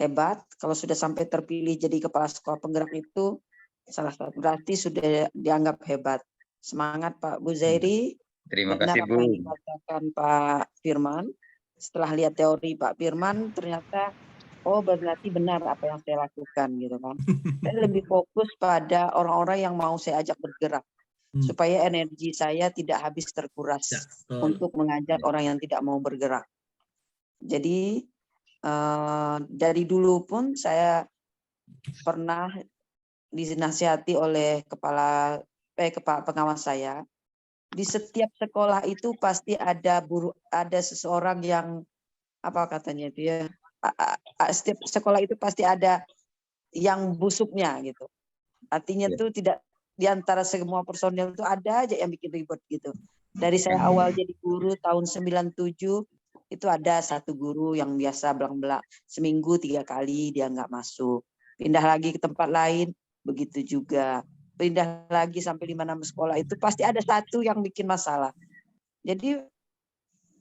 hebat. Kalau sudah sampai terpilih jadi kepala sekolah penggerak itu salah satu berarti sudah dianggap hebat. Semangat Pak Abu Zairi. Terima kasih Bu. Benar apa yang dikatakan Pak Firman. Setelah lihat teori Pak Firman, ternyata berarti benar apa yang saya lakukan gitu kan. Saya lebih fokus pada orang-orang yang mau saya ajak bergerak supaya energi saya tidak habis terkuras untuk mengajak orang yang tidak mau bergerak. Jadi dari dulu pun saya pernah dinasihati oleh kepala pengawas saya. Di setiap sekolah itu pasti ada seseorang yang apa katanya itu ya, setiap sekolah itu pasti ada yang busuknya gitu. Artinya tuh tidak di antara semua personil itu ada aja yang bikin ribet gitu. Dari saya awal jadi guru tahun 97 itu ada satu guru yang biasa belang-belang seminggu 3 kali dia nggak masuk. Pindah lagi ke tempat lain begitu juga. Pindah lagi sampai 5-6 sekolah itu pasti ada satu yang bikin masalah. Jadi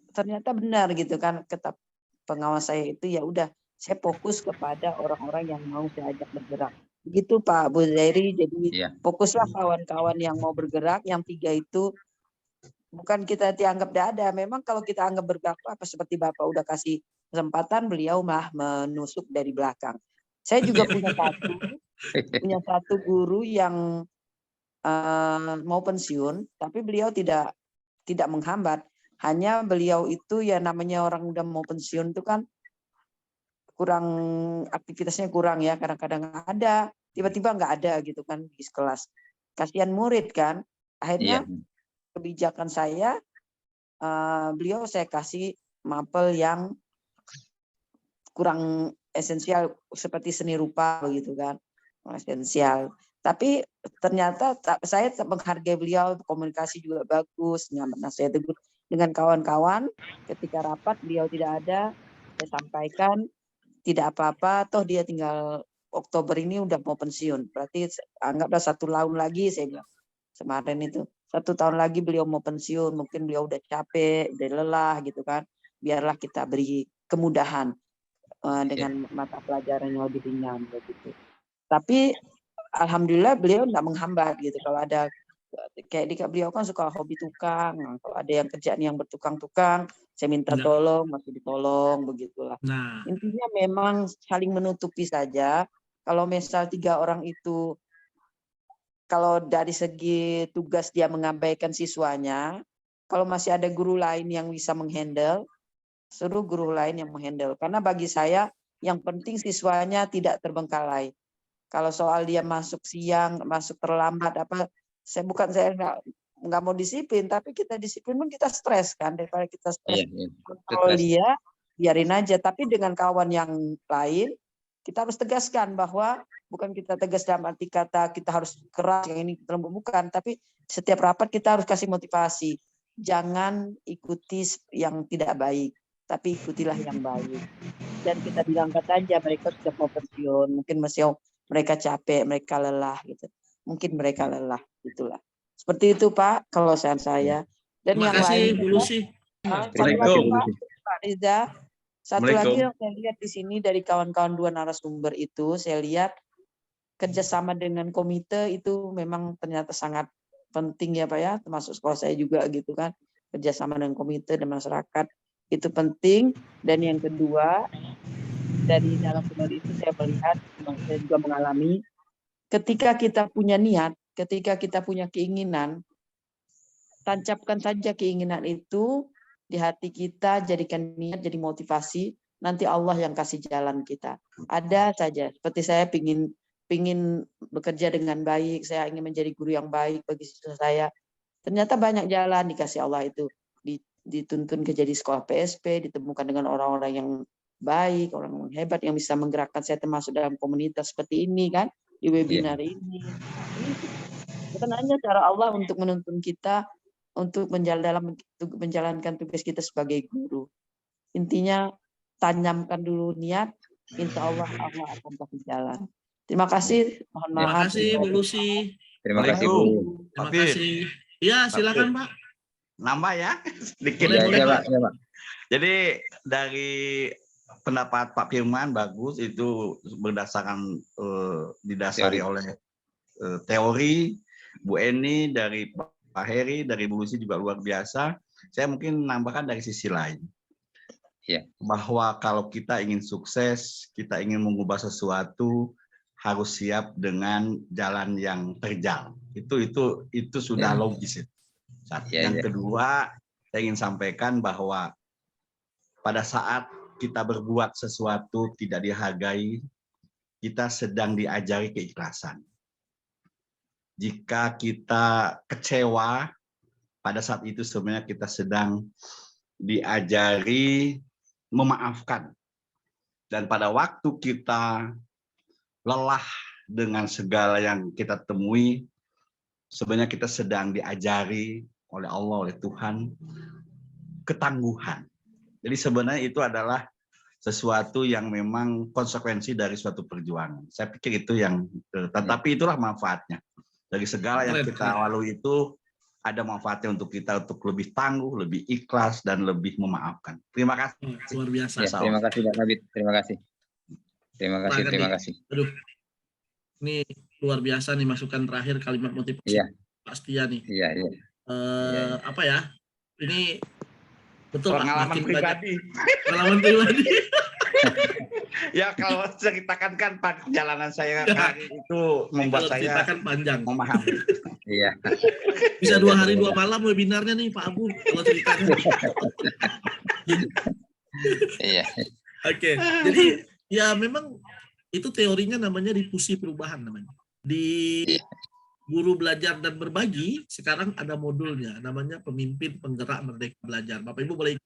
ternyata benar gitu kan kata pengawas saya itu ya udah saya fokus kepada orang-orang yang mau saya ajak bergerak. Begitu Pak Abu Zairi, jadi fokuslah kawan-kawan yang mau bergerak, yang 3 itu bukan kita dianggap tidak ada. Memang kalau kita anggap bergerak apa seperti Bapak udah kasih kesempatan, beliau malah menusuk dari belakang. Saya juga punya satu guru yang mau pensiun, tapi beliau tidak menghambat. Hanya beliau itu ya namanya orang udah mau pensiun itu kan kurang aktivitasnya kurang ya, kadang-kadang ada, tiba-tiba nggak ada gitu kan di kelas. Kasihan murid kan. Akhirnya kebijakan saya, beliau saya kasih mapel yang kurang esensial seperti seni rupa begitu kan, esensial. Tapi ternyata saya menghargai beliau, komunikasi juga bagus, saya tegur dengan kawan-kawan. Ketika rapat beliau tidak ada, saya sampaikan tidak apa-apa, toh dia tinggal Oktober ini udah mau pensiun. Berarti anggaplah 1 tahun lagi, saya bilang kemarin itu 1 tahun lagi beliau mau pensiun, mungkin beliau udah capek, udah lelah gitu kan. Biarlah kita beri kemudahan dengan mata pelajaran yang lebih ringan begitu. Tapi alhamdulillah beliau tidak menghambat gitu. Kalau ada kayak di beliau kan suka hobi tukang. Nah, kalau ada yang kerjaan yang bertukang-tukang, saya minta Ya. tolong, masih ditolong, begitulah. Nah, Intinya memang saling menutupi saja. Kalau misal 3 orang itu, kalau dari segi tugas dia mengabaikan siswanya, kalau masih ada guru lain yang bisa menghandle, suruh guru lain yang menghandle. Karena bagi saya yang penting siswanya tidak terbengkalai. Kalau soal dia masuk siang, masuk terlambat, saya nggak mau disiplin, tapi kita disiplin pun kita stres kan, daripada kita stres. Iya. Kalau Stres. dia biarin aja, tapi dengan kawan yang lain kita harus tegaskan bahwa bukan kita tegas dalam arti kata kita harus keras yang ini bukan, tapi setiap rapat kita harus kasih motivasi. Jangan ikuti yang tidak baik, tapi ikutilah yang baik. Dan kita bilang aja mereka sudah mau pensiun, mungkin mereka capek, mereka lelah gitu. Mungkin mereka lelah, gitulah. Seperti itu Pak, kalau saya. Dan terima yang kasih lain Bu juga, Lucy. satu lagi Pak Riza, satu lagi yang saya lihat di sini dari kawan-kawan 2 narasumber itu, saya lihat kerjasama dengan komite itu memang ternyata sangat penting ya Pak ya, termasuk sekolah saya juga gitu kan, kerjasama dengan komite dan masyarakat itu penting. Dan yang kedua, dari dalam benar itu saya melihat, saya juga mengalami, ketika kita punya niat, ketika kita punya keinginan, tancapkan saja keinginan itu di hati kita, jadikan niat jadi motivasi, nanti Allah yang kasih jalan kita. Ada saja, seperti saya pingin bekerja dengan baik, saya ingin menjadi guru yang baik bagi siswa saya. Ternyata banyak jalan dikasih Allah itu, dituntun ke jadi sekolah PSP, ditemukan dengan orang-orang yang baik, orang hebat yang bisa menggerakkan saya termasuk dalam komunitas seperti ini kan, di webinar ini. Bukan hanya cara Allah untuk menuntun kita untuk menjalankan tugas kita sebagai guru. Intinya tanamkan dulu niat, insya Allah akan kasih jalan. Terima kasih, mohon Terima maaf. kasih Bu Lucy. Terima kasih Bu. Terima kasih. Ya, silakan Pak. Nambah ya, sedikit. Boleh, Pak. Ya, Pak. Jadi dari pendapat Pak Firman bagus, itu berdasarkan didasari oleh teori. Bu Eni dari Pak Heri, dari Bu Lucy juga luar biasa. Saya mungkin menambahkan dari sisi lain. Ya. Bahwa kalau kita ingin sukses, kita ingin mengubah sesuatu, harus siap dengan jalan yang terjal. Itu sudah logis. Yang kedua, saya ingin sampaikan bahwa pada saat kita berbuat sesuatu tidak dihargai, kita sedang diajari keikhlasan. Jika kita kecewa, pada saat itu sebenarnya kita sedang diajari memaafkan. Dan pada waktu kita lelah dengan segala yang kita temui, sebenarnya kita sedang diajari oleh Allah, oleh Tuhan, ketangguhan. Jadi sebenarnya itu adalah sesuatu yang memang konsekuensi dari suatu perjuangan. Saya pikir itu yang, tetapi itulah manfaatnya. Dari segala yang kita lalui itu ada manfaatnya untuk kita untuk lebih tangguh, lebih ikhlas, dan lebih memaafkan. Terima kasih. Luar biasa. Ya, terima kasih Pak Kabid. Terima kasih. Terima kasih. Aduh, ini luar biasa nih masukan terakhir kalimat motivasi Pak Setia nih. Iya. Apa ya? Ini betul pengalaman pribadi. Pengalaman pribadi. Ya kalau ceritakan kan perjalanan saya hari itu membuat saya panjang. Memahami. Iya. Bisa 2 hari 2 malam webinarnya nih Pak Abu kalau ceritanya. Iya. Oke. Jadi ya memang itu teorinya namanya difusi perubahan namanya. Di Guru Belajar dan Berbagi sekarang ada modulnya namanya Pemimpin Penggerak Merdeka Belajar. Bapak Ibu boleh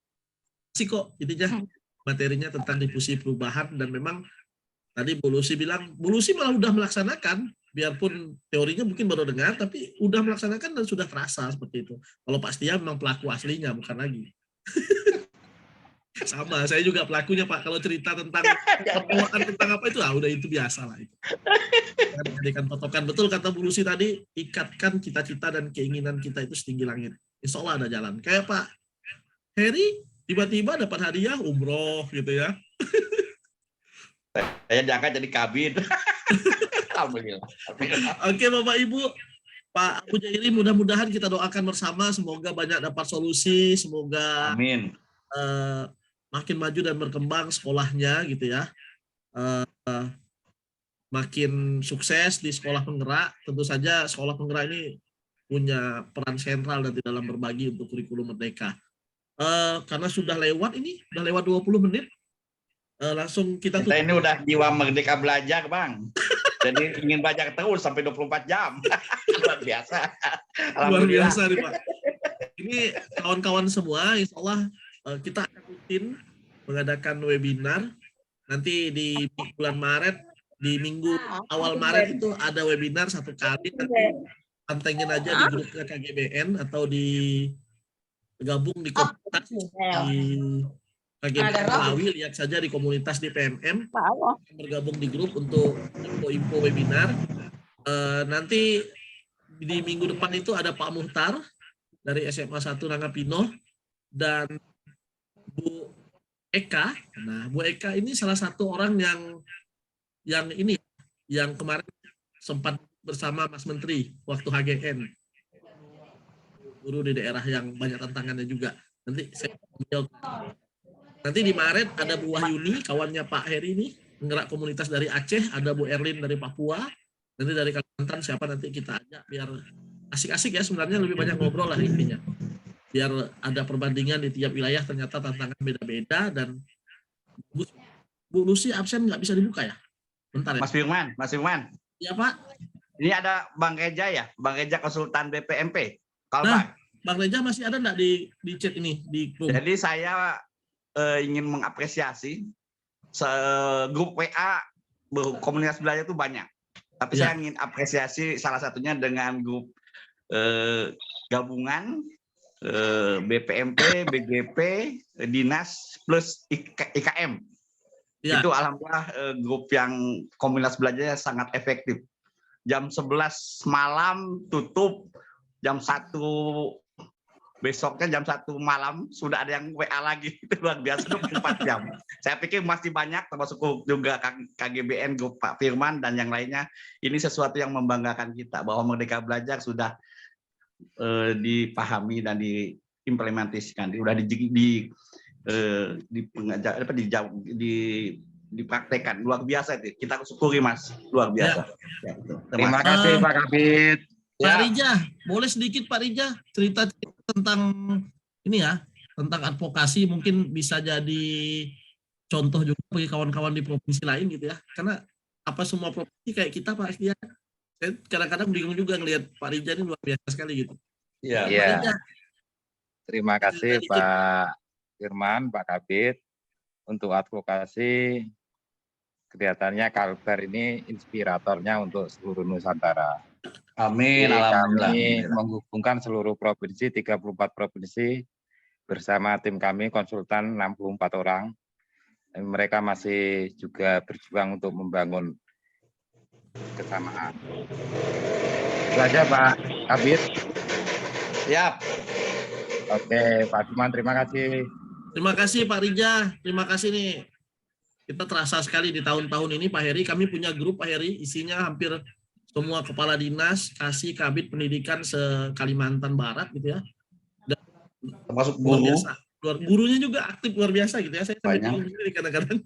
sih kok intinya materinya tentang difusi perubahan, dan memang tadi Bu Lucy bilang, Bu Lucy malah udah melaksanakan, biarpun teorinya mungkin baru dengar, tapi udah melaksanakan dan sudah terasa seperti itu. Kalau Pak Setia memang pelaku aslinya, bukan lagi. Sama, saya juga pelakunya Pak. Kalau cerita tentang pertemuan tentang apa itu, udah itu biasa lah itu. Jadikan patokan, betul kata Bu Lucy tadi, ikatkan cita-cita dan keinginan kita itu setinggi langit. Insya Allah ada jalan. Kayak Pak Heri, tiba-tiba dapat hadiah umroh gitu ya. Saya jangan jadi kabin. Oke Bapak Ibu, Pak Abu Jairi, mudah-mudahan kita doakan bersama, semoga banyak dapat solusi, semoga Amin. makin maju dan berkembang sekolahnya gitu ya. Makin sukses di sekolah penggerak. Tentu saja sekolah penggerak ini punya peran sentral nanti dalam berbagi untuk kurikulum Merdeka. Karena sudah lewat 20 menit. Langsung kita Kita ini udah jiwa merdeka belajar, Bang. Jadi ingin belajar terus sampai 24 jam. Luar biasa. luar biasa nih Pak. Ini kawan-kawan semua, insya Allah kita akan rutin mengadakan webinar. Nanti di bulan Maret, di minggu awal Maret itu ada webinar 1 kali. Nanti pantengin aja di grupnya KGBN atau gabung di komunitas di KGBN Malawi, lihat saja di komunitas di PMM, bergabung di grup untuk info-info webinar. Nanti di minggu depan itu ada Pak Muhtar dari SMA 1 Nangapino dan Bu Eka. Nah, Bu Eka ini salah satu orang yang kemarin sempat bersama Mas Menteri waktu HGN. Guru di daerah yang banyak tantangannya juga. Nanti saya menjawab. Nanti di Maret ada Bu Wahyuni, kawannya Pak Heri ini, penggerak komunitas dari Aceh, ada Bu Erlin dari Papua, nanti dari Kalimantan siapa nanti kita ajak biar asik-asik ya, sebenarnya lebih banyak ngobrol lah intinya. Biar ada perbandingan di tiap wilayah, ternyata tantangan beda-beda. Dan Bu Lucy absen nggak bisa dibuka ya? Bentar ya. Mas Firman. Iya Pak. Ini ada Bang Reja ya, Bang Reja konsultan BPMP. Nah, Bang Reja masih ada nggak di chat ini di grup? Jadi saya ingin mengapresiasi grup WA komunitas belajar itu banyak. Tapi saya ingin apresiasi salah satunya dengan grup gabungan BPMP, BGP, Dinas plus IKM. Ya. Itu alhamdulillah grup yang komunitas belajarnya sangat efektif. Jam 11 malam tutup, jam 1 besoknya jam 1 malam sudah ada yang WA lagi. Itu luar biasa, 24 jam. Saya pikir masih banyak, termasuk juga KGBN, grup Pak Firman dan yang lainnya. Ini sesuatu yang membanggakan kita bahwa Merdeka Belajar sudah dipahami dan diimplementasikan, sudah dipraktekkan. Luar biasa itu. Kita syukuri Mas, luar biasa. Ya. Terima kasih Pak Kabit. Pak Rija, boleh sedikit Pak Rija cerita tentang ini ya, tentang advokasi, mungkin bisa jadi contoh juga bagi kawan-kawan di provinsi lain gitu ya. Karena apa semua provinsi kayak kita Pak Astia, saya kadang-kadang bingung juga ngelihat Pak Rija ini luar biasa sekali gitu. Iya. Ya. Terima kasih Pak Firman, Pak Kabit untuk advokasi. Kelihatannya Kalbar ini inspiratornya untuk seluruh Nusantara. Amin. Kami menghubungkan seluruh provinsi, 34 provinsi bersama tim kami konsultan 64 orang. Dan mereka masih juga berjuang untuk membangun kesamaan. Itu aja Pak Kabit. Siap. Oke, Pak Firman, terima kasih. Terima kasih Pak Rija, terima kasih nih. Kita terasa sekali di tahun-tahun ini Pak Heri, kami punya grup Pak Heri, isinya hampir semua kepala dinas, kasih, kabit, pendidikan se-Kalimantan Barat gitu ya. Dan termasuk luar guru. biasa. Gurunya juga aktif luar biasa gitu ya. Saya bingung kadang-kadang.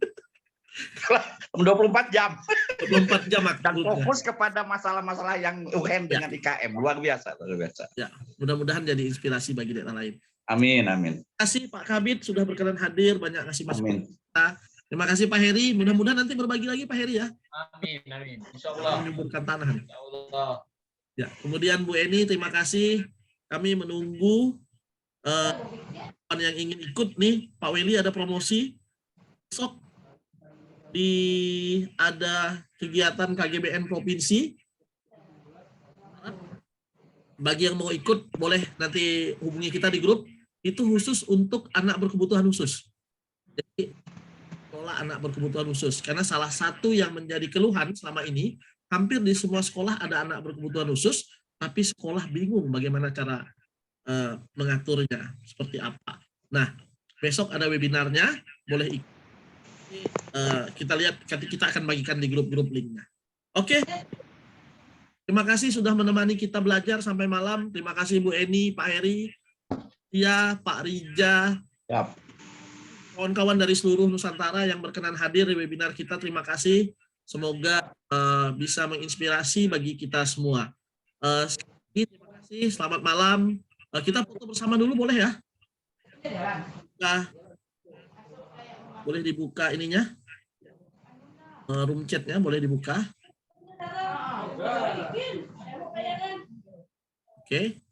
24 jam. 24 jam aktif. Dan fokus kepada masalah-masalah yang urgen dengan IKM. Luar biasa, luar biasa. Ya, mudah-mudahan jadi inspirasi bagi daerah lain. Amin, amin. Terima kasih Pak Kabit sudah berkenan hadir, banyak kasih masukan. Amin. Terima kasih Pak Heri, mudah-mudahan nanti berbagi lagi Pak Heri ya. Amin, amin. Insyaallah. Menyuburkan tanah. Insyaallah. Ya, kemudian Bu Eni, terima kasih. Kami menunggu yang ingin ikut nih, Pak Weli ada promosi. Besok ada kegiatan KGBN Provinsi. Bagi yang mau ikut, boleh nanti hubungi kita di grup. Itu khusus untuk anak berkebutuhan khusus. Jadi, sekolah anak berkebutuhan khusus. Karena salah satu yang menjadi keluhan selama ini, hampir di semua sekolah ada anak berkebutuhan khusus, tapi sekolah bingung bagaimana cara mengaturnya, seperti apa. Nah, besok ada webinarnya, boleh ikut. Kita lihat, kita akan bagikan di grup-grup linknya. Oke. Terima kasih sudah menemani kita belajar sampai malam. Terima kasih Bu Eni, Pak Heri, Tia, Pak Rija, kawan-kawan dari seluruh Nusantara yang berkenan hadir di webinar kita. Terima kasih. Semoga bisa menginspirasi bagi kita semua. Terima kasih. Selamat malam. Kita foto bersama dulu boleh ya? Nah, boleh dibuka ininya. Room chatnya boleh dibuka. Oke.